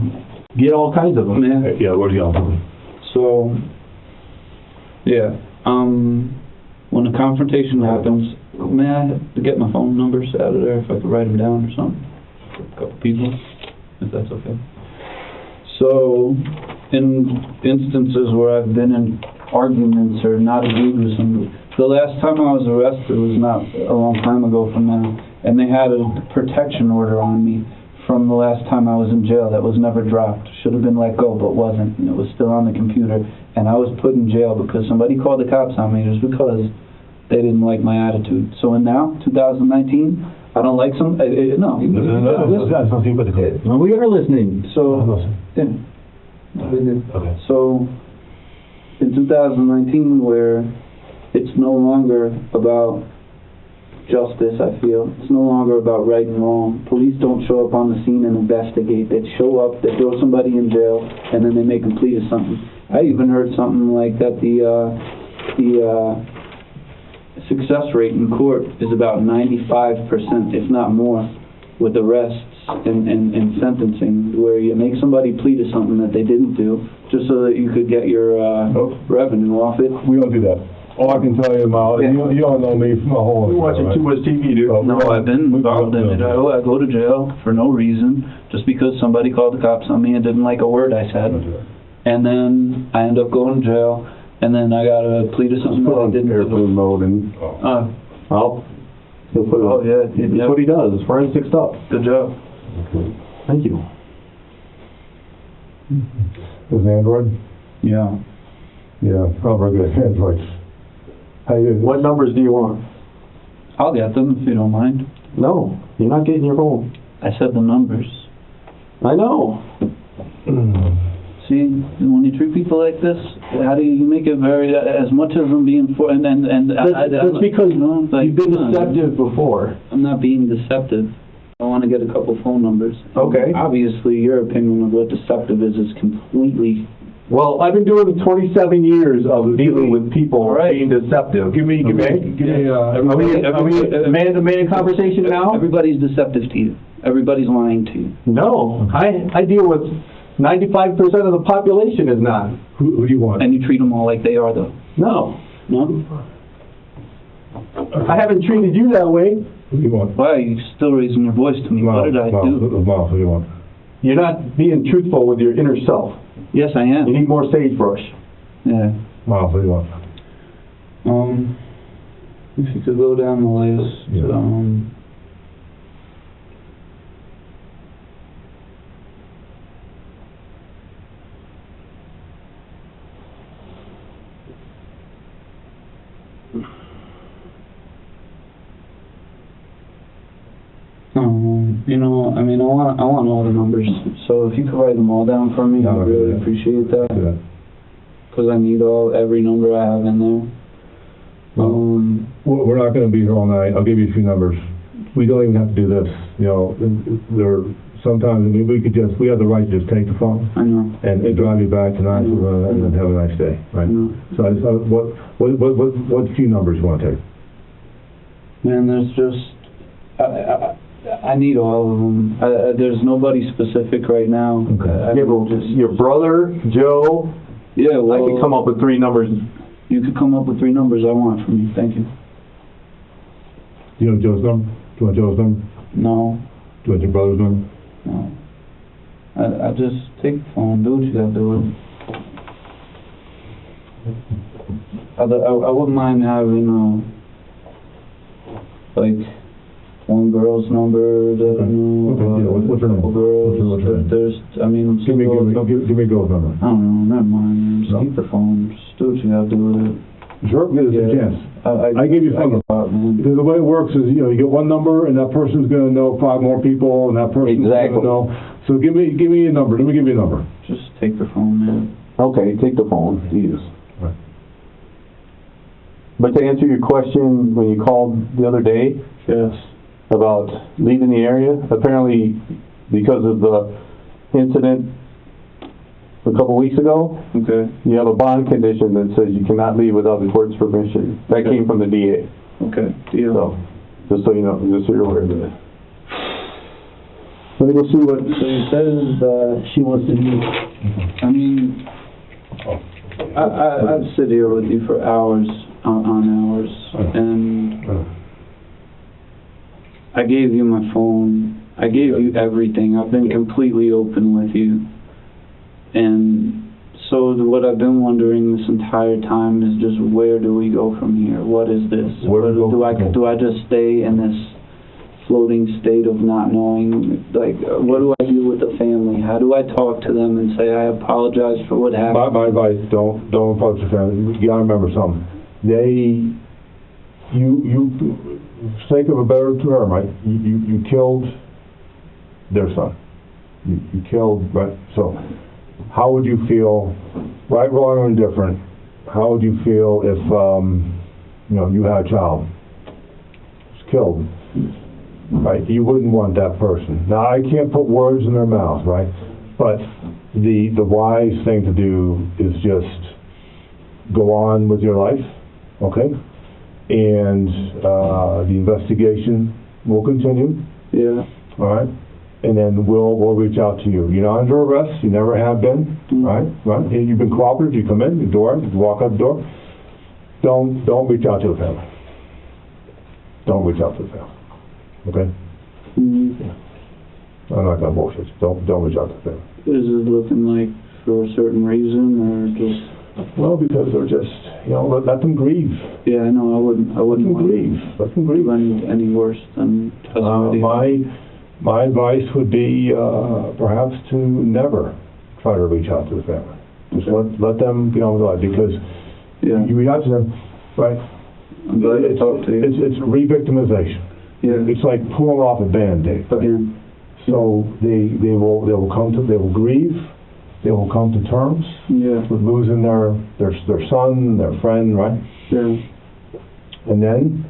get all kinds of them. Yeah. Yeah, where's the on button? So, yeah, when the confrontation happens, may I get my phone numbers out of there if I could write them down or something? For a couple people, if that's okay. So, in instances where I've been in arguments or not agreed with somebody, the last time I was arrested was not a long time ago from now, and they had a protection order on me from the last time I was in jail that was never dropped. Should have been let go, but wasn't, and it was still on the computer, and I was put in jail because somebody called the cops on me just because they didn't like my attitude. So in now, 2019, I don't like some, no. That's not sympathetic. Well, we are listening. So, Listen. yeah. Okay. So, in 2019, where it's no longer about justice, I feel. It's no longer about right and wrong. Police don't show up on the scene and investigate. They show up, they throw somebody in jail, and then they make them plead to something. I even heard something like that the success rate in court is about 95%, if not more, with arrests and sentencing, where you make somebody plead to something that they didn't do, just so that you could get your revenue off it. We don't do that. All I can tell you, Miles, you don't know me from a whole. You're watching too much TV, dude. No, I've been involved in it. I go to jail for no reason, just because somebody called the cops on me and didn't like a word I said. And then I end up going to jail, and then I got to plead to something that I didn't do. Airplane mode and, well, he'll put it on. That's what he does, it's forensic stuff. Good job. Thank you. Is it Android? Yeah. Yeah, probably good Androids. How you? What numbers do you want? I'll get them if you don't mind. No, you're not getting your phone. I said the numbers. I know. See, when you treat people like this, how do you make it very, as much as I'm being for, and That's because you've been deceptive before. I'm not being deceptive. I want to get a couple phone numbers. Okay. Obviously, your opinion of what deceptive is completely... Well, I've been doing 27 years of dealing with people being deceptive. Give me, are we man-to-man conversation now? Everybody's deceptive to you. Everybody's lying to you. No, I deal with 95% of the population is not. Who do you want? And you treat them all like they are, though. No. No? I haven't treated you that way. Who do you want? Why are you still raising your voice to me? What did I do? Miles, who do you want? You're not being truthful with your inner self. Yes, I You am. need more sagebrush. Yeah. Miles, who do you want? If you could go down the list, Yeah. You know, I mean, I want all the numbers. So if you could write them all down for me, I'd really appreciate that. Yeah. Because I need every number I have in there. We're not gonna be here all night. I'll give you a few numbers. We don't even have to do this, you know, sometimes, I mean, we have the right to just take the phone I know. and drive you back tonight and then have a nice day, right? So what few numbers you wanna take? Man, there's just, I need all of them. There's nobody specific right now. Okay. Yeah, but your brother, Joe, Yeah, well, I could come up with 3 numbers. You could come up with 3 numbers I want from you. Thank you. Do you know Joe's number? Do you want Joe's number? No, Do you want your brother's number? no. I just take the phone, do what you gotta do. I wouldn't mind having, like, one girl's number that I know, Okay, yeah, what's her name? couple girls. What's her name? There's, I mean, I'm Give me single. a girl's number. I don't know, never mind, man. Just No? keep the phone. Just do what you gotta do with it. Sure, give us a chance. I gave you a phone number. Man. Because the way it works is, you know, you get one number, and that person's gonna know 5 more people, and that person's Exactly. gonna know. So give me a number. Let me give you a number. Just take the phone, man. Okay, take the phone. Jesus. Right. But to answer your question, when you called the other day Yes. about leaving the area, apparently because of the incident a couple weeks ago, Okay. you have a bond condition that says you cannot leave without the court's permission. That Okay. came from the DA. Okay. Deal. So, just so you know, just so you're aware of it. Let me go see what. So you said she wants to do. I mean, I'd sit here with you for hours on hours, and I gave you my phone. I gave you everything. I've been completely open with you, and so what I've been wondering this entire time is just where do we go from here? What is this? Do I just stay in this floating state of not knowing, like, what do I do with the family? How do I talk to them and say I apologize for what happened? My advice, don't approach the family. You gotta remember something. You, for sake of a better term, right? You killed their son. You killed, right? So, how would you feel, right, wrong, or indifferent? How would you feel if, you know, you had a child was killed? Right, you wouldn't want that person. Now, I can't put words in their mouth, right? But the wise thing to do is just go on with your life, okay? And the investigation will continue, Yeah. all right? And then we'll reach out to you. You're not under arrest. You never have been, right? Right? And you've been cooperative. You come in the door, you walk out the door. Don't reach out to the family. Don't reach out to the family. Okay? Mm-hmm. I'm not gonna bullshit. Don't reach out to the family. Is it looking like for a certain reason, or just? Well, because they're just, you know, let them grieve. Yeah, I know. I wouldn't Let them want grieve. Let them grieve. any worse than custody. My advice would be perhaps to never try to reach out to the family. Just let them get on with life, because Yeah. you reach out to them, right? I'm glad to talk to you. It's re-victimization. Yeah. It's like pulling off a Band-Aid. Again. So they will grieve. They will come to terms Yeah. with losing their son, their friend, right? Yeah. And then,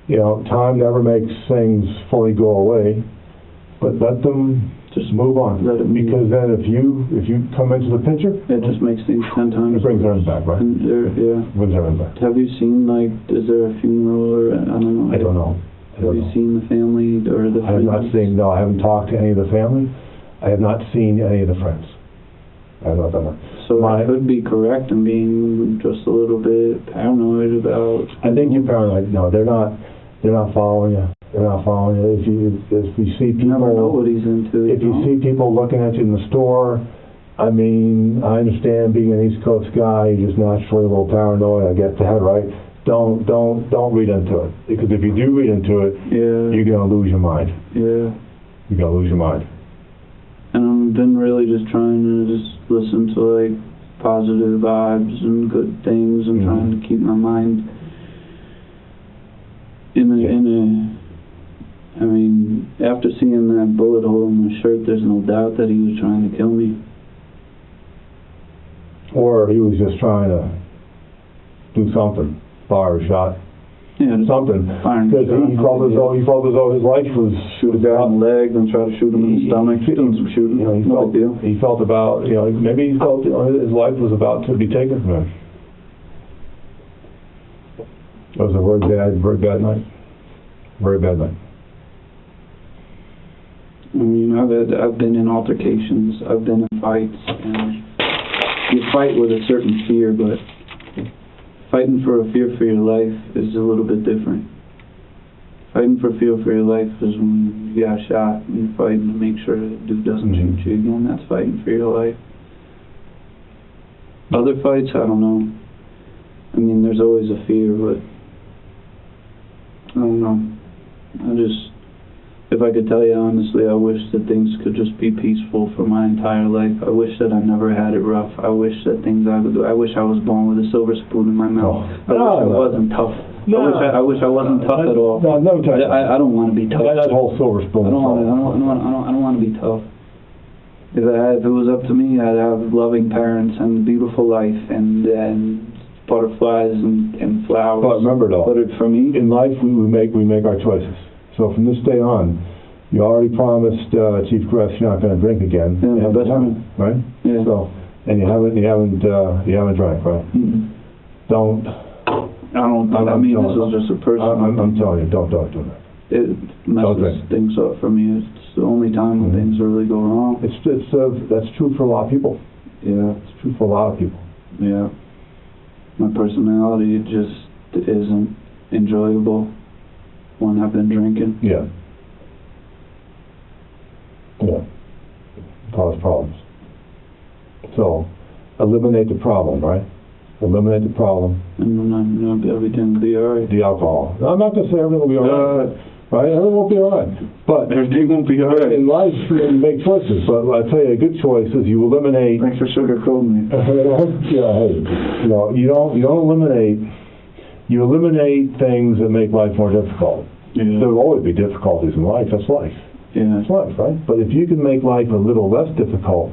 you know, time never makes things fully go away, but let them just move on. Let it move. Because then if you come into the picture, It just makes things 10 times. it brings everything back, right? And yeah. It brings everything back. Have you seen, like, is there a funeral, or I don't know? I don't know. Have you seen the family or the I have not friends? seen, no, I haven't talked to any of the family. I have not seen any of the friends. I have not done that. So I could be correct in being just a little bit paranoid about. I think you're paranoid. No, they're not following you. They're not following you. If you see You never know people, what he's into. if you know? see people looking at you in the store, I mean, I understand being an East Coast guy, you're just naturally a little paranoid. I get that, right? Don't read into it, because if you do read into it, Yeah. you're gonna lose your mind. Yeah. You're gonna lose your mind. And I've been really just trying to just listen to, like, positive vibes and good things, and Mhm. trying to keep my mind I mean, after seeing that bullet hole in my shirt, there's no doubt that he was trying to kill me. Or he was just trying to do something, fire a shot, Yeah, just something. firing Because he felt as though his life was shoot a guy in the leg, then try to shoot him in the stomach, doing some shooting. You know, No big deal. he felt about, you know, maybe he felt his life was about to be taken from him. It was a very bad night. Very bad night. I mean, I've been in altercations, I've been in fights, and you fight with a certain fear, but fighting for a fear for your life is a little bit different. Fighting for fear for your life is when you got shot and you're fighting to make sure the dude doesn't shoot you again. That's fighting for your life. Other fights, I don't know. I mean, there's always a fear, but I don't know. If I could tell you honestly, I wish that things could just be peaceful for my entire life. I wish that I never had it rough. I wish that I wish I was born with a silver spoon in my mouth. I wish I wasn't tough. I wish I wasn't tough at all. No, I don't want to be tough. That whole silver spoon. I don't want to be tough. If it was up to me, I'd have loving parents and a beautiful life and butterflies and flowers. But remember though, But for me, in life we make our choices. So from this day on, you already promised Chief Crest you're not going to drink again. Yeah, and that's right. Yeah. So, and you haven't drank, right? mm-mm. Don't. I mean, this is just a personal. I'm telling you, don't do that. It messes things up for me. It's the only time when things really go wrong. That's true for a lot of people. Yeah. It's true for a lot of people. Yeah. My personality just isn't enjoyable when I've been drinking. Yeah. Cause problems. So, eliminate the problem, right? Eliminate the problem. And then everything will be alright. The alcohol. Now, I'm not going to say everything will be alright, right? Everything won't be alright. But Everything won't be alright. in life, you make choices. But I tell you, a good choice is you eliminate. Thanks for sugarcoating me. Yeah, hey, you don't eliminate. You eliminate things that make life more difficult. Yeah. There will always be difficulties in life. That's life. Yeah. That's life, right? But if you can make life a little less difficult,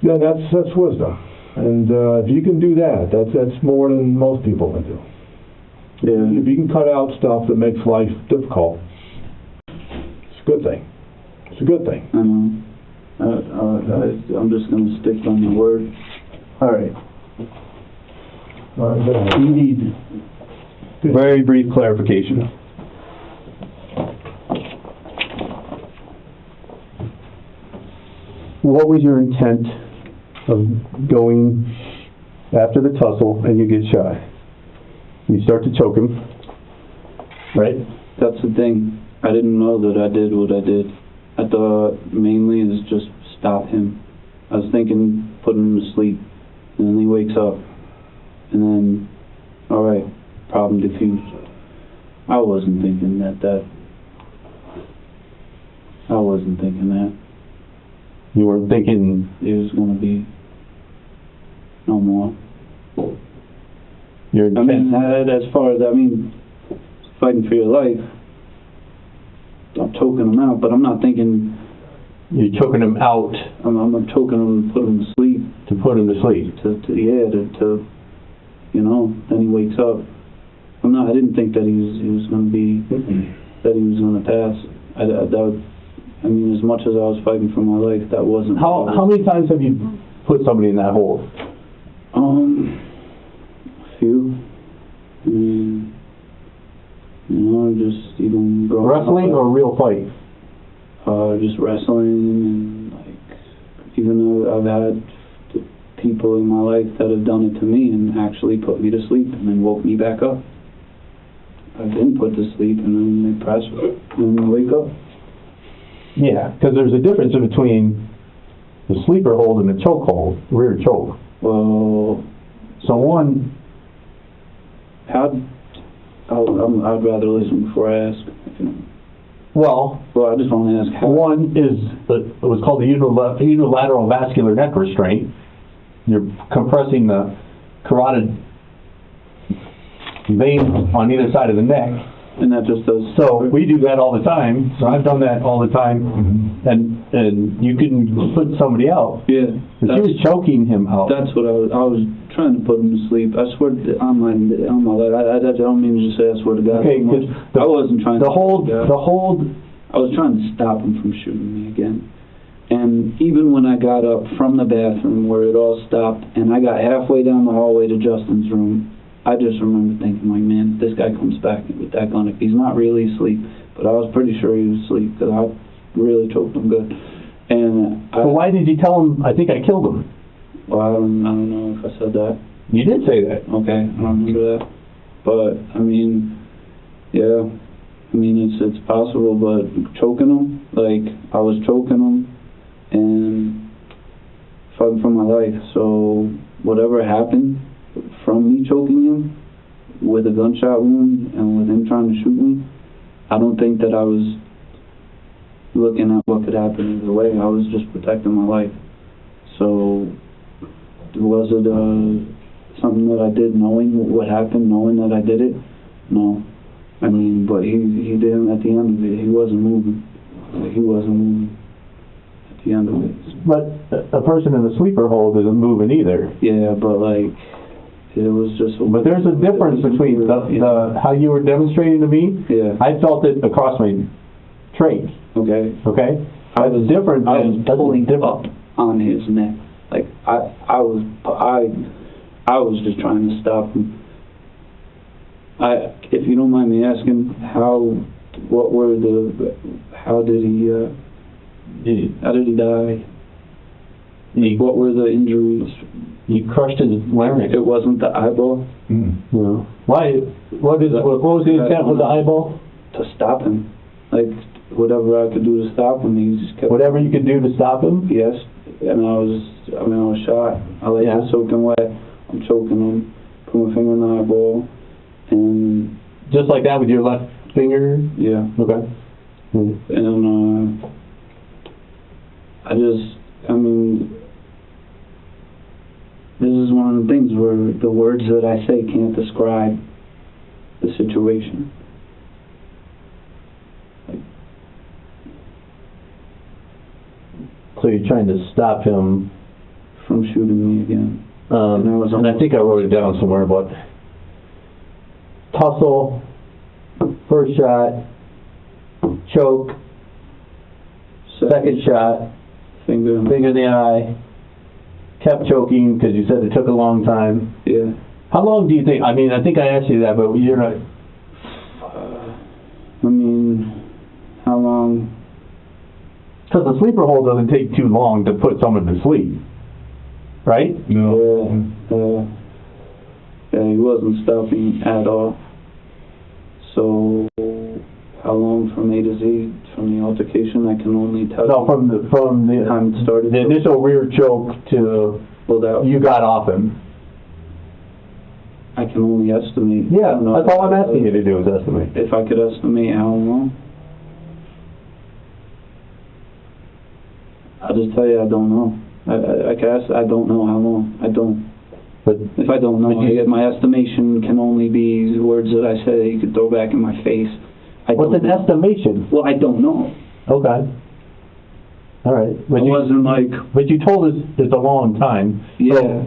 yeah, that's wisdom. And if you can do that, that's more than most people can do. Yeah. If you can cut out stuff that makes life difficult, it's a good thing. It's a good thing. I know. I'm just going to stick on the word. All right. All right, go ahead. We need very brief clarification. What was your intent of going after the tussle and you get shot? You start to choke him, right? That's the thing. I didn't know that I did what I did. I thought mainly is just stop him. I was thinking put him to sleep, and then he wakes up, and then, alright, problem diffused. I wasn't thinking that. I wasn't thinking that. You were thinking It was going to be no more. your I mean, as far as, fighting for your life, I'm choking him out, but I'm not thinking you're choking him out I'm choking him to put him to sleep. to put him to sleep. Then he wakes up. I didn't think that he was going to be, that he was going to pass. As much as I was fighting for my life, that wasn't. How many times have you put somebody in that hole? A few. Just even Wrestling or a real fight? just wrestling, and even though I've had people in my life that have done it to me and actually put me to sleep and then woke me back up. I've been put to sleep and then they press and then I wake up. Yeah, because there's a difference in between the sleeper hold and the choke hold, rear choke. Well, So one, I'd rather listen before I ask. well, I just want to ask how. one is it was called the unilateral vascular neck restraint. You're compressing the carotid veins on either side of the neck. And that just does. So we do that all the time. So I've done that all the time. And you can put somebody out. Yeah. But she was choking him out. That's what I was trying to put him to sleep. I swear on my I don't mean to just say I swear to God. Okay, I wasn't trying the hold. I was trying to stop him from shooting me again. And even when I got up from the bathroom where it all stopped and I got halfway down the hallway to Justin's room, I just remember thinking, like, man, this guy comes back with that gun. He's not really asleep, but I was pretty sure he was asleep because I really choked him good. And So why did you tell him, I think I killed him? Well, I don't know if I said that. You did say that. Okay, I don't remember that. But, I mean, yeah. I mean, it's possible, but choking him, like, I was choking him and fighting for my life. So whatever happened from me choking him with a gunshot wound and with him trying to shoot me, I don't think that I was looking at what could happen either way. I was just protecting my life. So was it something that I did knowing what happened, knowing that I did it? No. I mean, but he didn't, at the end of it, he wasn't moving. He wasn't moving at the end of it. But a person in the sleeper hold isn't moving either. Yeah, but like, it was just... But there's a difference between the how you were demonstrating to me. Yeah. I felt it across my traits. Okay. Okay? I was different. I was pulling up on his neck. Like, I was just trying to stop him. If you don't mind me asking, how did he die? What were the injuries? You crushed his larynx. It wasn't the eyeball? No. Why? What was the intent with the eyeball? To stop him. Like, whatever I could do to stop him, he just kept... Whatever you could do to stop him? Yes. And I was shot. I laid there soaking wet. I'm choking him. Put my finger in the eyeball. And... Just like that with your left finger? Yeah. Okay. And, I mean, this is one of the things where the words that I say can't describe the situation. So you're trying to stop him from shooting me again. And I think I wrote it down somewhere, but tussle, first shot, choke, second shot, finger in the eye, kept choking because you said it took a long time. Yeah. How long do you think? I mean, I think I asked you that, but you're not. I mean, how long? Because the sleeper hold doesn't take too long to put someone to sleep, right? No. Yeah, he wasn't stopping at all. So, how long from A to Z, from the altercation, I can only tell you. No, from the time it started. The initial rear choke to you got off him. I can only estimate. Yeah, that's all I'm asking you to do is estimate. If I could estimate how long, I'll just tell you I don't know. I don't know how long. I don't. But if I don't know, my estimation can only be words that I say you could throw back in my face. What's an estimation? Well, I don't know. Okay. All right. But it wasn't like... But you told us it's a long time. Yeah.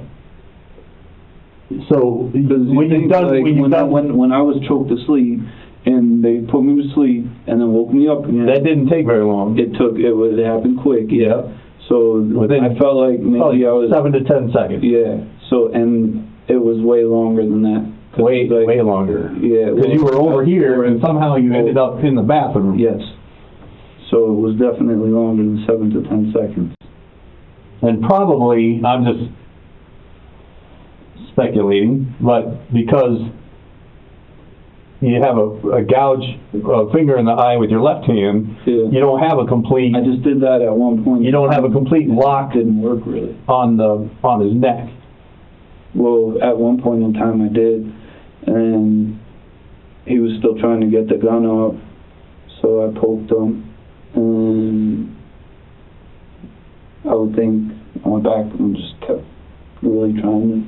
So when I was choked to sleep and they put me to sleep and then woke me up again, that didn't take very long. It happened quick. Yeah. So I felt like maybe I was 7 to 10 seconds. Yeah. So and it was way longer than that. Way longer. Yeah. Because you were over here and somehow you ended up in the bathroom. Yes. So it was definitely longer than 7 to 10 seconds. And probably, I'm just speculating, but because you have a finger in the eye with your left hand, you don't have a complete... I just did that at one point. You don't have a complete lock. Didn't work really. On his neck. Well, at one point in time I did, and he was still trying to get the gun out, so I poked him, and I would think I went back and just kept really trying to...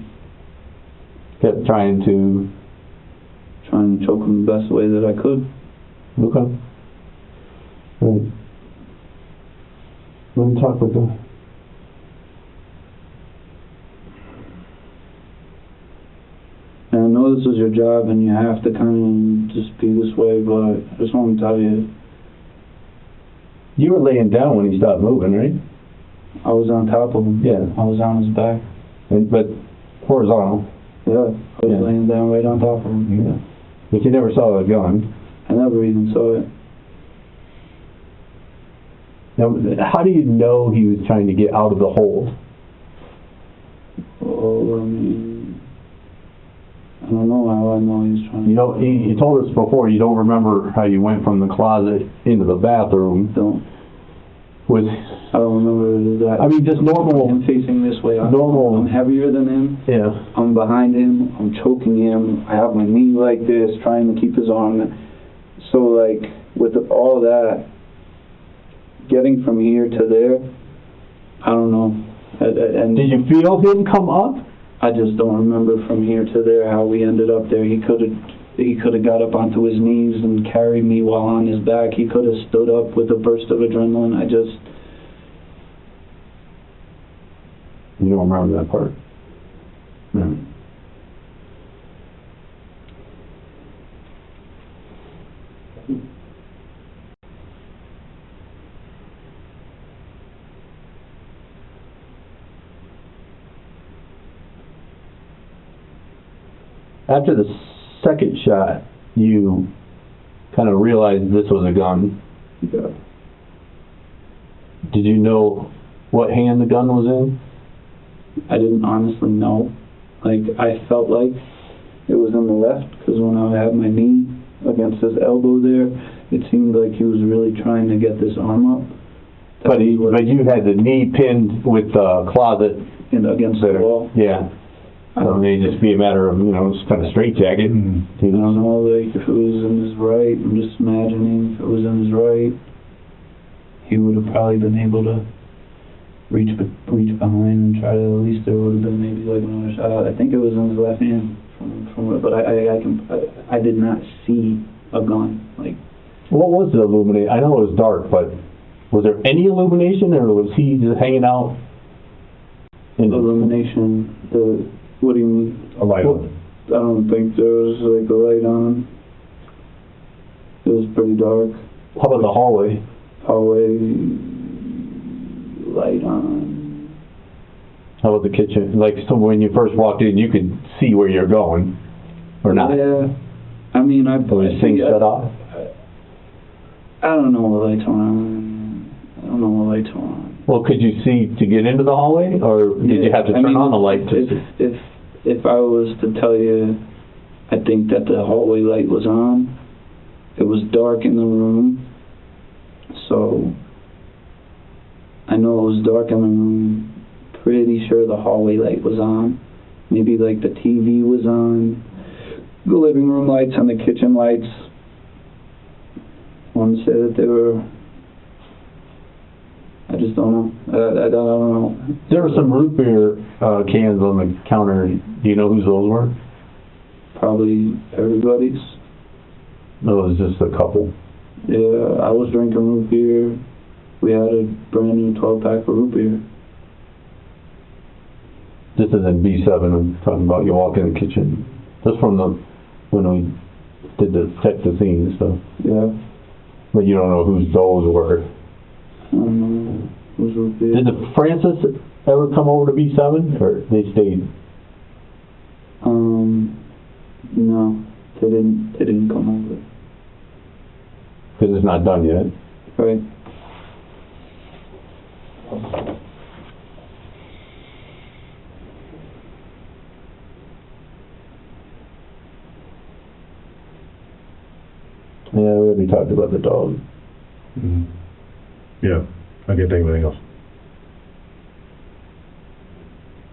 Kept trying to... trying to choke him the best way that I could. Okay. All right. Let me talk with them. And I know this is your job and you have to kind of just be this way, but I just want to tell you, You were laying down when he stopped moving, right? I was on top of him. Yeah. I was on his back. But horizontal. Yeah, I was Yeah. laying down right on top of him. Yeah. But you never saw a gun. I never even saw it. Now, how do you know he was trying to get out of the hole? Oh, I mean, I don't know how I know he was trying to... You know, you told us before you don't remember how you went from the closet into the bathroom. I don't remember that. I mean, just normal. I'm facing this way. Normal. I'm heavier than him. Yeah. I'm behind him. I'm choking him. I have my knee like this, trying to keep his arm. So, like, with all that, getting from here to there, I don't know. And Did you feel him come up? I just don't remember from here to there how we ended up there. He could have got up onto his knees and carried me while on his back. He could have stood up with a burst of adrenaline. You don't remember that part? No. After the second shot, you kind of realized this was a gun. Yeah. Did you know what hand the gun was in? I didn't honestly know. Like, I felt like it was in the left, because when I had my knee against his elbow there, it seemed like he was really trying to get this arm up. But you had the knee pinned with the closet against the wall. Yeah. So it may just be a matter of, just kind of straitjacket. I don't know, like, if it was in his right, I'm just imagining if it was in his right, he would have probably been able to reach behind and try to, at least there would have been maybe like another shot. I think it was in his left hand, but I did not see a gun. Like, What was the illumination? I know it was dark, but was there any illumination, or was he just hanging out? Illumination, what do you mean? A light on. I don't think there was like a light on. It was pretty dark. How about the hallway? Hallway, light on. How about the kitchen? Like, so when you first walked in, you could see where you're going, or not? Yeah. I mean, Was things shut off? I don't know what lights were on. I don't know what lights were on. Well, could you see to get into the hallway, or did you have to turn on the light to see? If I was to tell you, I think that the hallway light was on. It was dark in the room, so I know it was dark in the room. Pretty sure the hallway light was on. Maybe like the TV was on, the living room lights and the kitchen lights. I want to say that they were. I just don't know. I don't know. There were some root beer cans on the counter. Do you know whose those were? Probably everybody's. No, it was just a couple. Yeah, I was drinking root beer. We had a brand new 12-pack of root beer. This is in B7. I'm talking about you walk in the kitchen. Just from when we did the check the scene and stuff. Yeah. But you don't know whose those were. I don't know. It was root beer. Did the Francis ever come over to B7, or they stayed? No, they didn't come over. Because it's not done yet. Right. Yeah, we already talked about the dog. Mm-hmm. Yeah, I can't think of anything else.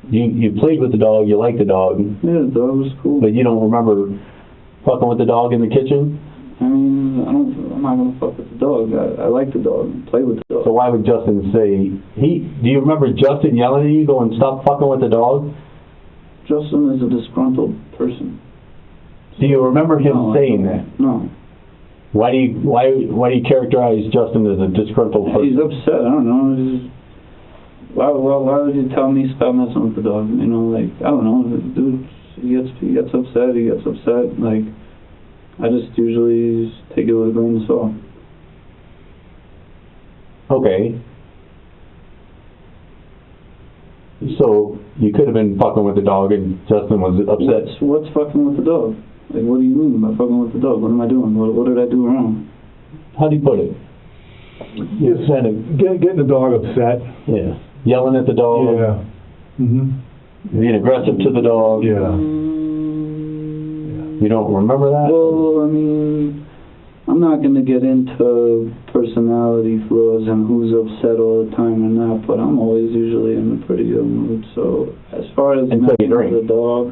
You played with the dog, you liked the dog, Yeah, the dog was cool. but you don't remember fucking with the dog in the kitchen? I mean, I'm not gonna fuck with the dog. I like the dog. Play with the dog. So why would Justin say, do you remember Justin yelling at you going, stop fucking with the dog? Justin is a disgruntled person. Do you remember him No, saying that? No. Why do you characterize Justin as a disgruntled He's person? upset. I don't know. Why would you tell me stop messing with the dog? You know, like, I don't know. Dude, he gets upset. He gets upset. Like, I just usually just take it with a grain of salt. Okay. So you could have been fucking with the dog and Justin was upset. What's fucking with the dog? Like, what do you mean by fucking with the dog? What am I doing? What did I do wrong? How do you put it? Just kind of getting the dog upset. Yeah. Yelling at the dog. Yeah. Being aggressive to the dog. Yeah. You don't remember that? Well, I mean, I'm not going to get into personality flaws and who's upset all the time or not, but I'm always usually in a pretty good mood. So as far as Until you drink. the dog,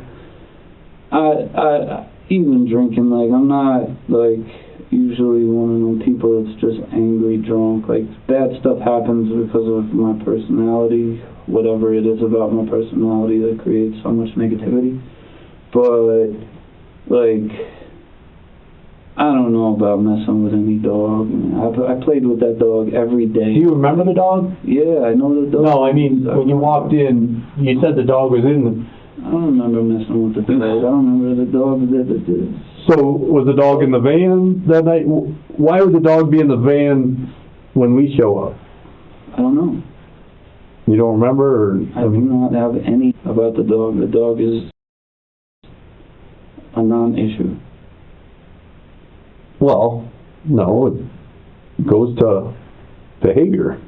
I even drinking, like, I'm not like usually one of them people that's just angry drunk. Like, bad stuff happens because of my personality, whatever it is about my personality that creates so much negativity. But like, I don't know about messing with any dog. I played with that dog every day. Do you remember the dog? Yeah, I know the dog. No, I mean, when you walked in, you said the dog was in the... I don't remember messing with the dog. I don't remember the dog that. So, was the dog in the van that night? Why would the dog be in the van when we show up? I don't know. You don't remember? Or, I do not have any about the dog. The dog is a non-issue. Well, no, it goes to behavior.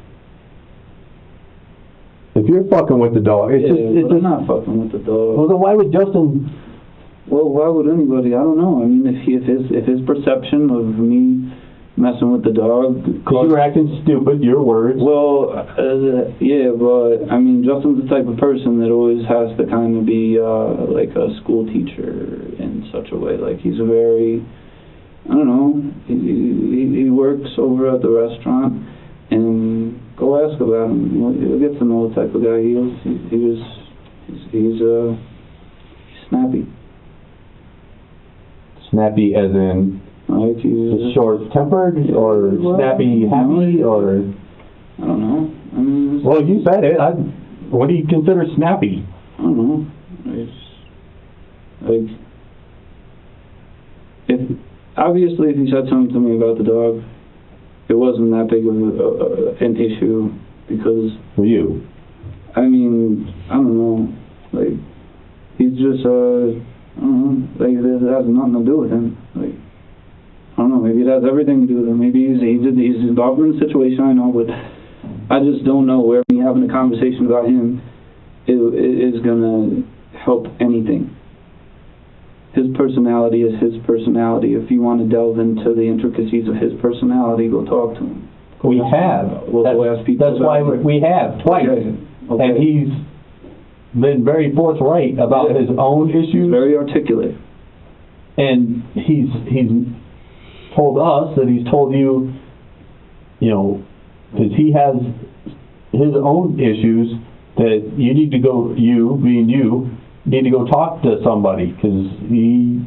If you're fucking with the dog, it's I'm not fucking with the dog. Well, then why would Justin? Well, why would anybody? I don't know. I mean, if his perception of me messing with the dog, Because you were acting stupid, your words. well, yeah, but I mean, Justin's the type of person that always has to kind of be like a school teacher in such a way. Like, he's a very, I don't know, he works over at the restaurant, and go ask about him. You'll get to know the type of guy he is. He's snappy. Snappy as in Like, he's short-tempered, or snappy happy, or... I don't know. I mean, Well, you said it. What do you consider snappy? I don't know. It's like, if he said something to me about the dog, it wasn't that big of an issue, because For you. I mean, I don't know. Like, he's just I don't know. Like, it has nothing to do with him. Like, I don't know. Maybe it has everything to do with him. Maybe he's involved in a situation. I know, but I just don't know where me having a conversation about him is gonna help anything. His personality is his personality. If you want to delve into the intricacies of his personality, go talk to him. We have. We'll go ask people. That's why we have, twice. Okay. And he's been very forthright about his own issues. Very articulate. And he's told us that he's told you, because he has his own issues, that you need to go, you need to go talk to somebody, because he's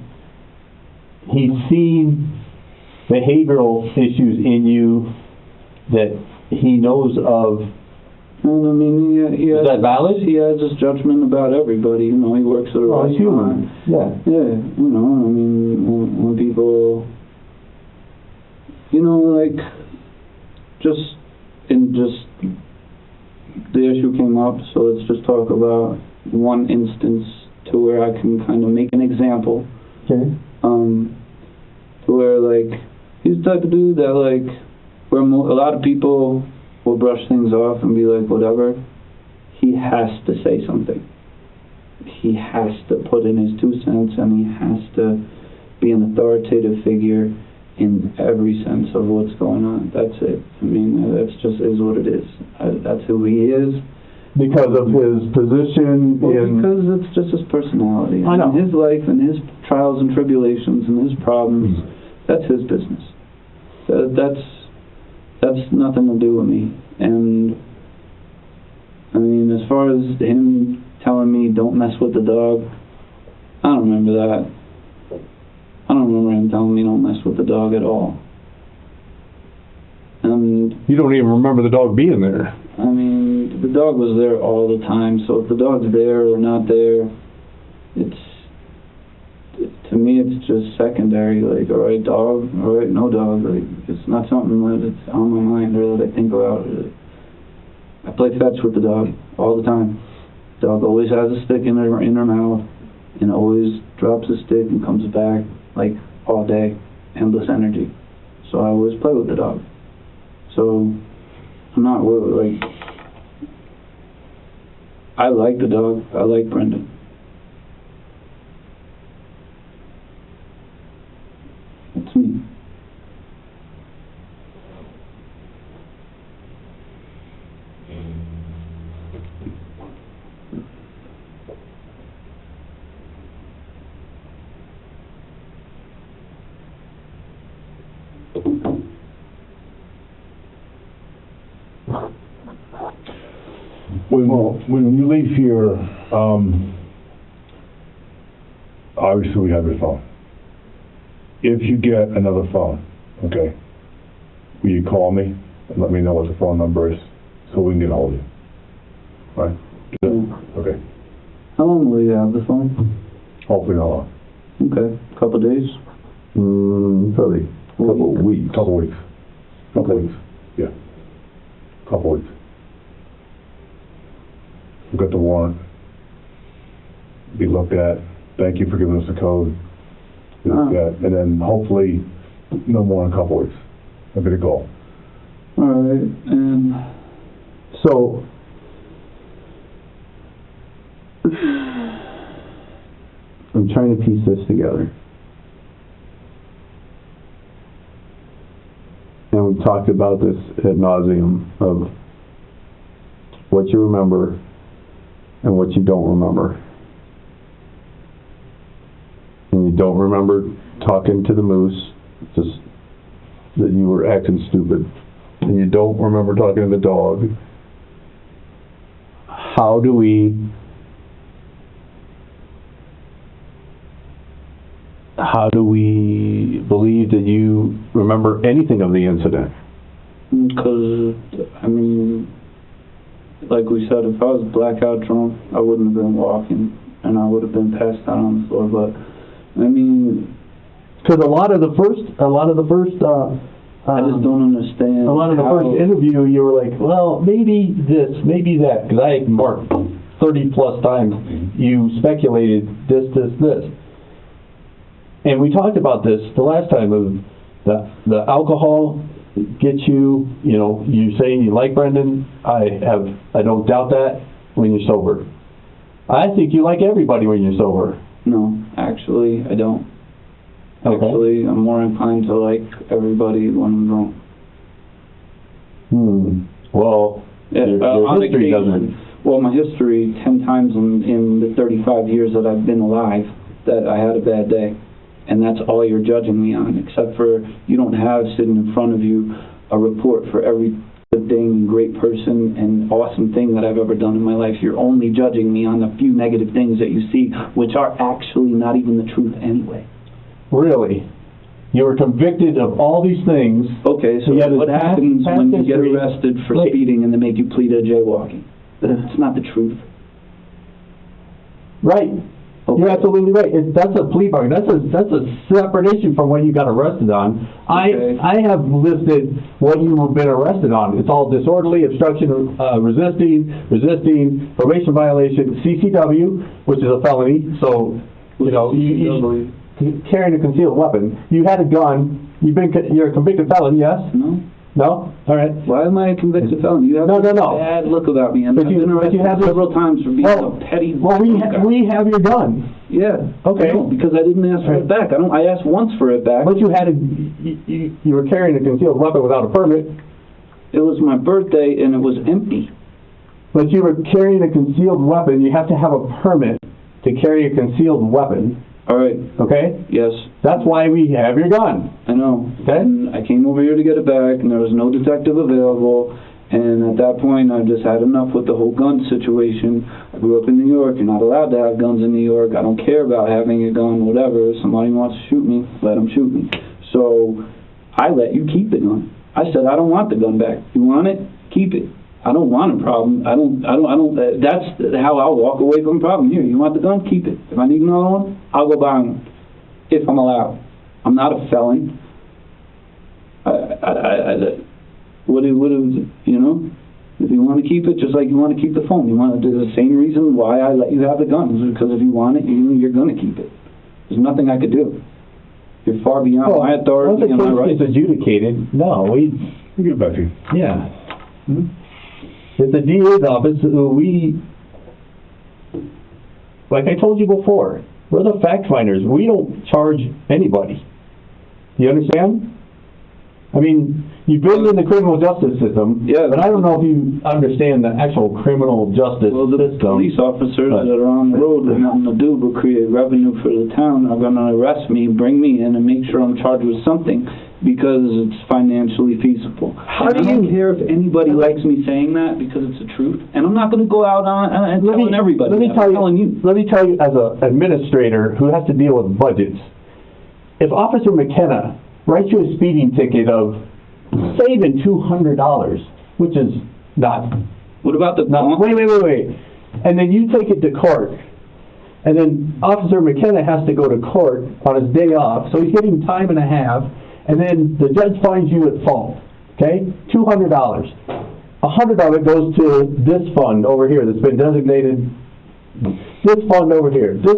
seen behavioral issues in you that he knows of. And I mean, Is that valid? He has his judgment about everybody. He works at a Well, he's human. Yeah. Yeah, I mean, when people, like, just the issue came up, so let's just talk about one instance to where I can kind of make an example. Okay. Where, like, he's the type of dude that, like, where a lot of people will brush things off and be like, whatever. He has to say something. He has to put in his 2 cents, and he has to be an authoritative figure in every sense of what's going on. That's it. I mean, that's just is what it is. That's who he is. Because of his position because it's just his personality. I know. His life and his trials and tribulations and his problems, that's his business. That's nothing to do with me. And I mean, as far as him telling me don't mess with the dog, I don't remember that. don't remember him telling me don't mess with the dog at all. And You don't even remember the dog being there. I mean, the dog was there all the time, so if the dog's there or not there, to me it's just secondary. Like, all right, dog, all right, no dog. Like, it's not something that's on my mind or that I think about. I play fetch with the dog all the time. Dog always has a stick in her mouth and always drops a stick and comes back like all day, endless energy. So I always play with the dog. So I'm not like, I like the dog. I like Brendan. That's me. When you leave here, obviously we have your phone. If you get another phone, okay, will you call me and let me know what the phone number is so we can get a hold of you? Right? Okay. How long will you have the phone? Hopefully not long. Okay, couple days. Probably a couple of weeks. Couple weeks. Couple weeks. Yeah. Couple weeks. We've got the warrant. Be looked at. Thank you for giving us the code. Be looked at. And then hopefully no more in a couple weeks. I'll get a goal. All right, and So, I'm trying to piece this together. And we've talked about this ad nauseum of what you remember and what you don't remember. And you don't remember talking to the moose, just that you were acting stupid. And you don't remember talking to the dog. How do we believe that you remember anything of the incident? because, I mean, like we said, if I was blackout drunk, I wouldn't have been walking, and I would have been passed out on the floor. But I mean, because a lot of the first I just don't understand. a lot of the first interview, you were like, well, maybe this, maybe that, because I marked 30 plus times you speculated this, and we talked about this the last time of the alcohol gets you, you know, you say you like Brendan. I don't doubt that when you're sober. I think you like everybody when you're sober. No, actually, I don't. Okay. Actually, I'm more inclined to like everybody when I'm drunk. Well, Yeah, your on history occasion. doesn't. Well, my history, 10 times in the 35 years that I've been alive, that I had a bad day. And that's all you're judging me on, except for you don't have sitting in front of you a report for every good thing, great person, and awesome thing that I've ever done in my life. You're only judging me on the few negative things that you see, which are actually not even the truth anyway. Really? You were convicted of all these things. Okay, so You had a what past happens when you get history. arrested for Wait. speeding and they make you plead to jaywalking? It's not the truth. Right. Okay. You're absolutely right. That's a plea bargain. That's a separate issue from what you got arrested on. Okay. I have listed what you have been arrested on. It's all disorderly, obstruction, resisting, probation violation, CCW, which is a felony. So, you know, you carrying a concealed weapon. You had a gun. You're a convicted felon, yes? No. No? All right. Why am I a convicted felon? You have No. a bad look about me, and But I've you- been but you arrested have this- several times for being Well, a petty. we have your gun. Yeah. Okay. I don't, because I didn't ask for it back. I asked once for it back. But you had you were carrying a concealed weapon without a permit. It was my birthday, and it was empty. But you were carrying a concealed weapon. You have to have a permit to carry a concealed weapon. All right. Okay? Yes, That's why we have your gun. I know. Okay? And I came over here to get it back, and there was no detective available. And at that point, I just had enough with the whole gun situation. I grew up in New York. You're not allowed to have guns in New York. I don't care about having a gun, whatever. If somebody wants to shoot me, let them shoot me. So I let you keep the gun. I said, I don't want the gun back. You want it? Keep it. I don't want a problem. I don't, that's how I'll walk away from a problem. Here, you want the gun? Keep it. If I need another one, I'll go buy one. If I'm allowed. I'm not a felon. What is, you know? If you want to keep it, just like you want to keep the phone. There's the same reason why I let you have the gun. Is because if you want it, you're going to keep it. There's nothing I could do. You're far beyond my authority and my rights. Once the case is adjudicated, no, we get back to you. Yeah. Hmm? At the DA's office, like I told you before, we're the fact finders. We don't charge anybody. You understand? I mean, you've been in the criminal justice system, but I don't know if you understand the actual criminal justice system. Well, the police officers that are on the road with nothing to do but create revenue for the town are going to arrest me, bring me in, and make sure I'm charged with something because it's financially feasible. I don't care if anybody likes me saying that because it's the truth, and I'm not going to go out and telling everybody. Let me tell you, as an administrator who has to deal with budgets, if Officer McKenna writes you a speeding ticket of saving $200, which is not. What about the? Wait. And then you take it to court, and then Officer McKenna has to go to court on his day off, so he's getting time and a half, and then the judge finds you at fault. Okay, $200. $100 goes to this fund over here that's been designated. This fund over here. This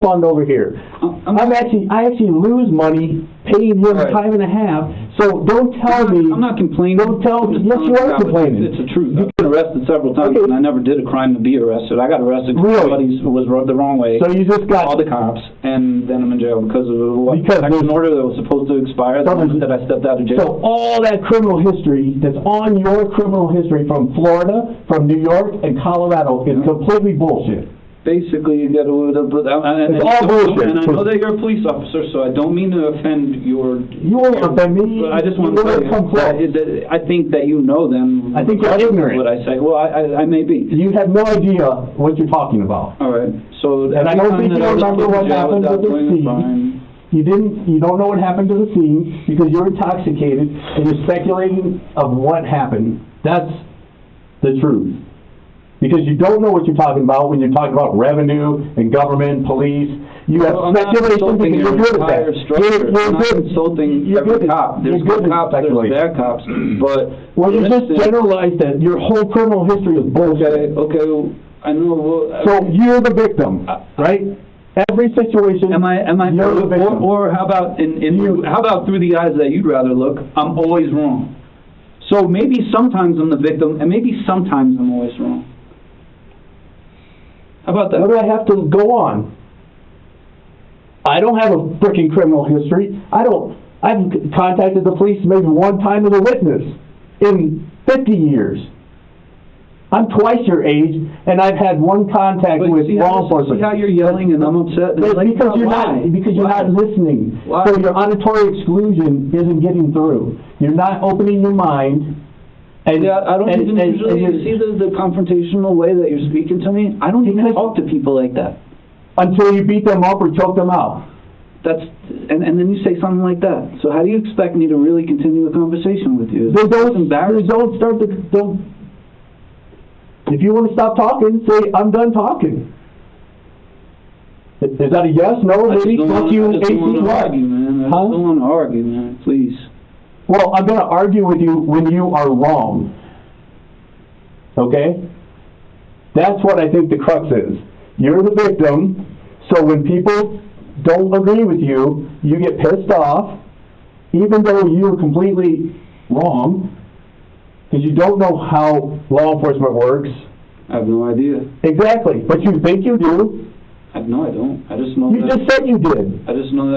fund over here. I actually lose money paying him time and a half. So don't tell me. I'm not complaining. Don't tell me. Yes, you are complaining. It's the truth. I've been arrested several times, and I never did a crime to be arrested. I got arrested because somebody was rubbed the wrong way. So you just got all the cops, and then I'm in jail because of an order that was supposed to expire. The moment that I stepped out of jail. So all that criminal history that's on your criminal history from Florida, from New York, and Colorado is completely bullshit. Basically, you get away with it, it's all bullshit. And I know that you're a police officer, so I don't mean to offend your. You won't offend me. But I just want to tell you that I think that you know them. I think you're ignorant. What I say. Well, I may be. You have no idea what you're talking about. All right. So. And I don't think you remember what happened to the scene. You don't know what happened to the scene because you're intoxicated and you're speculating of what happened. That's the truth. Because you don't know what you're talking about when you're talking about revenue and government, police. You have speculation because you're good at that. I'm not insulting every cop. There's good cops, there's bad cops. But you just generalized that your whole criminal history is bullshit. Okay, I know. So you're the victim, right? Every situation. Am I you're the victim. Or how about how about through the eyes that you'd rather look? I'm always wrong. So maybe sometimes I'm the victim, and maybe sometimes I'm always wrong. How about that? What do I have to go on? I don't have a freaking criminal history. I've contacted the police maybe one time as a witness in 50 years. I'm twice your age, and I've had one contact with law enforcement. See how you're yelling and I'm upset? Because you're not listening. Why? So your auditory exclusion isn't getting through. You're not opening your mind. And I don't even usually see the confrontational way that you're speaking to me. I don't even talk to people like that. Until you beat them up or choke them out. And then you say something like that. So how do you expect me to really continue a conversation with you? If you want to stop talking, say, I'm done talking. Is that a yes, no, maybe? I just don't want to argue, man. I don't want to argue, man. Please. Well, I'm going to argue with you when you are wrong. Okay? That's what I think the crux is. You're the victim, so when people don't agree with you, you get pissed off, even though you're completely wrong, because you don't know how law enforcement works. I have no idea. Exactly, but you think you do. No, I don't. I just know you just said you did. I just know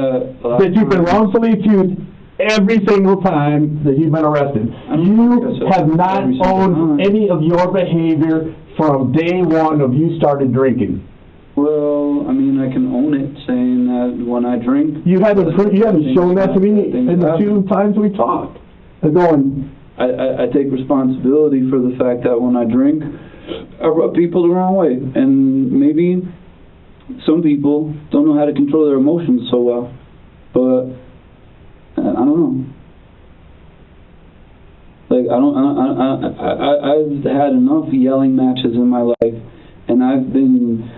that you've been wrongfully accused every single time that you've been arrested. You have not owned any of your behavior from day one of you started drinking. Well, I mean, I can own it, saying that when I drink. You haven't shown that to me in the 2 times we talked. Going, I take responsibility for the fact that when I drink, I rub people the wrong way. And maybe some people don't know how to control their emotions so well. But I don't know. Like, I've had enough yelling matches in my life, and I've been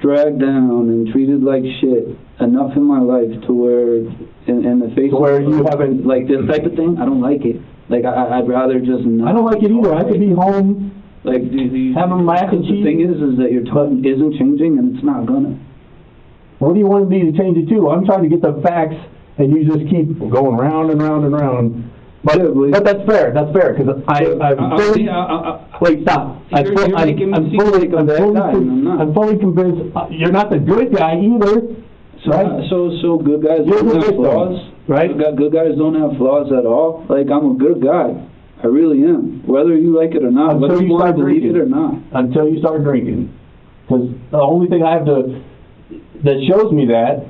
dragged down and treated like shit enough in my life to where, in the face To where of, you haven't... like, this type of thing, I don't like it. Like, I'd rather just not. I don't like it either. I could be home Like, having mac and cheese. The thing is that your tone isn't changing, and it's not gonna. What do you want me to change it to? I'm trying to get the facts, and you just keep going round and round and round. But, Yeah, but that's fair. That's fair, because wait, stop. You're making me seem like a bad guy, and I'm not. I'm fully convinced you're not the good guy either. Right? So good guys You're don't the have victim, flaws. right? Good guys don't have flaws at all. Like, I'm a good guy. I really am. Whether you like it or not, Until whether you you want start to believe drinking. it or not. Until you start drinking. Because the only thing I have that shows me that,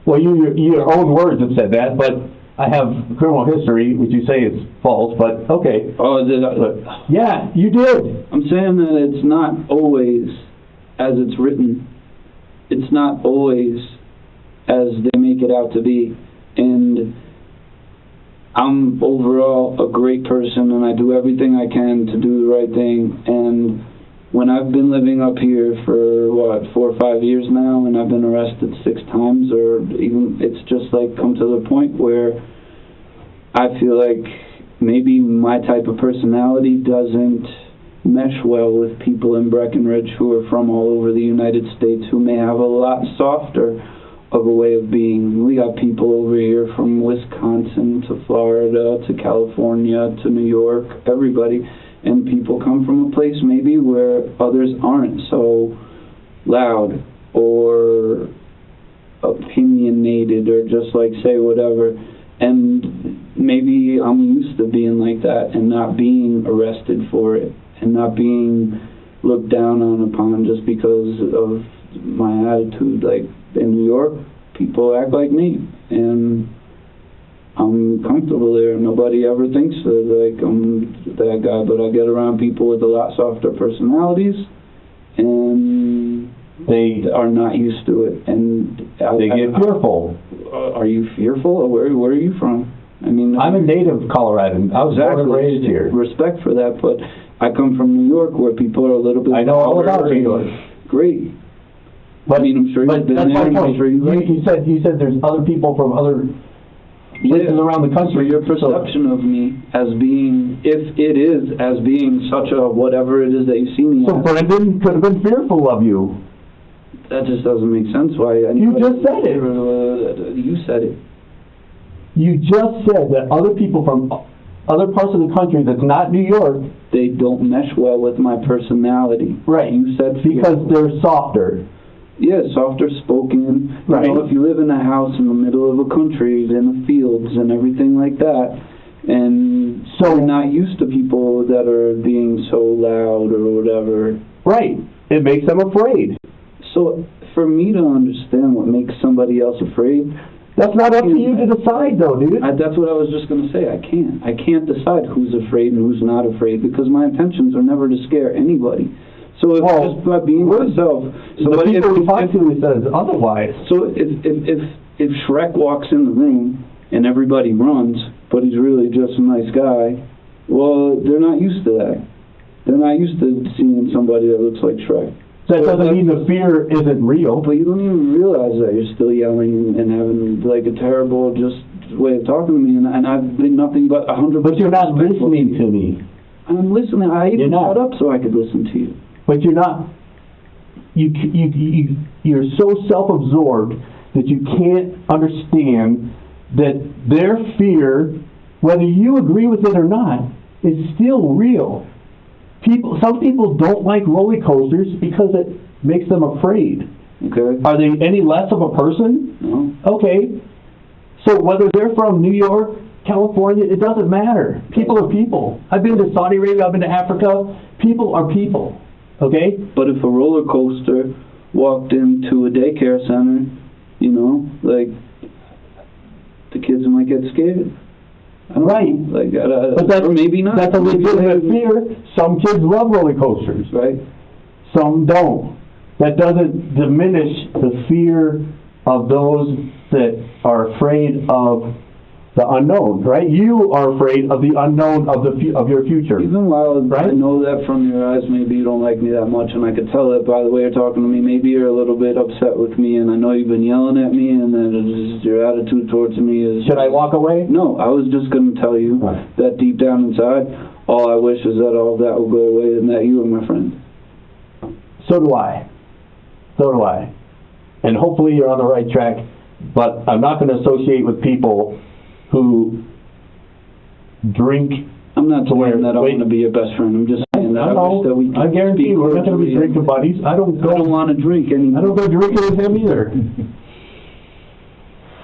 well, your own words have said that, but I have criminal history, which you say is false, but okay. Oh, Yeah, you did. I'm saying that it's not always as it's written. It's not always as they make it out to be. And I'm overall a great person, and I do everything I can to do the right thing. And when I've been living up here for, 4 or 5 years now, and I've been arrested 6 times, or even, it's just like come to the point where I feel like maybe my type of personality doesn't mesh well with people in Breckenridge who are from all over the United States, who may have a lot softer of a way of being. We got people over here from Wisconsin to Florida to California to New York, everybody. And people come from a place maybe where others aren't so loud or opinionated or just like say whatever. And maybe I'm used to being like that and not being arrested for it and not being looked down on upon just because of my attitude. Like, in New York, people act like me, and I'm comfortable there. Nobody ever thinks that, like, I'm that guy, but I get around people with a lot softer personalities, and they are not used to it, and They get fearful. Are you fearful? Or where are you from? I mean, I'm a native Coloradan. I was born and raised here. Respect for that, but I come from New York, where people are a little bit. I know all about New York. Great. But, I mean, I'm sure you've been that's there. my I'm point. sure you like it. You said there's other people from other places around the So country. your perception of me as being, if it is as being such a whatever it is that you see me So as, Brendan could have been fearful of you. that just doesn't make sense. Why? You just said it. You said it. You just said that other people from other parts of the country that's not New York. They don't mesh well with my personality. Right. You said because they're softer. Yeah, softer spoken. Right. You know, if you live in a house in the middle of a country, in the fields and everything like that, and So- you're not used to people that are being so loud or whatever. Right. It makes them afraid. So for me to understand what makes somebody else afraid, That's not up to you to decide, though, dude. that's what I was just going to say. I can't decide who's afraid and who's not afraid, because my intentions are never to scare anybody. So it's just by being myself. So the but people we talk to says otherwise. So if Shrek walks in the room and everybody runs, but he's really just a nice guy, well, they're not used to that. They're not used to seeing somebody that looks like Shrek. That doesn't mean the fear isn't real. But you don't even realize that you're still yelling and having like a terrible just way of talking to me, and I've been nothing but 100%. But you're not listening to me. I'm listening. I even shut up so I could listen to you. But you're not. You're so self-absorbed that you can't understand that their fear, whether you agree with it or not, is still real. Some people don't like roller coasters because it makes them afraid. Okay. Are they any less of a person? No. Okay. So whether they're from New York, California, it doesn't matter. People are people. I've been to Saudi Arabia, I've been to Africa. People are people. Okay? But if a roller coaster walked into a daycare center, you know, like, the kids might get scared. I don't Right. know, like, But that's, or maybe not. That's a Maybe legitimate they- fear. Some kids love roller coasters. Right? Some don't. That doesn't diminish the fear of those that are afraid of the unknown, right? You are afraid of the unknown of of your future. Even while Right? I know that from your eyes, maybe you don't like me that much, and I could tell that by the way you're talking to me. Maybe you're a little bit upset with me, and I know you've been yelling at me, and that it's just your attitude towards me is... Should I walk away? No, I was just going to tell you Right. that deep down inside, all I wish is that all of that would go away and that you were my friend. So do I. So do I. And hopefully you're on the right track, but I'm not going to associate with people who drink. I'm not saying that I Wait. want to be your best friend. I'm just saying that I know. wish that we could I guarantee speak you we're not going to be cordially. drinking buddies. I don't want to drink anymore. I don't go drinking with him either.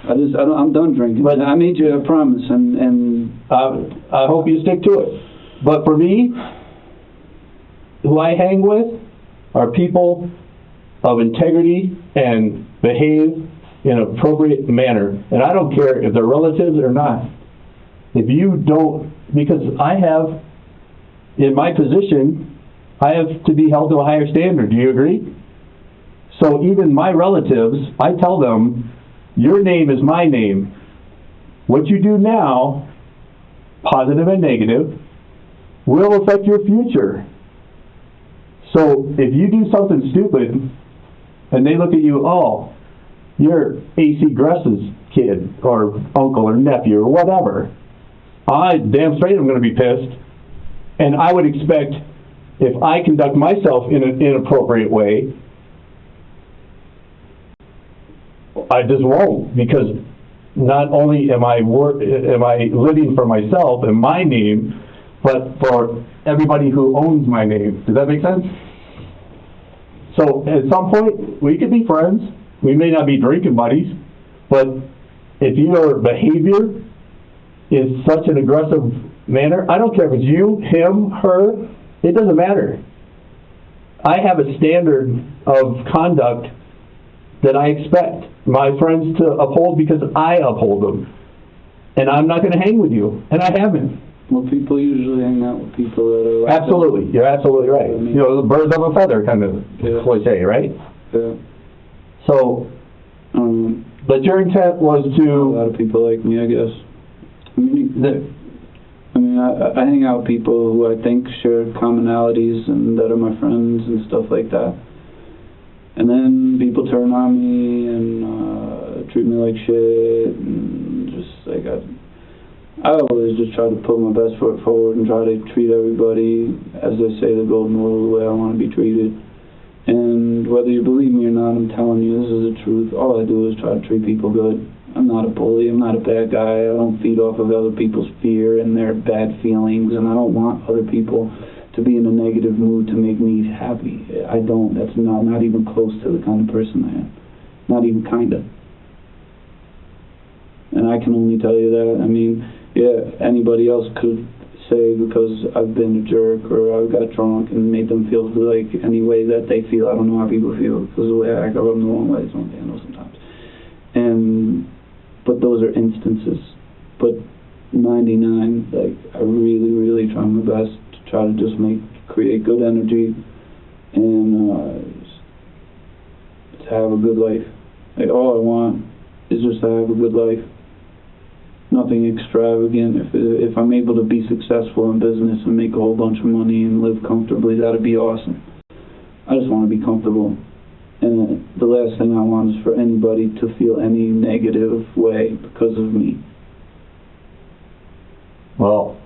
I'm done drinking. But- I made you a promise, and I hope you stick to it. But for me, who I hang with are people of integrity and behave in an appropriate manner. And I don't care if they're relatives or not. If you don't, because I have, in my position, I have to be held to a higher standard. Do you agree? So even my relatives, I tell them, your name is my name. What you do now, positive and negative, will affect your future. So if you do something stupid, and they look at you, oh, you're AC Gress's kid, or uncle, or nephew, or whatever, I damn straight I'm going to be pissed. And I would expect, if I conduct myself in an inappropriate way, I just won't, because not only am I living for myself and my name, but for everybody who owns my name. Does that make sense? So at some point, we could be friends. We may not be drinking buddies, but if your behavior is such an aggressive manner, I don't care if it's you, him, her, it doesn't matter. I have a standard of conduct that I expect my friends to uphold because I uphold them. And I'm not going to hang with you, and I haven't. well, people usually hang out with people that are like Absolutely, you're absolutely right. You know, the birds of a feather kind of cliche, right? Yeah. So, but your intent was A to, lot of people like me, I guess. I hang out with people who I think share commonalities and that are my friends and stuff like that. And then people turn on me and treat me like shit, and just like I always just try to put my best foot forward and try to treat everybody, as they say, the golden rule, the way I want to be treated. And whether you believe me or not, I'm telling you, this is the truth. All I do is try to treat people good. I'm not a bully. I'm not a bad guy. I don't feed off of other people's fear and their bad feelings, and I don't want other people to be in a negative mood to make me happy. I don't. That's not even close to the kind of person I am. Not even kinda. And I can only tell you that. I mean, yeah, anybody else could say because I've been a jerk or I've got drunk and made them feel like any way that they feel. I don't know how people feel because the way I act, I rub them the wrong way. It's only I know sometimes. But those are instances. But 99, like, I really, really try my best to try to just create good energy and to have a good life. Like, all I want is just to have a good life. Nothing extravagant. If I'm able to be successful in business and make a whole bunch of money and live comfortably, that'd be awesome. I just want to be comfortable. And the last thing I want is for anybody to feel any negative way because of me. well,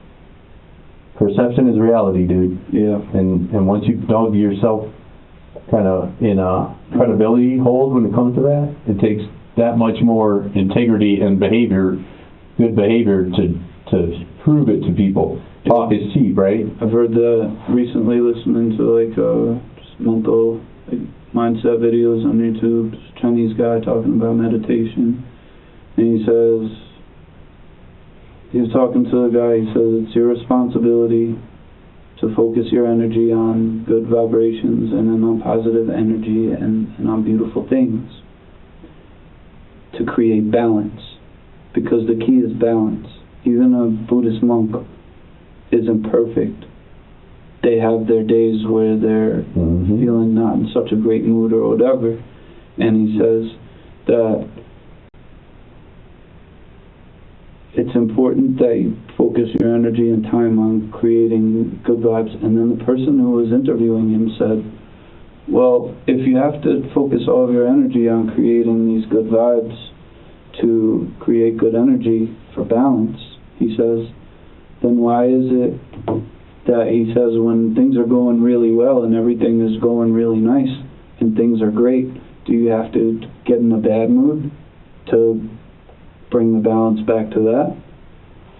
perception is reality, dude. Yeah. And once you've dug yourself kind of in a credibility hold when it comes to that, it takes that much more integrity and behavior, good behavior, to prove it to people. Talk is cheap, right? I've heard that recently listening to just mental mindset videos on YouTube. This Chinese guy talking about meditation, and he was talking to a guy. He says it's your responsibility to focus your energy on good vibrations and then on positive energy and on beautiful things to create balance, because the key is balance. even a Buddhist monk isn't perfect. They have their days where they're feeling not in such a great mood or whatever. And he says that it's important that you focus your energy and time on creating good vibes. And then the person who was interviewing him said, well, if you have to focus all of your energy on creating these good vibes to create good energy for balance, he says, then why is it that he says when things are going really well and everything is going really nice and things are great, do you have to get in a bad mood to bring the balance back to that?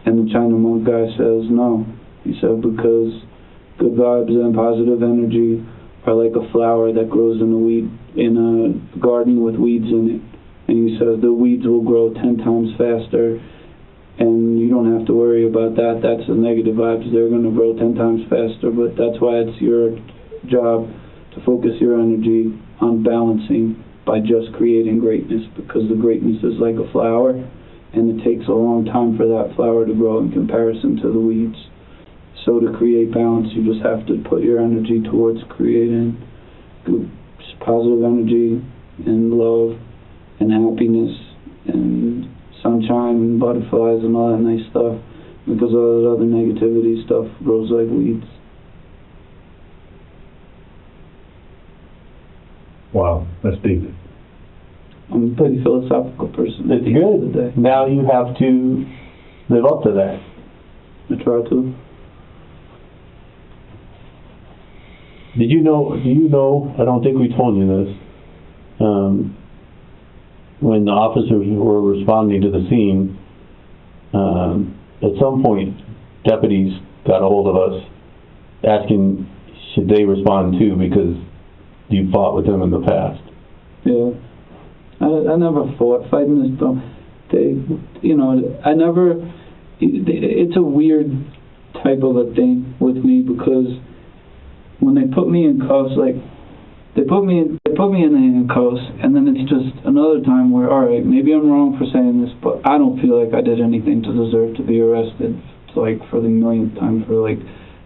And the China monk guy says no. He said because good vibes and positive energy are like a flower that grows in a garden with weeds in it. And he says the weeds will grow 10 times faster, and you don't have to worry about that. That's the negative vibes. They're going to grow 10 times faster, but that's why it's your job to focus your energy on balancing by just creating greatness, because the greatness is like a flower, and it takes a long time for that flower to grow in comparison to the weeds. So to create balance, you just have to put your energy towards creating good, positive energy and love and happiness and sunshine and butterflies and all that nice stuff, because all that other negativity stuff grows like weeds. Wow, that's deep. I'm a pretty philosophical person. It's good. Now you have to live up to that. I try to. Do you know, I don't think we told you this, when the officers were responding to the scene, at some point, deputies got a hold of us asking should they respond too, because you fought with them in the past. Yeah. I never fought. Fighting is dumb. I never, it's a weird type of a thing with me, because when they put me in cuffs, like, they put me in the handcuffs, and then it's just another time where, all right, maybe I'm wrong for saying this, but I don't feel like I did anything to deserve to be arrested, like, for the millionth time. For, like,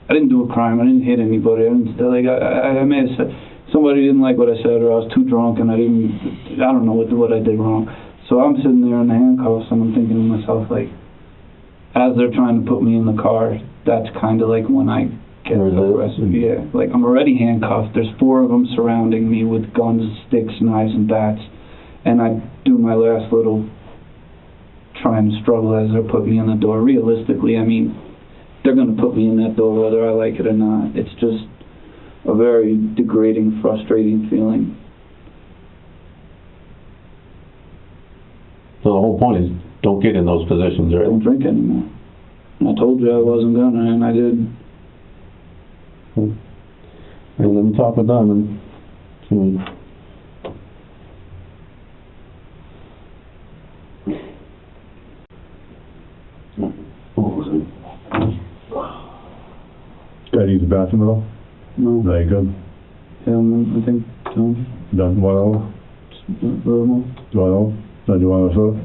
I didn't do a crime, I didn't hit anybody, I may have said, somebody didn't like what I said, or I was too drunk, and I don't know what I did wrong. So I'm sitting there in the handcuffs, and I'm thinking to myself, like, as they're trying to put me in the car, that's kind of like when I get arrested. Yeah, like, I'm already handcuffed. There's 4 of them surrounding me with guns, sticks, knives, and bats. And I do my last little trying to struggle as they're putting me in the door. Realistically, I mean, they're going to put me in that door whether I like it or not. It's just a very degrading, frustrating feeling. So the whole point is, don't get in those positions, right? Don't drink anymore. And I told you I wasn't gonna, and I did. And let me talk with them and Got to use the bathroom at all? No. No, you good? Yeah, I think done. Done? One over? Verbal. One over? No, do you want to soda?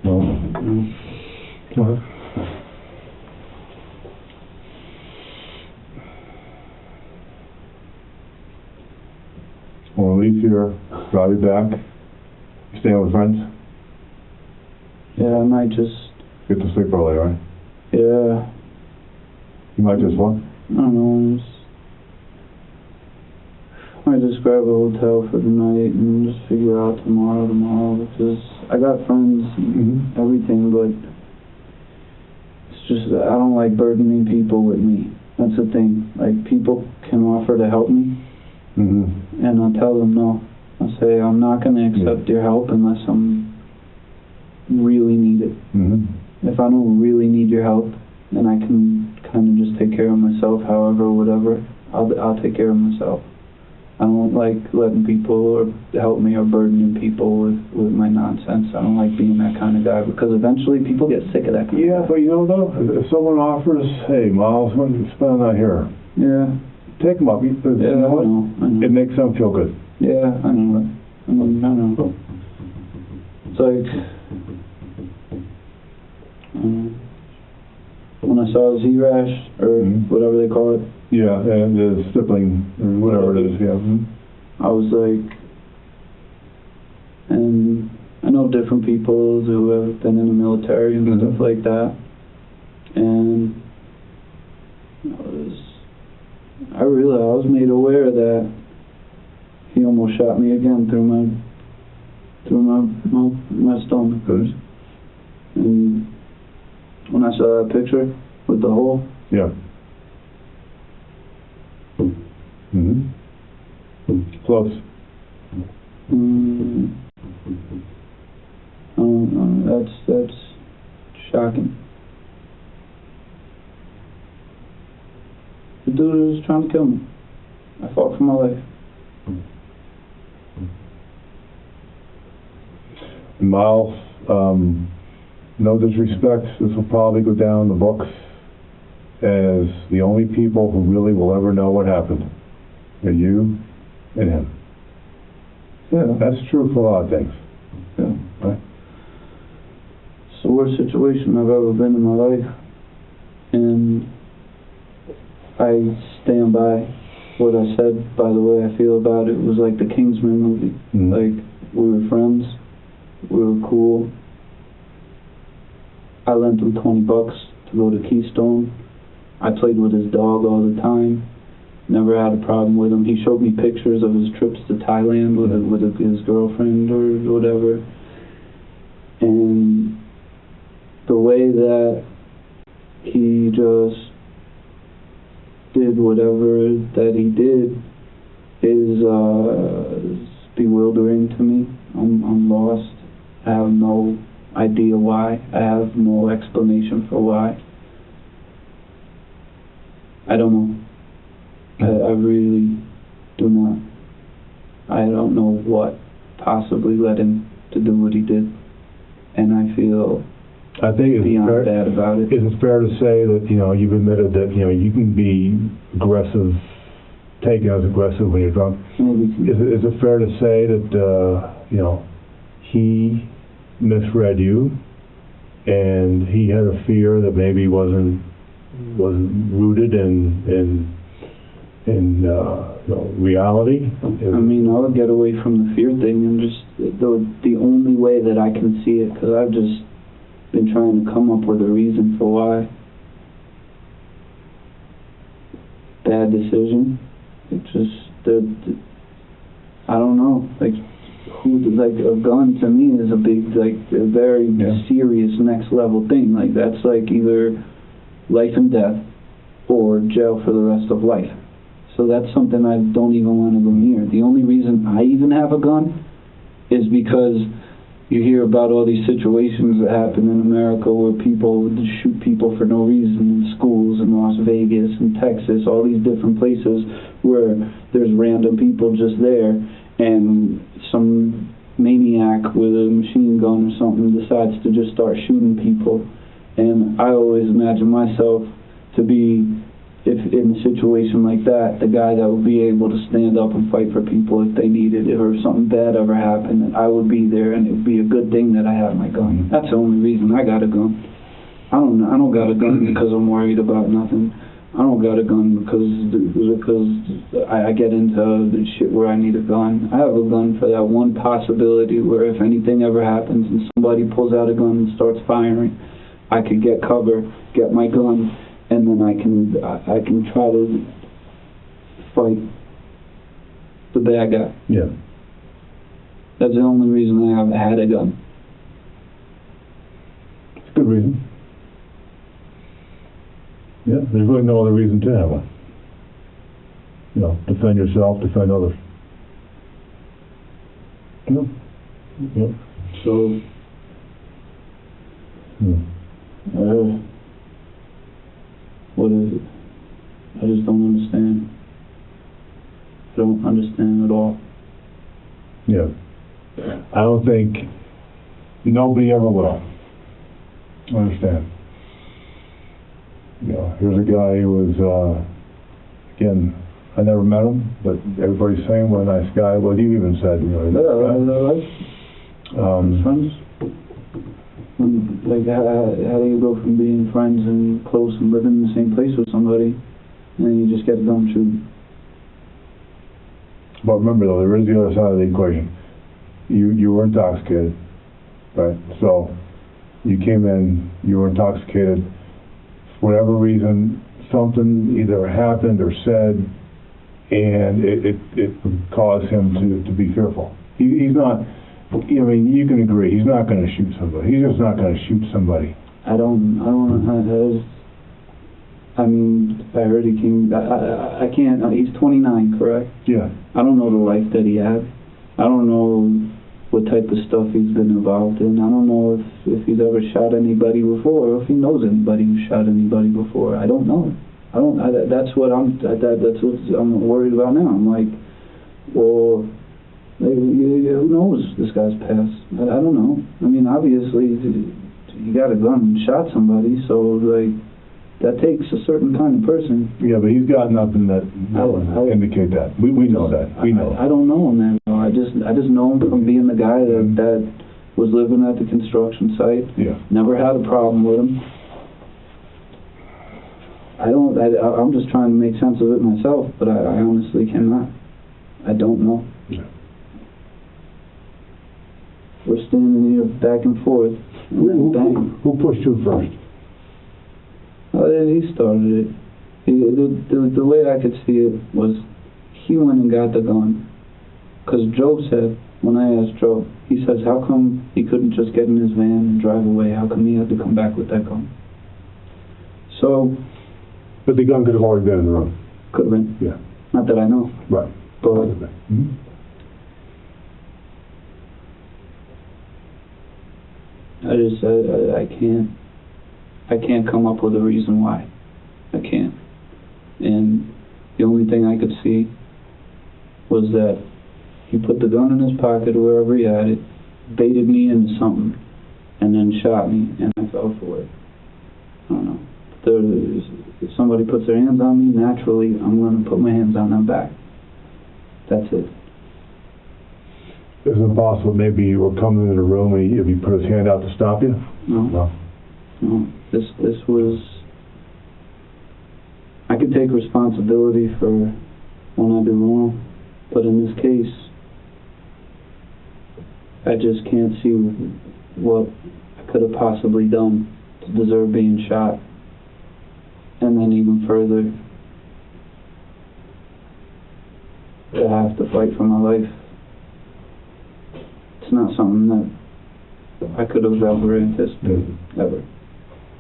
No? No. Go ahead. When we leave here, drive you back, you staying with friends? Yeah, I might just, Get to sleep early, right? yeah, You might just what? I don't know, might just grab a hotel for the night and just figure out tomorrow, because I got friends and everything, but it's just that I don't like burdening people with me. That's the thing. Like, people can offer to help me, and I'll tell them no. I'll say I'm not going to accept your help unless I'm really need it. If I don't really need your help, then I can kind of just take care of myself, however, whatever. I'll take care of myself. I don't like letting people or help me or burdening people with my nonsense. I don't like being that kind of guy, because eventually people get sick of that kind of guy. But you know, though, if someone offers, hey, Miles, what are you spending out here? Yeah. Take them up. You know what? I know. It makes them feel good. Yeah, I know. I know. It's like, I saw the Z-rash, or whatever they call it, Yeah, and the stippling, or whatever it is, yeah. I was like, and I know different people who have been in the military and stuff like that, and I was made aware that he almost shot me again through my stomach. And when I saw that picture with the hole, Yeah. Close. that's shocking. The dude was trying to kill me. I fought for my life. Miles, no disrespect, this will probably go down in the books as the only people who really will ever know what happened are you and him. Yeah. That's true for a lot of things. Yeah. Right? It's the worst situation I've ever been in my life, and I stand by what I said. By the way I feel about it, was like the Kingsman movie. Like, we were friends, we were cool. I lent him $20 to go to Keystone. I played with his dog all the time. Never had a problem with him. He showed me pictures of his trips to Thailand with his girlfriend or whatever. And the way that he just did whatever that he did is bewildering to me. I'm lost. I have no idea why. I have no explanation for why. I don't know. I really do not. I don't know what possibly led him to do what he did, and I feel beyond bad about it. Is it fair to say that, you've admitted that, you can be aggressive, taken as aggressive when you're drunk? Is it fair to say that, he misread you, and he had a fear that maybe wasn't rooted in reality? I mean, I would get away from the fear thing and just the only way that I can see it, because I've just been trying to come up with a reason for why. Bad decision. It just I don't know. Like a gun to me is a big, a very serious next level thing. Like, that's like either life and death or jail for the rest of life. So that's something I don't even want to go near. The only reason I even have a gun is because you hear about all these situations that happen in America where people shoot people for no reason in schools in Las Vegas and Texas, all these different places where there's random people just there, and some maniac with a machine gun or something decides to just start shooting people. And I always imagine myself to be, if in a situation like that, the guy that would be able to stand up and fight for people if they needed it, or if something bad ever happened, and I would be there, and it would be a good thing that I have my gun. That's the only reason I got a gun. I don't got a gun because I'm worried about nothing. I don't got a gun because I get into the shit where I need a gun. I have a gun for that one possibility where if anything ever happens and somebody pulls out a gun and starts firing, I could get cover, get my gun, and then I can try to fight the bad guy. Yeah. That's the only reason I have had a gun. It's a good reason. Yeah, there's really no other reason to have one. Defend yourself, defend others. Yeah. Yeah. So, what is it? I just don't understand. I don't understand at all. Yeah. I don't think nobody ever will understand. Here's a guy who was, again, I never met him, but everybody's saying what a nice guy. Well, you even said, friends. Like, how do you go from being friends and close and living in the same place with somebody, and then you just get gumshoe? But remember though, there is the other side of the equation. You were intoxicated, right? So you came in, you were intoxicated. For whatever reason, something either happened or said, and it caused him to be fearful. He's not, I mean, you can agree, he's not going to shoot somebody. He's just not going to shoot somebody. I don't know how that is. I mean, I heard he came, I can't, he's 29, correct? Yeah. I don't know the life that he had. I don't know what type of stuff he's been involved in. I don't know if he's ever shot anybody before, or if he knows anybody who shot anybody before. I don't know. That's what I'm worried about now. I'm like, well, who knows this guy's past? I don't know. I mean, obviously, he got a gun and shot somebody, so, like, that takes a certain kind of person. Yeah, but he's got nothing that indicate that. We know that. We know. I don't know him that well. I just know him from being the guy that was living at the construction site. Yeah. Never had a problem with him. I'm just trying to make sense of it myself, but I honestly cannot. I don't know. Yeah. We're standing here back and forth. And bang. Who pushed you first? He started it. The way I could see it was he went and got the gun. Because Joe said, when I asked Joe, he says, how come he couldn't just get in his van and drive away? How come he had to come back with that gun? So... But the gun could have already been in the room. Could have been. Yeah. Not that I know. Right. But... Mm-hmm. I can't come up with a reason why. I can't. And the only thing I could see was that he put the gun in his pocket or wherever he had it, baited me into something, and then shot me, and I fell for it. I don't know. If somebody puts their hands on me, naturally, I'm going to put my hands on them back. That's it. Is it possible maybe you were coming in the room and he put his hand out to stop you? No. This was... I could take responsibility for when I do wrong, but in this case, I just can't see what I could have possibly done to deserve being shot. And then even further, to have to fight for my life. It's not something that I could have ever anticipated, ever.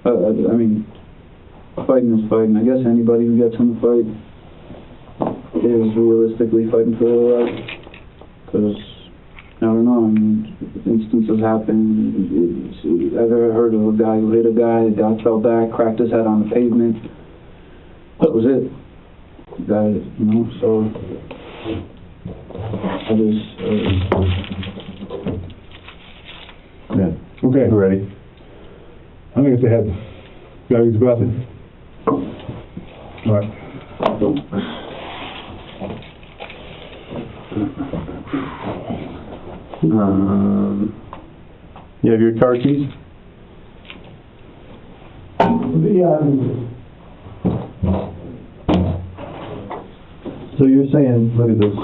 I mean, fighting is fighting. I guess anybody who gets in a fight is realistically fighting for their life. Because, I don't know, I mean, instances happen. I've ever heard of a guy who hit a guy, the guy fell back, cracked his head on the pavement. That was it. So I just... Yeah. Okay, we're ready. I'm going to get the head. Gotta use the bathroom. All right. You have your car keys? Yeah. So you're saying, look at this.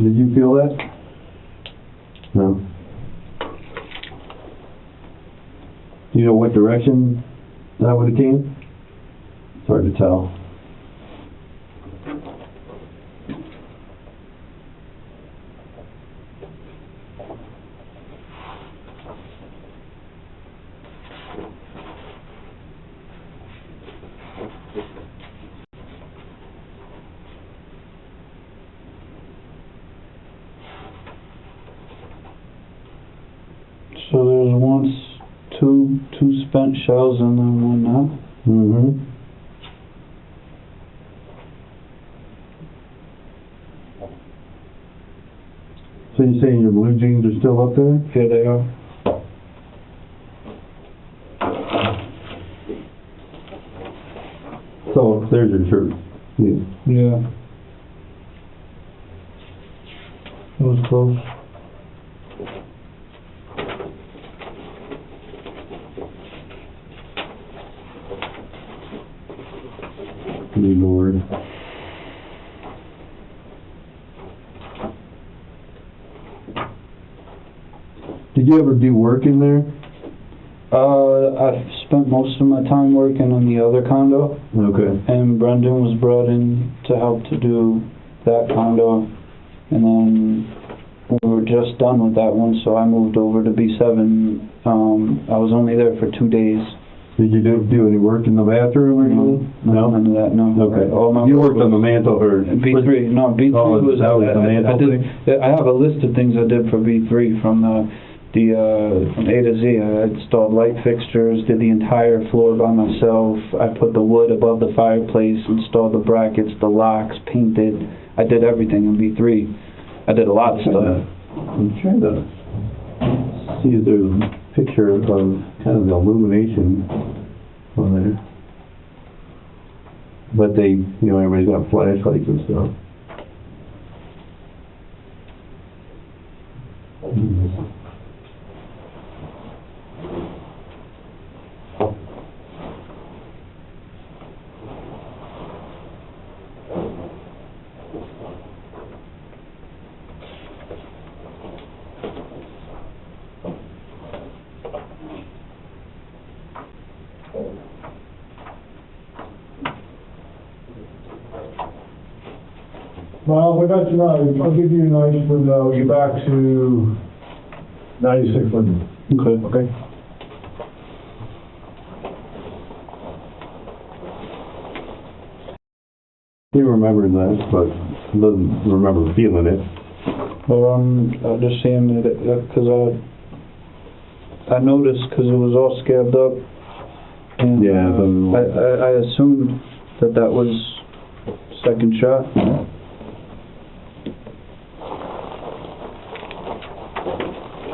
Did you feel that? No. Do you know what direction that would have came? It's hard to tell. So there's once two spent shells and then one now? Mm-hmm. So you're saying your blue jeans are still up there? Here they are. So there's your shirt. Yeah. Yeah. It was close. Lord. Did you ever do work in there? I've spent most of my time working on the other condo, Okay. and Brendan was brought in to help to do that condo, and then we were just done with that one, so I moved over to B7. I was only there for 2 days. Did you do any work in the bathroom or anything? None of that, no. Okay. All my You work worked on the mantle or? B3, no, B3 Oh, was, that was the mantle I have a list of things I did for B3 from from A to Z. I installed light fixtures, did the entire floor by myself. I put the wood above the fireplace, installed the brackets, the locks, painted. I did everything in B3. I did a lot of stuff. I'm trying to see if there's a picture of kind of the illumination on there. But everybody's got flashlights and stuff. Well, we got tonight. I'll give you a nice when we get back to 96 Linden. Okay. Okay? He remembers that, but doesn't remember feeling it. Well, I'm just seeing it because I noticed because it was all scabbed up. And Yeah, I assumed that was second shot.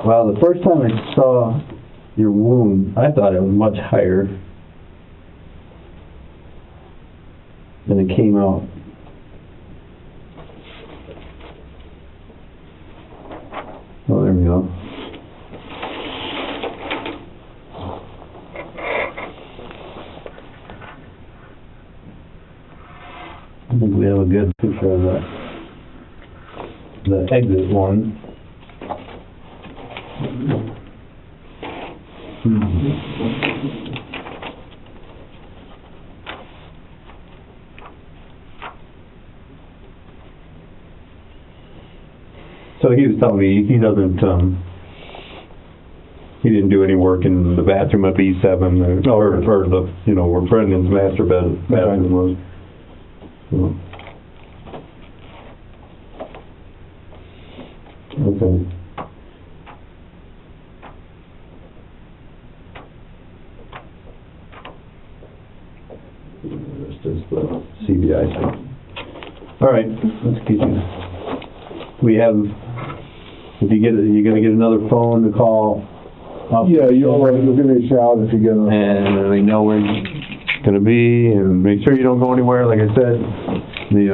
Well, the first time I saw your wound, I thought it was much higher. And it came out. Oh, there we go. I think we have a good picture of that. The exit one. So he was telling me he doesn't, he didn't do any work in the bathroom at B7 or the, where Brendan's master bathroom was. So. Okay. This is the CBI thing. All right, let's keep it. We have, if you're gonna get another phone to call up. Yeah, you'll give me a shout if you get a... And we know where you're gonna be, and make sure you don't go anywhere. Like I said, the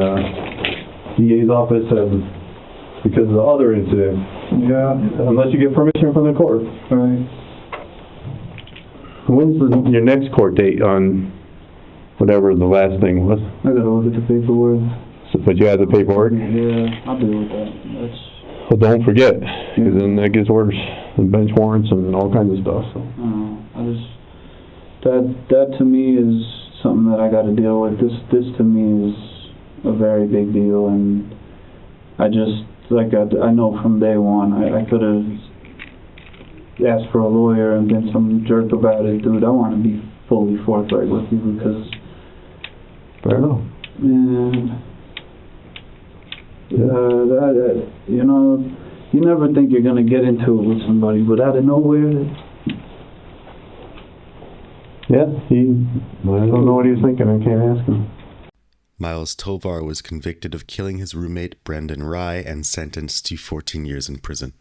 DA's office has, because of the other incident. Yeah. Unless you get permission from the court. Right. When's your next court date on whatever the last thing was? I gotta look at the paperwork. But you have the paperwork? Yeah, I'll deal with that. Well, don't forget, because then that gets worse. And bench warrants and all kinds of stuff. So. That to me is something that I got to deal with. This to me is a very big deal, and I just I know from day one I could have asked for a lawyer and been some jerk about it, dude. I want to be fully forthright with you because. Fair enough. And you never think you're gonna get into it with somebody, but out of nowhere. Yeah, I don't know what he was thinking. I can't ask him. Miles Tovar was convicted of killing his roommate Brendan Rye and sentenced to 14 years in prison.